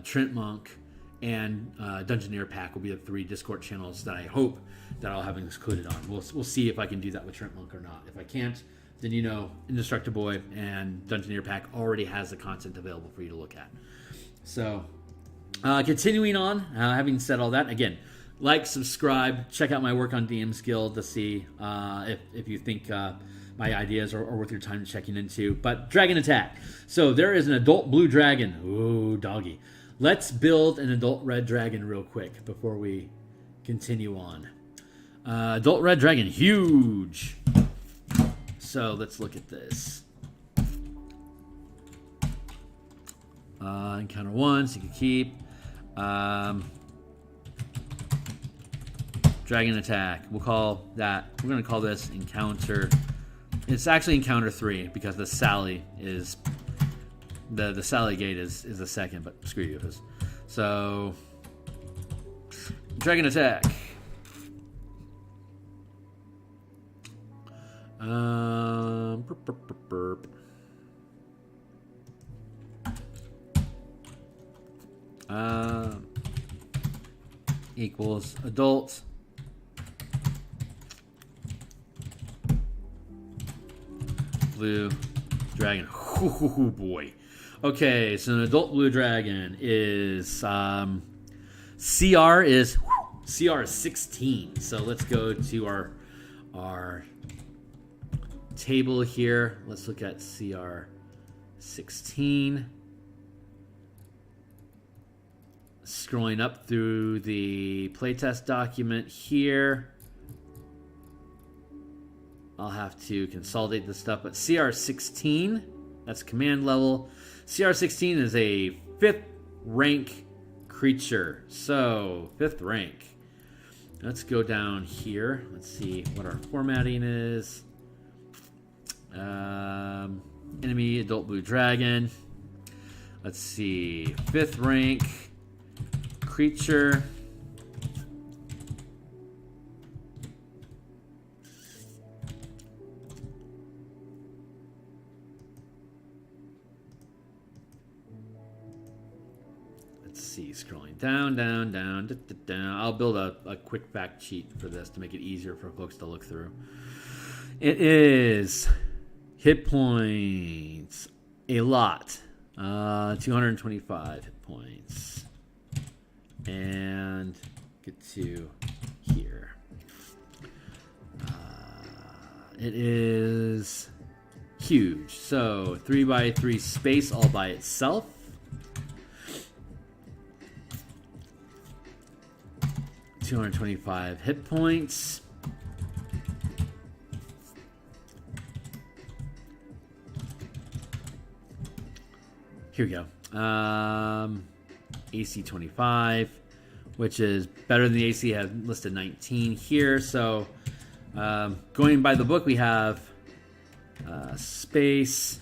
Trent Monk, and Dungeoneer Pack will be the 3 Discord channels that I hope that I'll have included on. We'll see if I can do that with Trent Monk or not. If I can't, then Indestructible Boy and Dungeoneer Pack already has the content available for you to look at. So, continuing on, having said all that, again, like, subscribe, check out my work on DMsGuild to see if you think my ideas are worth your time checking into. But Dragon Attack. So there is an adult blue dragon. Ooh, doggy. Let's build an adult red dragon real quick before we continue on. Adult red dragon, huge. So let's look at this. Encounter 1, so you can keep. Dragon attack. We're going to call this encounter. It's actually encounter 3 because the Sally is the Sally Gate is the second, but screw you. So dragon attack. Equals adult blue dragon. Ooh, boy. Okay, so an adult blue dragon is CR is 16. So let's go to our table here. Let's look at CR 16. Scrolling up through the playtest document here. I'll have to consolidate this stuff, but CR16, that's command level. CR16 is a 5th rank creature. So, 5th rank. Let's go down here. Let's see what our formatting is. Enemy, adult blue dragon. Let's see, 5th rank creature. Let's see, scrolling down. I'll build a quick fact sheet for this to make it easier for folks to look through. It is hit points, a lot, 225 hit points. And get to here. It is huge. So 3x3 space all by itself. $225 hit points. Here we go. AC 25, which is better than the AC had listed 19 here. So going by the book, we have space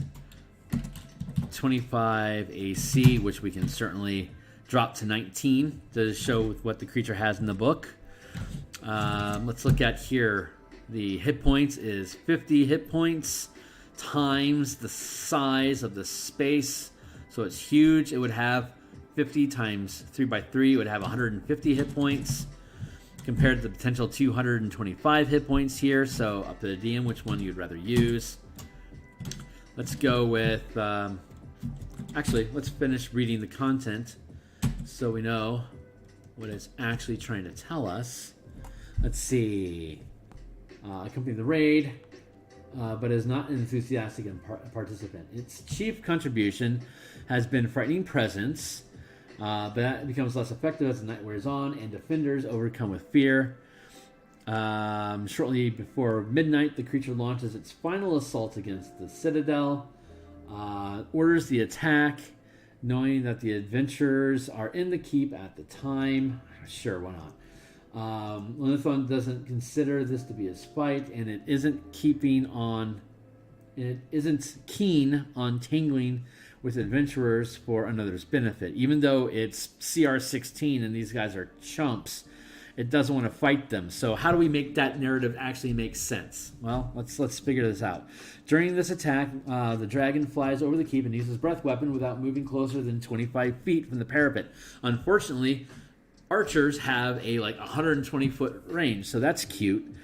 25 AC, which we can certainly drop to 19 to show what the creature has in the book. Let's look at here The hit points is 50 hit points times the size of the space. So it's huge. It would have 50 times 3 by 3. It would have 150 hit points compared to the potential 225 hit points here. So up to the DM which one you'd rather use. Let's go with... actually, let's finish reading the content so we know what it's actually trying to tell us. Let's see. Accompanying the raid, but is not an enthusiastic participant. Its chief contribution has been frightening presence, but that becomes less effective as the night wears on and defenders overcome with fear. Shortly before midnight, the creature launches its final assault against the citadel, orders the attack, knowing that the adventurers are in the keep at the time. Sure, why not? Lilithon doesn't consider this to be his fight, and it isn't keen on tangling with adventurers for another's benefit. Even though it's CR16 and these guys are chumps, it doesn't want to fight them. So how do we make that narrative actually make sense? Well, let's figure this out. During this attack, the dragon flies over the keep and uses breath weapon without moving closer than 25 feet from the parapet. Unfortunately, archers have a 120-foot range, so that's cute.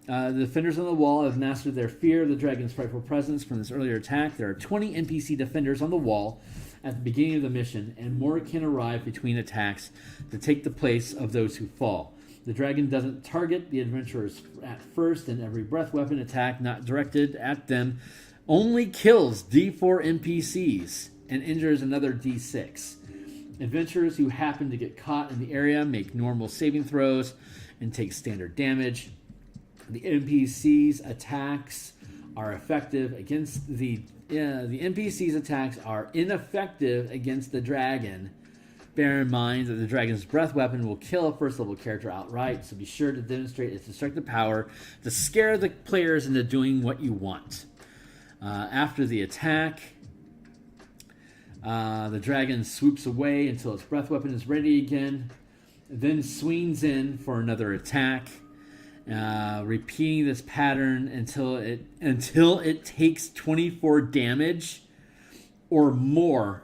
The defenders on the wall have mastered their fear of the dragon's frightful presence from this earlier attack. There are 20 NPC defenders on the wall at the beginning of the mission, and more can arrive between attacks to take the place of those who fall. The dragon doesn't target the adventurers at first, and every breath weapon attack not directed at them only kills D4 NPCs and injures another D6. Adventurers who happen to get caught in the area make normal saving throws and take standard damage. The NPC's attacks are effective against the NPC's attacks are ineffective against the dragon. Bear in mind that the dragon's breath weapon will kill a first level character outright, so be sure to demonstrate its destructive power to scare the players into doing what you want. After the attack, the dragon swoops away until its breath weapon is ready again, then swings in for another attack, repeating this pattern until it takes 24 damage or more,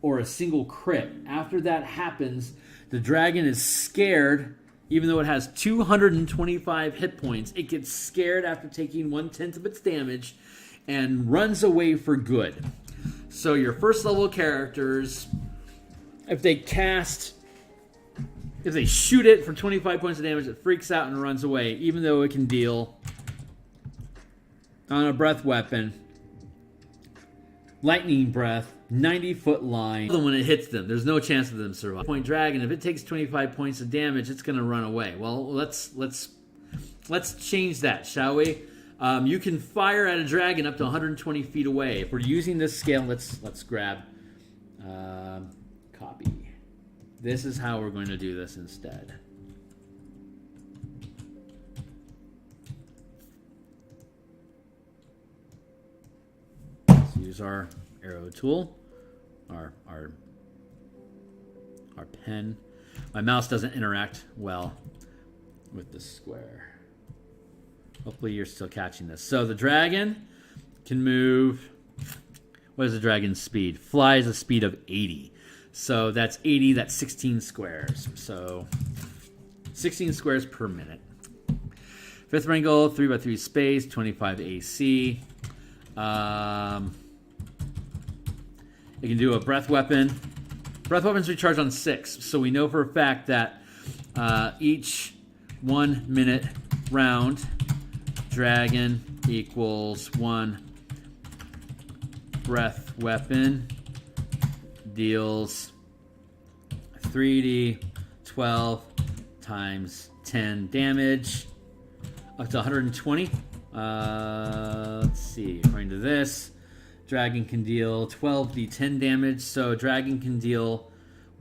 or a single crit. After that happens, the dragon is scared. Even though it has 225 hit points, it gets scared after taking 1/10 of its damage and runs away for good. So your first level characters, if they shoot it for 25 points of damage, it freaks out and runs away, even though it can deal on a breath weapon, lightning breath, 90-foot line. When it hits them, there's no chance of them surviving. Point dragon, if it takes 25 points of damage, it's going to run away. Well, let's change that, shall we? You can fire at a dragon up to 120 feet away. If we're using this scale, let's grab copy. This is how we're going to do this instead. Let's use our arrow tool, our pen. My mouse doesn't interact well with the square. Hopefully you're still catching this. So the dragon can move. What is the dragon's speed? Flies a speed of 80. So that's 80, that's 16 squares. So 16 squares per minute. Fifth wrinkle, 3x3 space, 25 AC. It can do a breath weapon. Breath weapons recharge on 6. So we know for a fact that each 1 minute round, dragon equals 1 breath weapon deals 3d12 times 10 damage up to 120. Let's see, according to this, dragon can deal 12d10 damage, so dragon can deal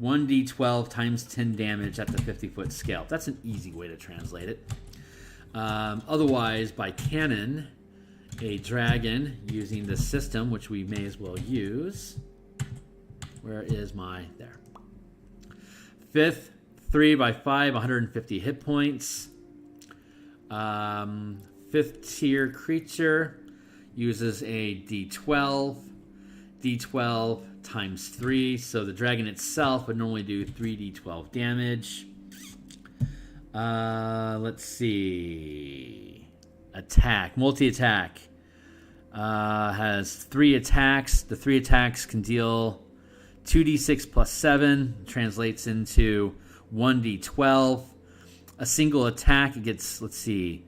1d12 times 10 damage at the 50-foot scale. That's an easy way to translate it. Otherwise, by canon, a dragon using this system, which we may as well use. Where is my... There. Fifth, 3x5, 150 hit points. 5th tier creature uses a d12. d12 times 3. So the dragon itself would normally do 3d12 damage. Let's see. Attack. Multi-attack. Has 3 attacks. The 3 attacks can deal 2d6 plus 7. Translates into 1d12. A single attack, it gets, let's see.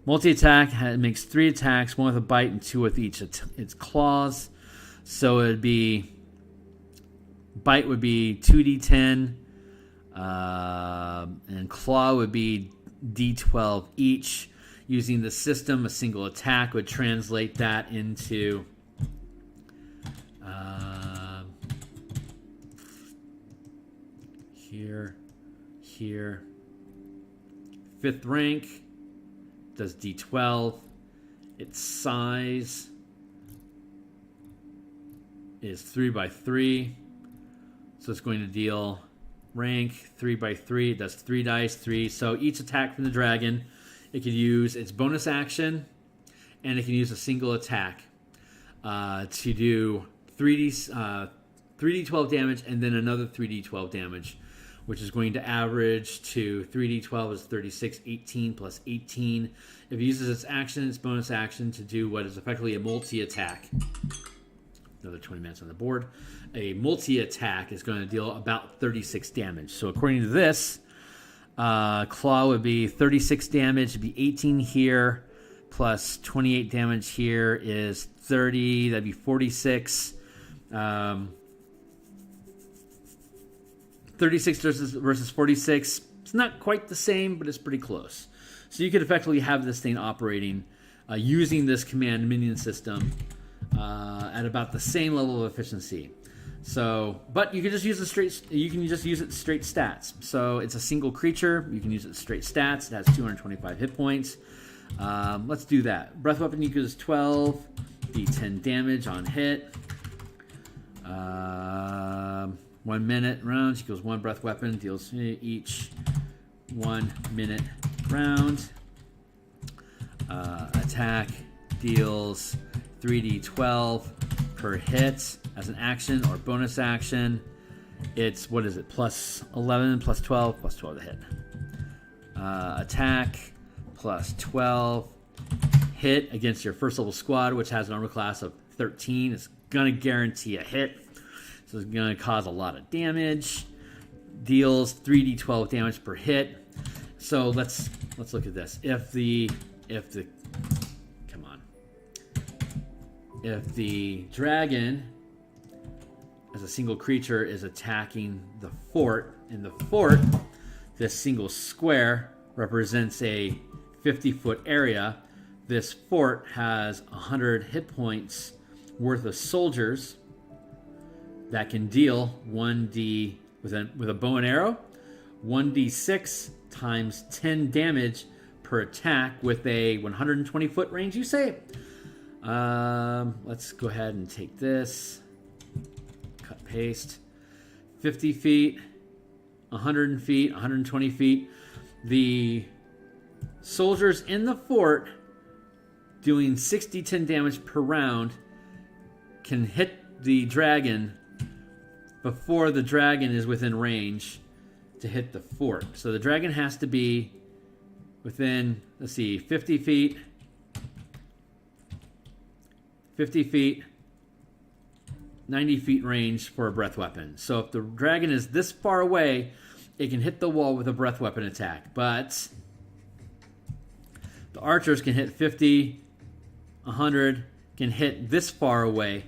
Multi-attack makes 3 attacks, 1 with a bite and 2 with each its claws. So it would be, bite would be 2d10, and claw would be d12 each. Using the system, a single attack would translate that into here. 5th rank does d12. Its size is 3x3, so it's going to deal rank 3x3. It does 3 dice, 3. So each attack from the dragon, it can use its bonus action, and it can use a single attack to do 3d12 damage, and then another 3d12 damage, which is going to average to 3d12 is 36, 18 plus 18. If it uses its action, its bonus action, to do what is effectively a multi-attack. Another 20 minutes on the board. A multi-attack is going to deal about 36 damage. So according to this, claw would be 36 damage. It'd be 18 here, plus 28 damage here is 30. That'd be 46. 36 versus 46. It's not quite the same, but it's pretty close. So you could effectively have this thing operating using this command minion system at about the same level of efficiency. So, but you can just use it straight stats. So it's a single creature. You can use it straight stats. It has 225 hit points. Let's do that. Breath weapon equals 12 d10 damage on hit. 1 minute rounds equals 1 breath weapon, deals each 1 minute round. Attack deals 3d12 per hit as an action or bonus action. It's, what is it, plus 11 plus 12 plus 12 to hit. Attack plus 12 hit against your first level squad, which has an armor class of 13. It's gonna guarantee a hit. So it's going to cause a lot of damage. Deals 3d12 damage per hit. So let's look at this. If the dragon as a single creature is attacking the fort, in the fort, this single square represents a 50-foot area. This fort has 100 hit points worth of soldiers that can deal 1d with a bow and arrow, 1d6 times 10 damage per attack with a 120-foot range, you say? Let's go ahead and take this. Cut, paste. 50 feet, 100 feet, 120 feet. The soldiers in the fort doing 6d10 damage per round can hit the dragon before the dragon is within range to hit the fort. So the dragon has to be within, 50 feet, 90 feet range for a breath weapon. So if the dragon is this far away, it can hit the wall with a breath weapon attack. But the archers can hit 50, 100, can hit this far away.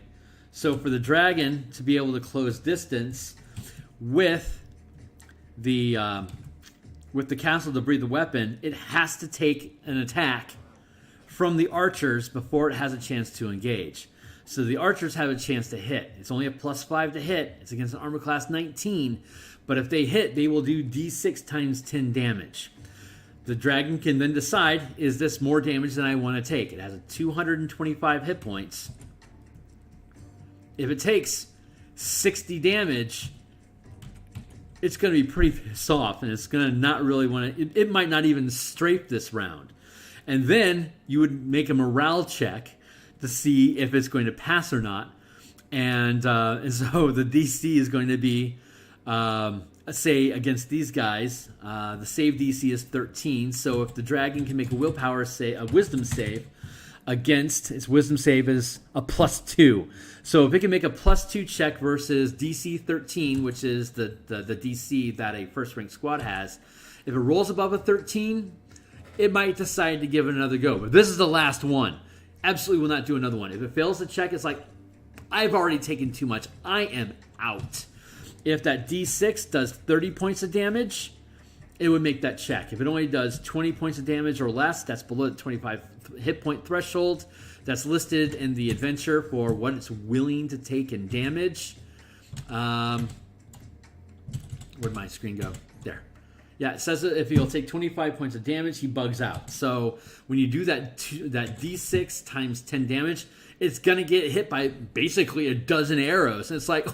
So for the dragon to be able to close distance with the castle to breathe the weapon, it has to take an attack from the archers before it has a chance to engage. So the archers have a chance to hit. It's only a +5 to hit. It's against an armor class 19. But if they hit, they will do d6 times 10 damage. The dragon can then decide, is this more damage than I want to take? It has a 225 hit points. If it takes 60 damage, it's going to be pretty pissed off, and it's going to not really want to... It might not even strafe this round. And then you would make a morale check to see if it's going to pass or not. And so the DC is going to be, say, against these guys, the save DC is 13. So if the dragon can make a wisdom save against, its wisdom save is a +2. So if it can make a +2 check versus DC 13, which is the DC that a first rank squad has, if it rolls above a 13, it might decide to give it another go. But this is the last one. Absolutely will not do another one. If it fails the check, it's like, I've already taken too much. I am out. If that D6 does 30 points of damage, it would make that check. If it only does 20 points of damage or less, that's below the 25 hit point threshold. That's listed in the adventure for what it's willing to take in damage. Where'd my screen go? There. Yeah, it says that if he'll take 25 points of damage, he bugs out. So when you do that D6 times 10 damage, it's going to get hit by basically a dozen arrows. And it's like,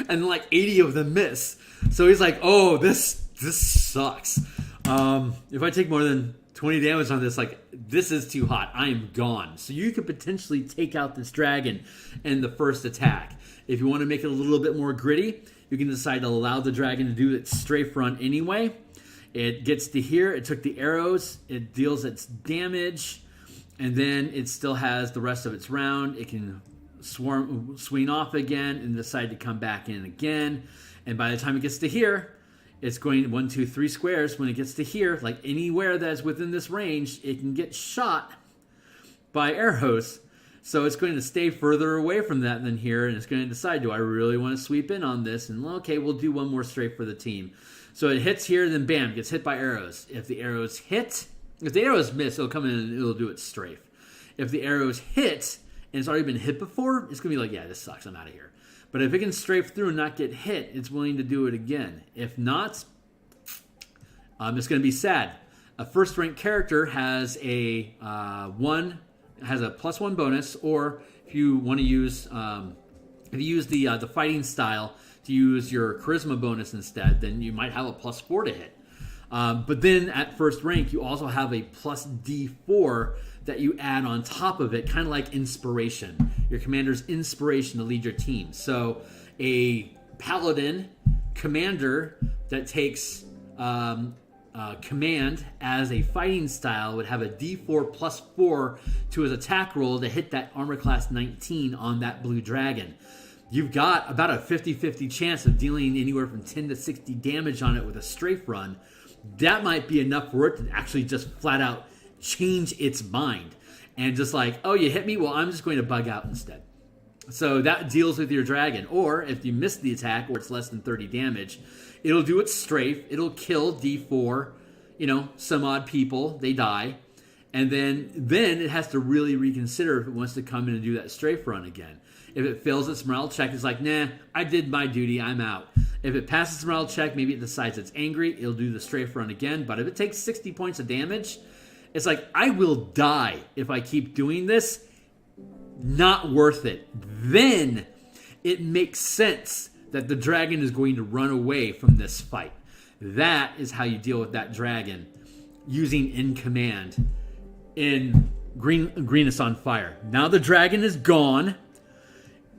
and like 80 of them miss. So he's like, oh, this sucks. If I take more than 20 damage on this, like, this is too hot. I am gone. So you could potentially take out this dragon in the first attack. If you want to make it a little bit more gritty, you can decide to allow the dragon to do its strafe run anyway. It gets to here. It took the arrows. It deals its damage. And then it still has the rest of its round. It can swing off again and decide to come back in again. And by the time it gets to here, it's going 1, 2, 3 squares. When it gets to here, like anywhere that's within this range, it can get shot by arrows. So it's going to stay further away from that than here, and it's going to decide, do I really want to sweep in on this? And okay, we'll do one more strafe for the team. So it hits here, then bam, gets hit by arrows. If the arrows miss, it'll come in and it'll do its strafe. If the arrows hit, and it's already been hit before, it's going to be like, yeah, this sucks, I'm out of here. But if it can strafe through and not get hit, it's willing to do it again. If not, it's going to be sad. A first-rank character has a +1 bonus, or if you want to use, if you use the fighting style to use your charisma bonus instead, then you might have a +4 to hit. But then at first rank, you also have a +D4 that you add on top of it, kind of like inspiration. Your commander's inspiration to lead your team. So a paladin commander that takes command as a fighting style would have a D4 +4 to his attack roll to hit that armor class 19 on that blue dragon. You've got about a 50-50 chance of dealing anywhere from 10 to 60 damage on it with a strafe run. That might be enough for it to actually just flat out change its mind and just like, oh, you hit me? Well, I'm just going to bug out instead. So that deals with your dragon. Or if you miss the attack or it's less than 30 damage, it'll do its strafe. It'll kill D4, some odd people. They die. And then it has to really reconsider if it wants to come in and do that strafe run again. If it fails its morale check, it's like, nah, I did my duty, I'm out. If it passes its morale check, maybe it decides it's angry, it'll do the strafe run again. But if it takes 60 points of damage, it's like, I will die if I keep doing this. Not worth it. Then it makes sense that the dragon is going to run away from this fight. That is how you deal with that dragon using in command in Greenest on Fire. Now the dragon is gone.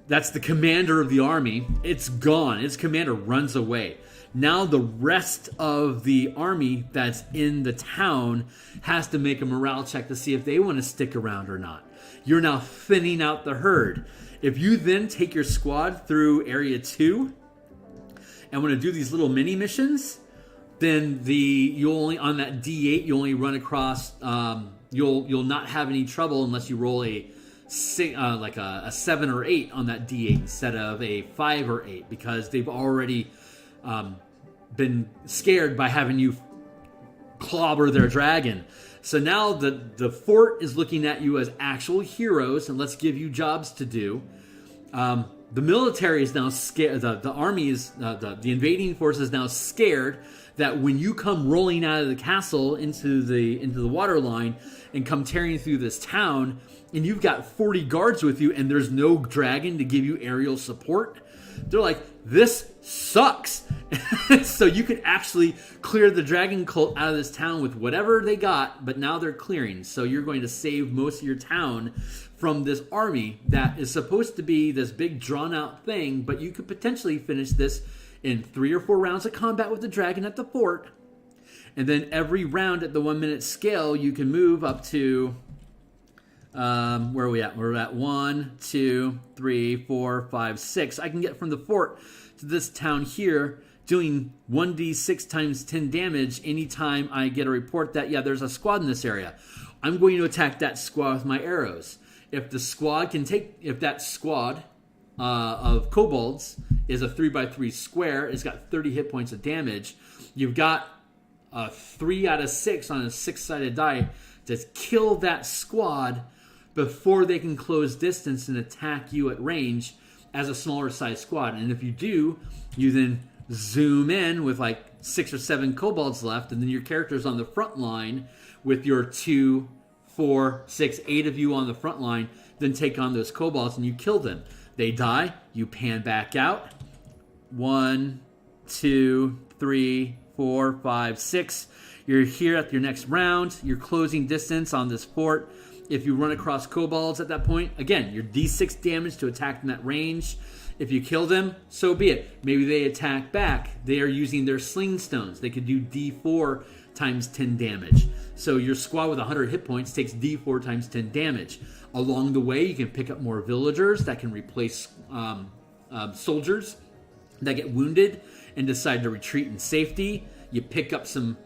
That's the commander of the army. It's gone. Its commander runs away. Now the rest of the army that's in the town has to make a morale check to see if they want to stick around or not. You're now thinning out the herd. If you then take your squad through Area 2 and want to do these little mini missions, then you only on that D8 you only run across. You'll not have any trouble unless you roll a 7 or 8 on that D8 instead of a 5 or 8, because they've already been scared by having you clobber their dragon. So now the fort is looking at you as actual heroes, and let's give you jobs to do. The military is now scared. The army is the invading force is now scared that when you come rolling out of the castle into the water line and come tearing through this town, and you've got 40 guards with you, and there's no dragon to give you aerial support, they're like, this sucks. So you could actually clear the dragon cult out of this town with whatever they got, but now they're clearing. So you're going to save most of your town from this army that is supposed to be this big drawn-out thing, but you could potentially finish this in 3 or 4 rounds of combat with the dragon at the fort. And then every round at the 1 minute scale, you can move up to, where are we at? We're at 1, 2, 3, 4, 5, 6. I can get from the fort to this town here doing 1d6 times 10 damage anytime I get a report that, yeah, there's a squad in this area. I'm going to attack that squad with my arrows. If the squad can take, if that squad of kobolds is a 3x3 square, it's got 30 hit points of damage, you've got a 3 out of 6 on a 6-sided die to kill that squad before they can close distance and attack you at range as a smaller size squad. And if you do, you then zoom in with like 6 or 7 kobolds left, and then your character's on the front line with your 2, 4, 6, 8 of you on the front line, then take on those kobolds and you kill them. They die, you pan back out. 1, 2, 3, 4, 5, 6. You're here at your next round. You're closing distance on this fort. If you run across kobolds at that point, again, your d6 damage to attack in that range. If you kill them, so be it. Maybe they attack back. They are using their sling stones. They could do d4 times 10 damage. So your squad with 100 hit points takes d4 times 10 damage. Along the way, you can pick up more villagers that can replace soldiers that get wounded and decide to retreat in safety. You pick up some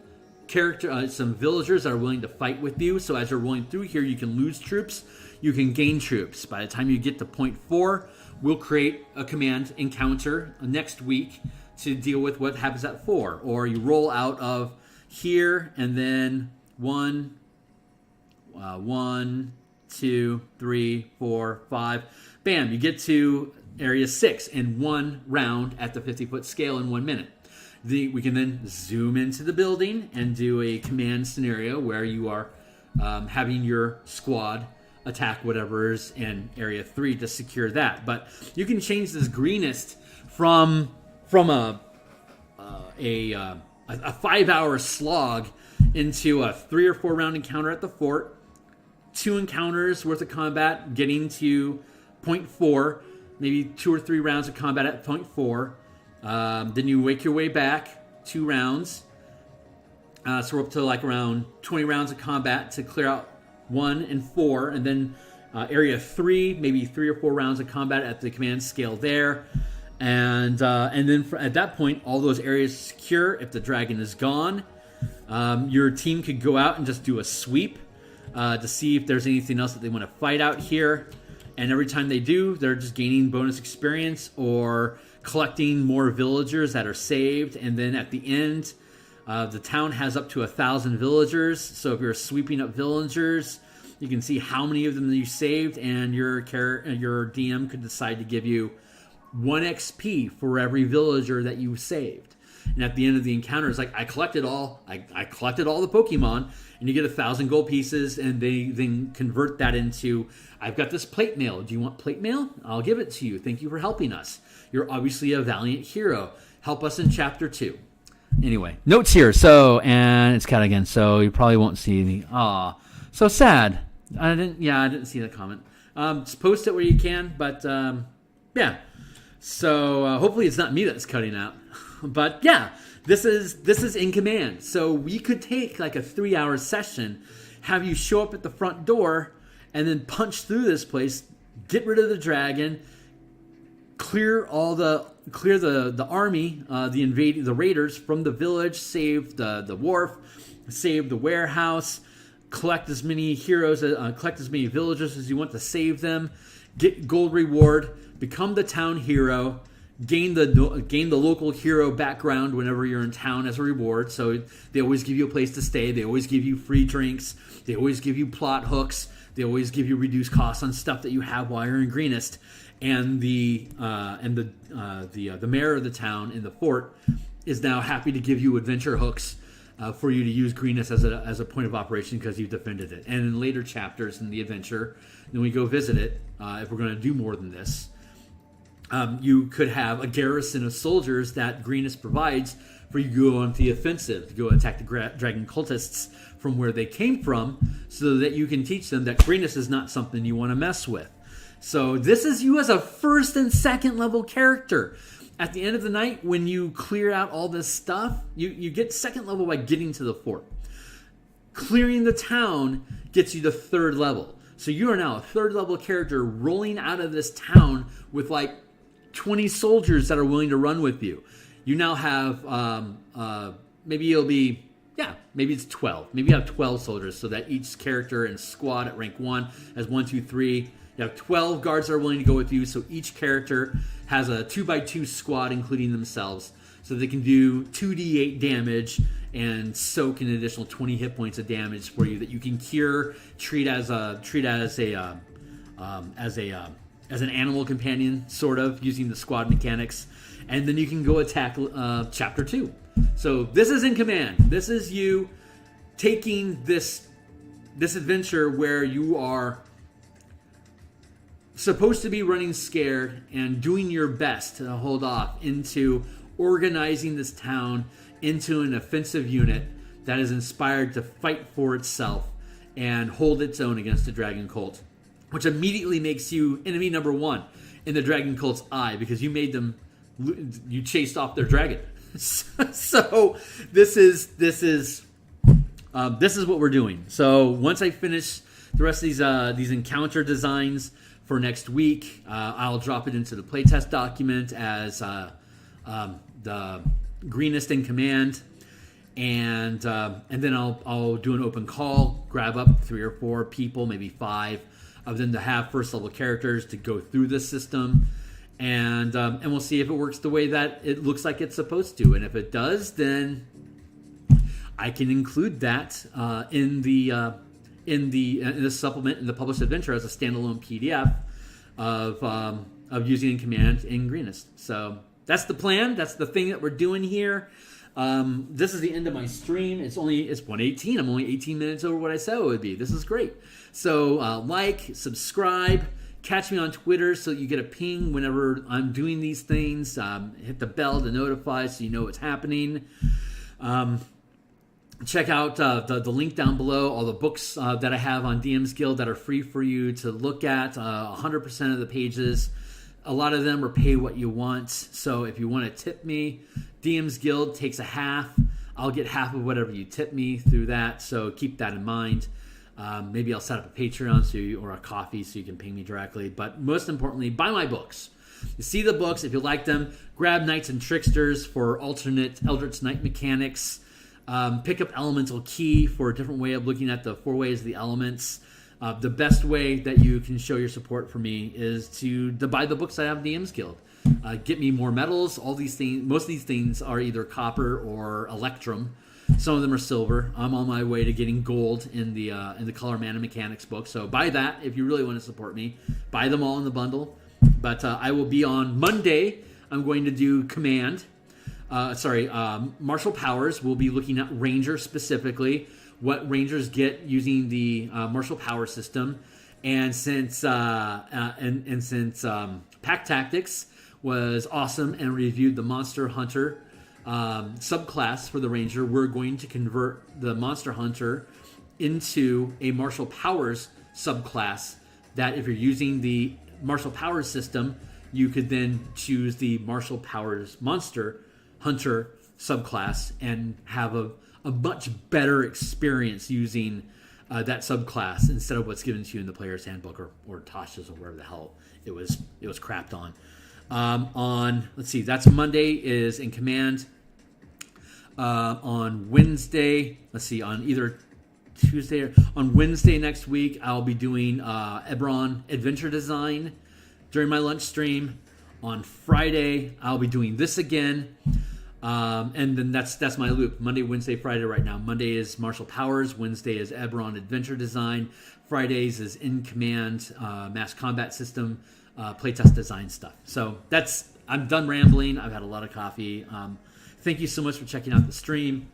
some villagers that are willing to fight with you. So as you're rolling through here, you can lose troops, you can gain troops. By the time you get to point 4, we'll create a command encounter next week to deal with what happens at 4. Or you roll out of here and then 1, 2, 3, 4, 5. Bam, you get to area 6 in 1 round at the 50-foot scale in 1 minute. We can then zoom into the building and do a command scenario where you are having your squad attack whatever is in area 3 to secure that. But you can change this Greenest from a 5-hour slog into a 3 or 4 round encounter at the fort, 2 encounters worth of combat, getting to point 4, maybe 2 or 3 rounds of combat at point 4. Then you make your way back 2 rounds. So we're up to like around 20 rounds of combat to clear out 1 and 4. And then area 3, maybe 3 or 4 rounds of combat at the command scale there. And then at that point, all those areas secure. If the dragon is gone, your team could go out and just do a sweep to see if there's anything else that they want to fight out here. And every time they do, they're just gaining bonus experience or collecting more villagers that are saved. And then at the end, the town has up to 1,000 villagers. So if you're sweeping up villagers, you can see how many of them you saved, and your DM could decide to give you 1 XP for every villager that you saved. And at the end of the encounter, it's like, I collected all the Pokemon, and you get 1,000 gold pieces, and they then convert that into, I've got this plate mail. Do you want plate mail? I'll give it to you. Thank you for helping us. You're obviously a valiant hero. Help us in chapter 2. Anyway, notes here. So, and it's cat again, so you probably won't see any. Aw, so sad. I didn't see that comment. Just post it where you can, but yeah. So hopefully it's not me that's cutting out. But yeah, this is in command. So we could take like a 3-hour session, have you show up at the front door, and then punch through this place, get rid of the dragon, clear the army, the raiders from the village, save the wharf, save the warehouse, collect as many villagers as you want to save them, get gold reward, become the town hero, gain the local hero background whenever you're in town as a reward. So they always give you a place to stay. They always give you free drinks. They always give you plot hooks. They always give you reduced costs on stuff that you have while you're in Greenest. And the mayor of the town in the fort is now happy to give you adventure hooks for you to use Greenest as a point of operation because you've defended it. And in later chapters in the adventure, then we go visit it if we're going to do more than this. You could have a garrison of soldiers that Greenest provides for you to go on the offensive, to go attack the dragon cultists from where they came from, so that you can teach them that Greenest is not something you want to mess with. So this is you as a first and second level character. At the end of the night, when you clear out all this stuff, you get second level by getting to the fort. Clearing the town gets you to third level. So you are now a third level character rolling out of this town with like 20 soldiers that are willing to run with you. You now have, maybe it's 12. Maybe you have 12 soldiers, so that each character and squad at rank 1 has 1, 2, 3. You have 12 guards that are willing to go with you, so each character has a 2x2 squad, including themselves, so they can do 2d8 damage and soak an additional 20 hit points of damage for you that you can cure, treat as an animal companion, sort of, using the squad mechanics, and then you can go attack Chapter 2. So this is in command. This is you taking this adventure where you are supposed to be running scared and doing your best to hold off, into organizing this town into an offensive unit that is inspired to fight for itself and hold its own against the dragon cult, which immediately makes you enemy number 1 in the dragon cult's eye, because you chased off their dragon. So this is what we're doing. So once I finish the rest of these encounter designs for next week, I'll drop it into the playtest document as the Greenest in command, and then I'll do an open call, grab up 3 or 4 people, maybe 5 of them, to have first level characters to go through the system, and we'll see if it works the way that it looks like it's supposed to. And if it does, then I can include that in the supplement, in the published adventure, as a standalone PDF of using in command in Greenest. So that's the plan. That's the thing that we're doing here. This is the end of my stream. It's 1:18. I'm only 18 minutes over what I said it would be. This is great. So like, subscribe, catch me on Twitter so you get a ping whenever I'm doing these things. Hit the bell to notify so you know what's happening. Check out the link down below, all the books that I have on DMsGuild that are free for you to look at. 100% of the pages. A lot of them are pay what you want. So if you want to tip me, DMsGuild takes a half. I'll get half of whatever you tip me through that. So keep that in mind. Maybe I'll set up a Patreon or a coffee so you can pay me directly. But most importantly, buy my books. You see the books. If you like them, grab Knights and Tricksters for alternate Eldritch Knight mechanics. Pick up Elemental Key for a different way of looking at the 4 ways of the elements. The best way that you can show your support for me is to buy the books I have in DMsGuild. Get me more metals. All these things, most of these things are either copper or electrum. Some of them are silver. I'm on my way to getting gold in the Color Mana Mechanics book. So buy that if you really want to support me. Buy them all in the bundle. But I will be on Monday. I'm going to do Command. Martial powers. We'll be looking at Ranger specifically. What Rangers get using the martial power system, and since Pack Tactics was awesome and reviewed the Monster Hunter subclass for the Ranger, we're going to convert the Monster Hunter into a martial powers subclass. That if you're using the martial powers system, you could then choose the martial powers Monster Hunter subclass and have a much better experience using that subclass instead of what's given to you in the player's handbook or Tasha's or wherever the hell it was crapped on. Let's see, that's Monday is in command. On Wednesday, on either Tuesday or on Wednesday next week, I'll be doing Ebron Adventure Design during my lunch stream. On Friday, I'll be doing this again. And then that's my loop. Monday, Wednesday, Friday right now. Monday is Martial Powers. Wednesday is Ebron Adventure Design. Fridays is In Command, Mass Combat System, playtest design stuff. So I'm done rambling. I've had a lot of coffee. Thank you so much for checking out the stream.